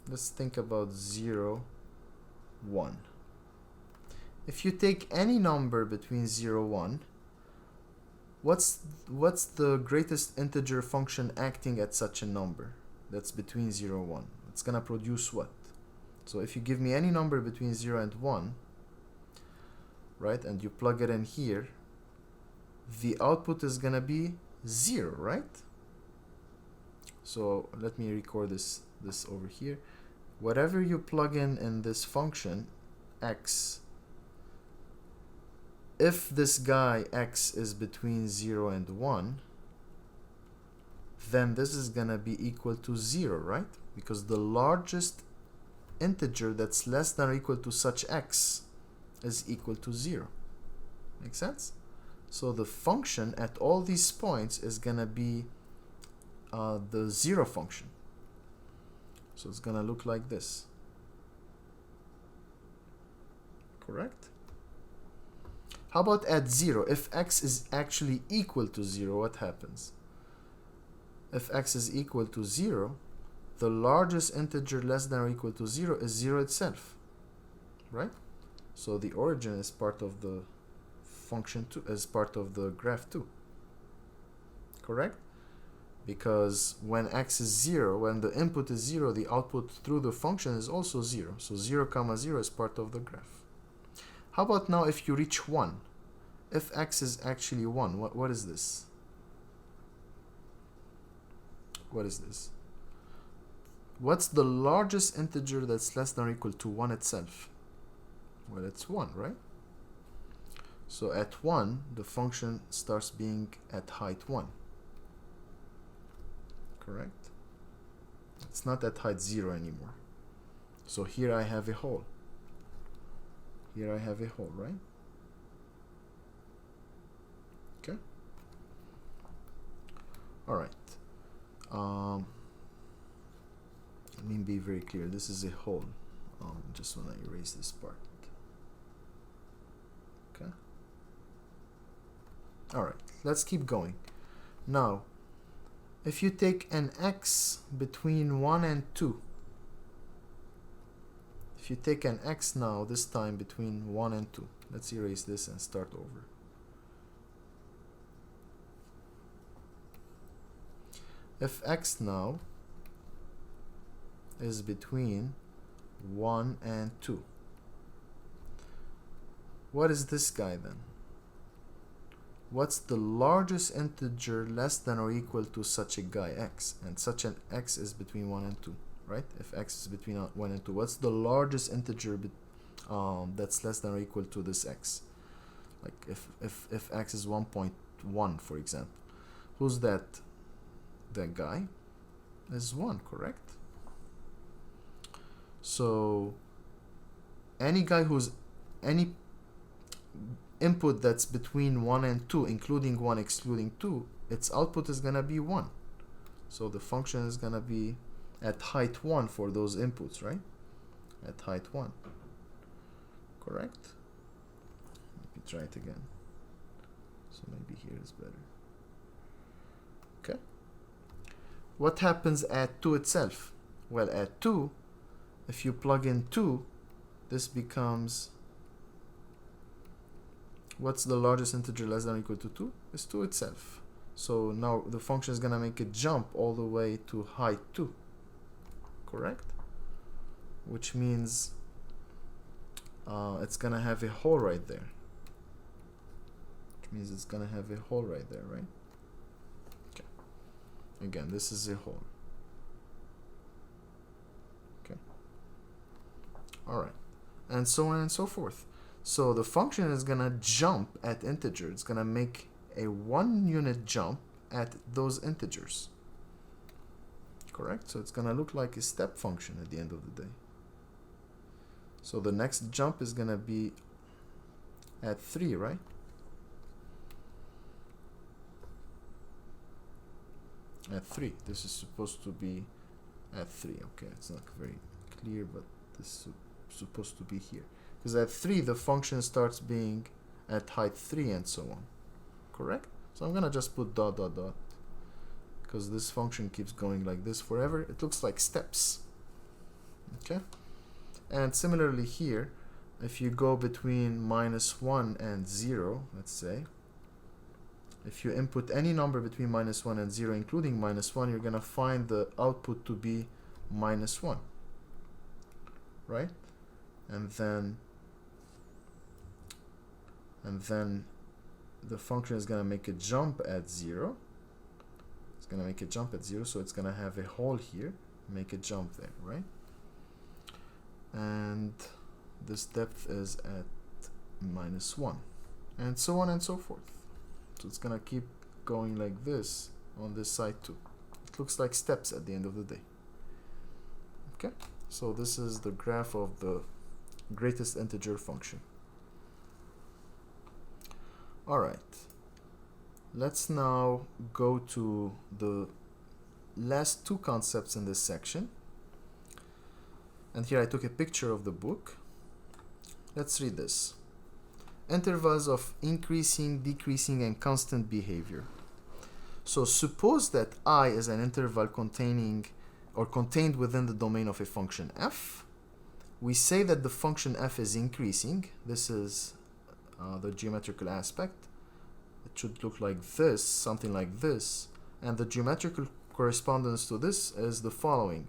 Let's think about 0, 1. If you take any number between 0, 1, what's the greatest integer function acting at such a number that's between 0, 1? It's gonna produce what? So if you give me any number between 0 and 1, right, and you plug it in here, the output is gonna be 0, right? So let me record this over here. Whatever you plug in this function x, if this guy x is between 0 and 1, then this is gonna be equal to 0, right? Because the largest integer that's less than or equal to such x is equal to 0. Make sense? So the function at all these points is gonna be the 0 function. So it's gonna look like this. Correct? How about at 0? If x is actually equal to 0, what happens? If x is equal to 0, the largest integer less than or equal to 0 is 0 itself, right? So the origin is part of the function too, as part of the graph too. Correct? Because when x is 0, when the input is 0, the output through the function is also 0. So 0, 0 is part of the graph. How about now if you reach 1? If x is actually 1, what is this? What is this? What's the largest integer that's less than or equal to 1 itself? Well, it's 1, right? So at 1, the function starts being at height 1. Correct? It's not at height 0 anymore. So here I have a hole. Here I have a hole, right? Okay. All right. Let me be very clear. This is a hole. Just want to erase this part. Okay. All right. Let's keep going. Now, if you take an x between 1 and 2, if you take an x now, this time between 1 and 2, let's erase this and start over. if x now is between 1 and 2, what is this guy then? What's the largest integer less than or equal to such a guy x? And such an x is between 1 and 2, right? If x is between 1 and 2, what's the largest integer that's less than or equal to this x? Like if x is 1.1, for example, who's that? That guy is 1, correct? So any guy who's any input that's between 1 and 2, including 1 excluding 2, its output is gonna be 1. So the function is gonna be at height 1 for those inputs, right? At height 1, correct? Let me try it again. So maybe here is better. Okay. What happens at 2 itself? Well, at 2, if you plug in 2, this becomes, what's the largest integer less than or equal to 2? It's 2 itself. So now the function is going to make a jump all the way to height 2, correct? Which means it's going to have a hole right there. Which means it's going to have a hole right there, right? Okay. Again, this is a hole. Okay. All right. And so on and so forth. So the function is going to jump at integer. It's going to make a 1 unit jump at those integers. Correct? So it's going to look like a step function at the end of the day. So the next jump is going to be at 3, right? At 3. This is supposed to be at 3. Okay, it's not very clear, but this is supposed to be here. Because at 3, the function starts being at height 3 and so on. Correct? So I'm going to just put dot, dot, dot. Because this function keeps going like this forever. It looks like steps. Okay? And similarly here, if you go between -1 and 0, let's say, if you input any number between -1 and 0, including -1, you're going to find the output to be -1. Right? And then the function is going to make a jump at 0. It's going to make a jump at 0, so it's going to have a hole here, make a jump there, right? And this depth is at -1, and so on and so forth. So it's going to keep going like this on this side too. It looks like steps at the end of the day. Okay, so this is the graph of the greatest integer function. Alright, let's now go to the last two concepts in this section. And here I took a picture of the book. Let's read this. Intervals of increasing, decreasing, and constant behavior. So suppose that I is an interval containing or contained within the domain of a function f. We say that the function f is increasing. This is the geometrical aspect. It should look like this, something like this. And the geometrical correspondence to this is the following.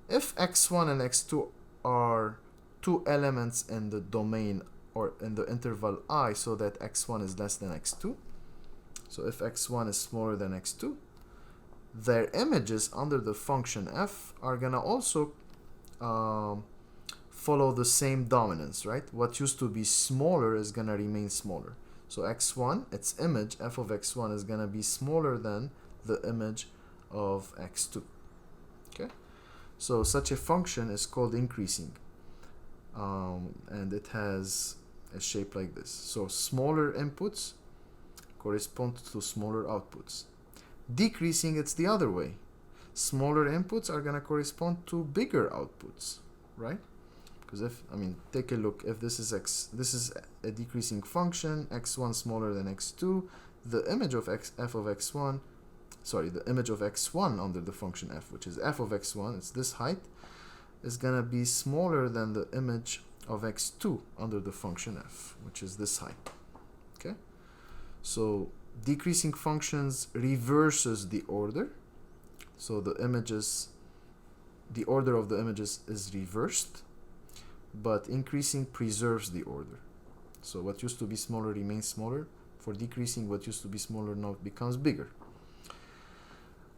If x1 and x2 are two elements in the domain or in the interval I, so that x1 is less than x2, so if x1 is smaller than x2, their images under the function f are going to also follow the same dominance, right? What used to be smaller is going to remain smaller. So x1, its image, f of x1, is going to be smaller than the image of x2. Okay? So such a function is called increasing. And it has a shape like this. So smaller inputs correspond to smaller outputs. Decreasing, it's the other way. Smaller inputs are going to correspond to bigger outputs, right? Because if, I mean, take a look. If this is this is a decreasing function, x1 smaller than x2, the image of f of x1, sorry, the image of x1 under the function f, which is f of x1, it's this height, is going to be smaller than the image of x2 under the function f, which is this height. Okay? So decreasing functions reverses the order, So the images, the order of the images is reversed, but increasing preserves the order. So what used to be smaller remains smaller. For decreasing, what used to be smaller now becomes bigger.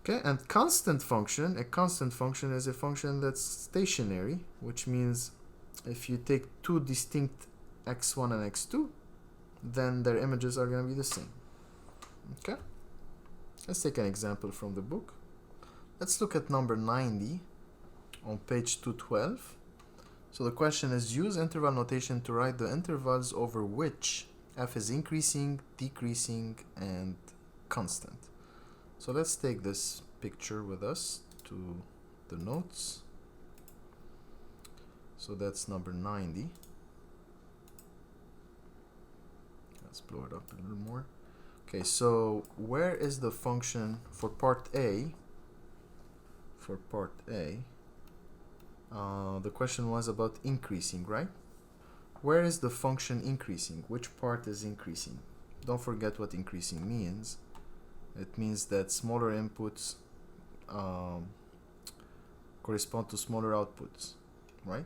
Okay, and constant function, a constant function is a function that's stationary, which means if you take two distinct x1 and x2, then their images are going to be the same. Okay, let's take an example from the book. Let's look at number 90 on page 212. So the question is, use interval notation to write the intervals over which f is increasing, decreasing, and constant. So let's take this picture with us to the notes. So that's number 90. Let's blow it up a little more. Okay, so where is the function for part A? For part A, the question was about increasing, right? Where is the function increasing? Which part is increasing? Don't forget what increasing means. It means that smaller inputs correspond to smaller outputs, right?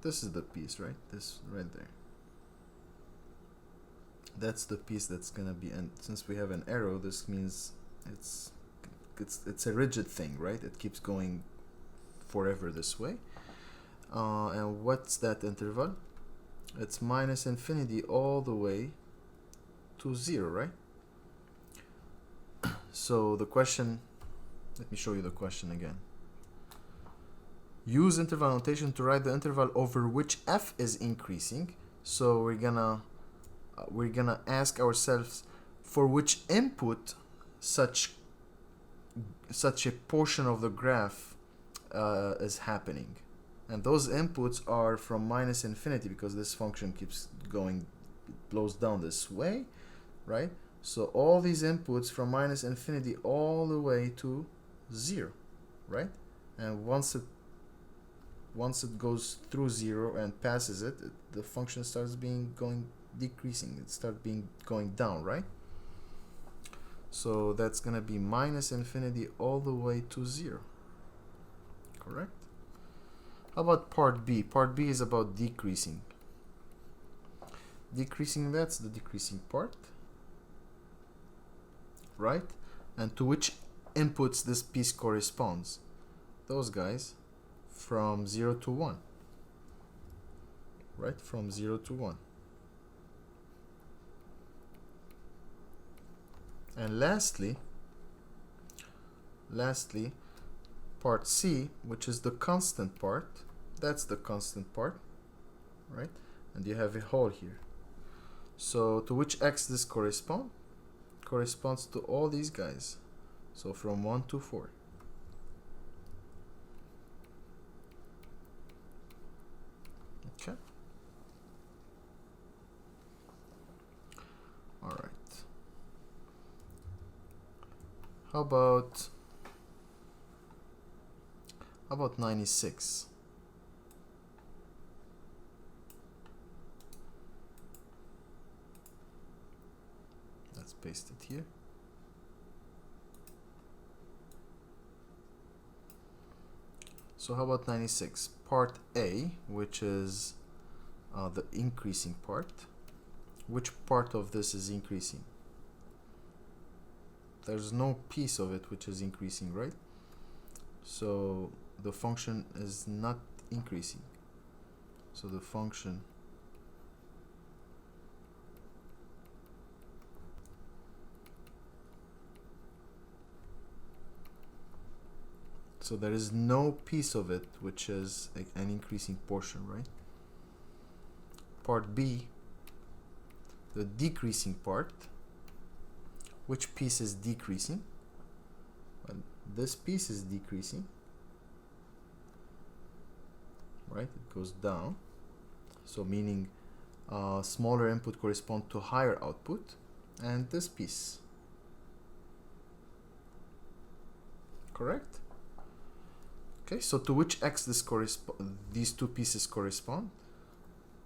This is the piece, right? This right there. That's the piece that's gonna be, and since we have an arrow, this means it's a rigid thing, right? It keeps going forever this way. And what's that interval? It's minus infinity all the way to 0, right? So the question, let me show you the question again. Use interval notation to write the interval over which f is increasing. So we're gonna ask ourselves for which input such a portion of the graph is happening, and those inputs are from minus infinity because this function keeps going, it blows down this way, right? So all these inputs from minus infinity all the way to 0, right? And once it goes through 0 and passes it, the function starts decreasing. It starts going down, right? So that's gonna be minus infinity all the way to 0. Correct? How about part B? Part B is about decreasing. Decreasing, that's the decreasing part, right? And to which inputs this piece corresponds? Those guys from 0 to 1, right? From 0 to 1. And lastly, part C, which is the constant part. That's the constant part, right? And you have a hole here. So to which x this corresponds? Corresponds to all these guys. So from 1 to 4. Okay. All right. How about 96? Let's paste it here. So how about 96? Part A, which is the increasing part. Which part of this is increasing? There's no piece of it which is increasing, right? So the function is not increasing. So the function so there is no piece of it which is an increasing portion, right? Part B, the decreasing part. Which piece is decreasing? Well, this piece is decreasing, right? It goes down. So meaning smaller input correspond to higher output, and this piece. Correct? Okay, so to which x these two pieces correspond?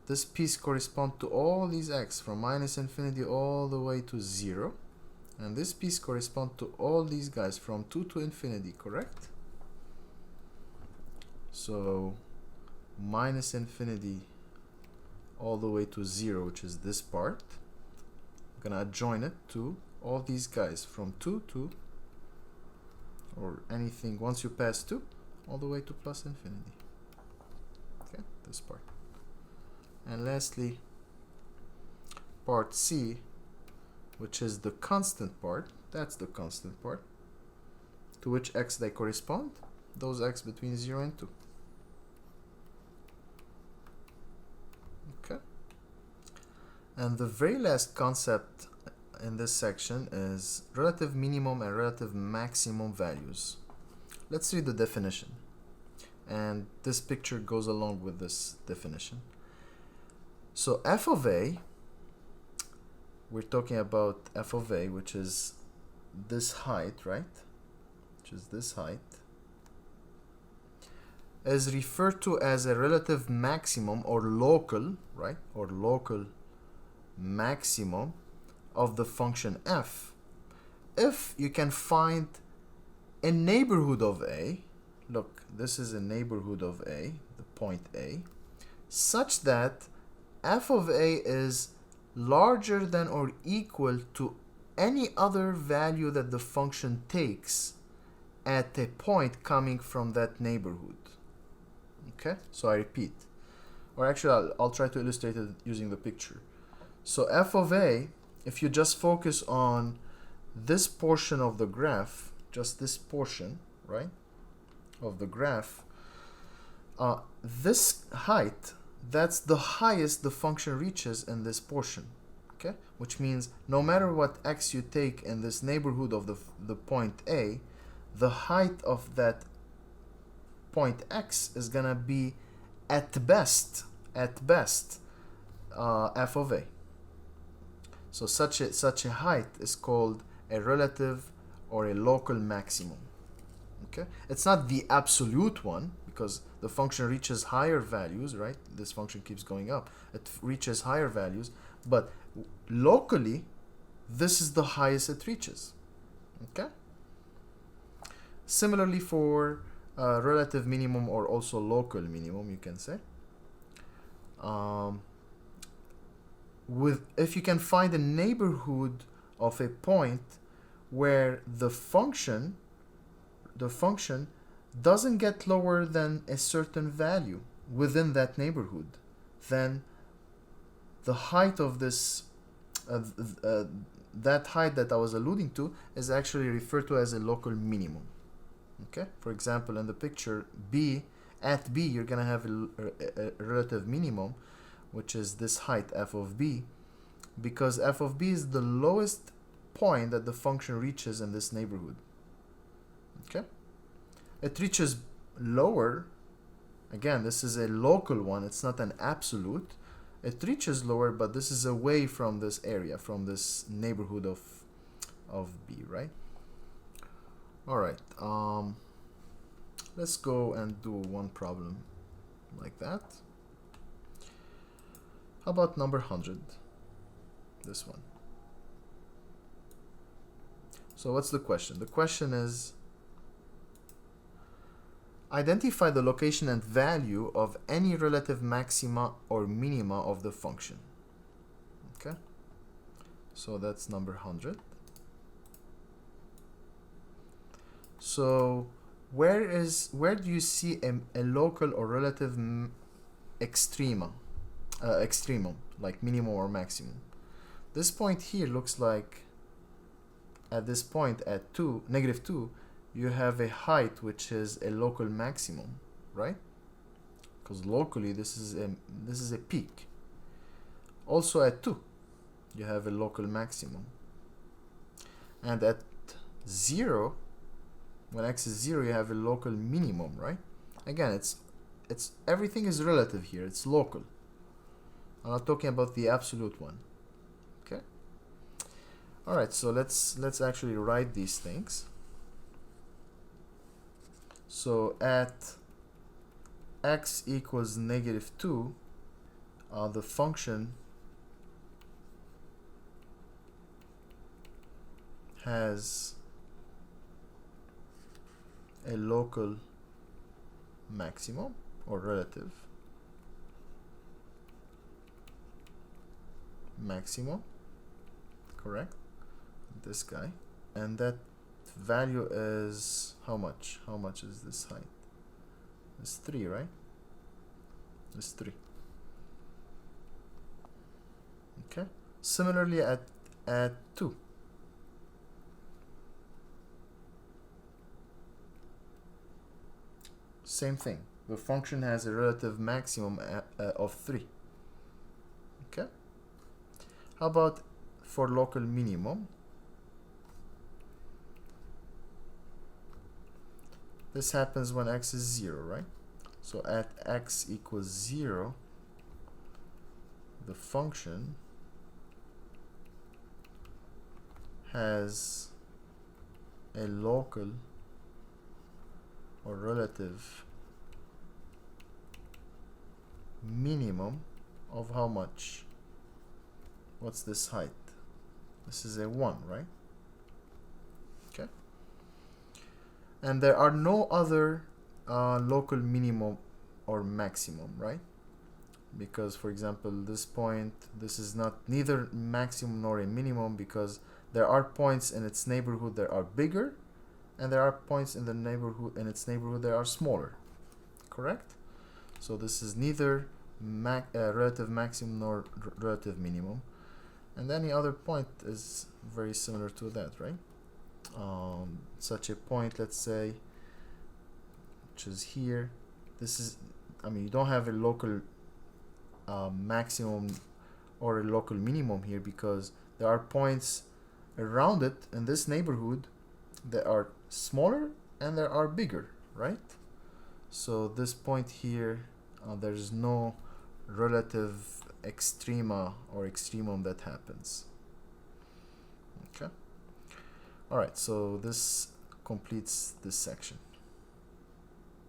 This piece corresponds to all these x from minus infinity all the way to 0. And this piece corresponds to all these guys from 2 to infinity, correct? So minus infinity all the way to 0, which is this part. I'm gonna adjoin it to all these guys from 2 to, or anything once you pass 2 all the way to plus infinity. Okay, this part. And lastly, part C, which is the constant part. That's the constant part. To which x they correspond? Those x between 0 and 2. Okay. And the very last concept in this section is relative minimum and relative maximum values. Let's read the definition. And this picture goes along with this definition. So f of a, we're talking about f of a, which is this height, right? Which is this height, is referred to as a relative maximum or local, right? Or local maximum of the function f if you can find a neighborhood of a. Look, this is a neighborhood of a, the point a, such that f of a is larger than or equal to any other value that the function takes at a point coming from that neighborhood. Okay, so I repeat, or actually I'll try to illustrate it using the picture. So f of a, if you just focus on this portion of the graph, just this portion, right, of the graph, this height, that's the highest the function reaches in this portion. Okay, which means no matter what x you take in this neighborhood of the point A, the height of that point x is gonna be at best f of a. So such a height is called a relative or a local maximum. Okay, it's not the absolute one because the function reaches higher values, right? This function keeps going up. It reaches higher values, but locally, this is the highest it reaches. Okay. Similarly for relative minimum or also local minimum, you can say. If you can find a neighborhood of a point where the function doesn't get lower than a certain value within that neighborhood, then the height of this that height that I was alluding to is actually referred to as a local minimum. Okay, for example, in the picture B, at B you're gonna have a relative minimum, which is this height f of b, because f of b is the lowest point that the function reaches in this neighborhood. Okay, it reaches lower, again this is a local one, it's not an absolute, it reaches lower, but this is away from this area, from this neighborhood of b, right? All right, let's go and do one problem like that. How about number 100? This one. So what's the question? The question is, identify the location and value of any relative maxima or minima of the function. Okay, so that's number 100. So where do you see a local or relative extremum, like minimum or maximum? This point here looks like at this point at -2, you have a height which is a local maximum, right? Because locally this is a peak. Also at 2 you have a local maximum, and at 0, when x is 0, you have a local minimum, right? Again, it's everything is relative here. It's local. I'm not talking about the absolute one. Okay. All right. So let's actually write these things. So at x equals -2, the function has a local maximum or relative maximum, correct? This guy, and that value is how much? How much is this height? It's 3, right? It's 3. Okay. Similarly at 2. Same thing. The function has a relative maximum of 3. Okay. How about for local minimum? This happens when x is 0, right? So at x equals 0, the function has a local or relative minimum of how much? What's this height? This is a 1, right? Okay. And there are no other local minimum or maximum, right? Because, for example, this point, this is not neither maximum nor a minimum, because there are points in its neighborhood that are bigger, and there are points in its neighborhood that are smaller, correct? So this is neither relative maximum nor relative minimum, and any other point is very similar to that, right? Such a point, let's say, which is here, this is, you don't have a local maximum or a local minimum here, because there are points around it in this neighborhood that are smaller and there are bigger, right? So this point here, there's no relative extrema or extremum that happens. Okay. All right, so this completes this section.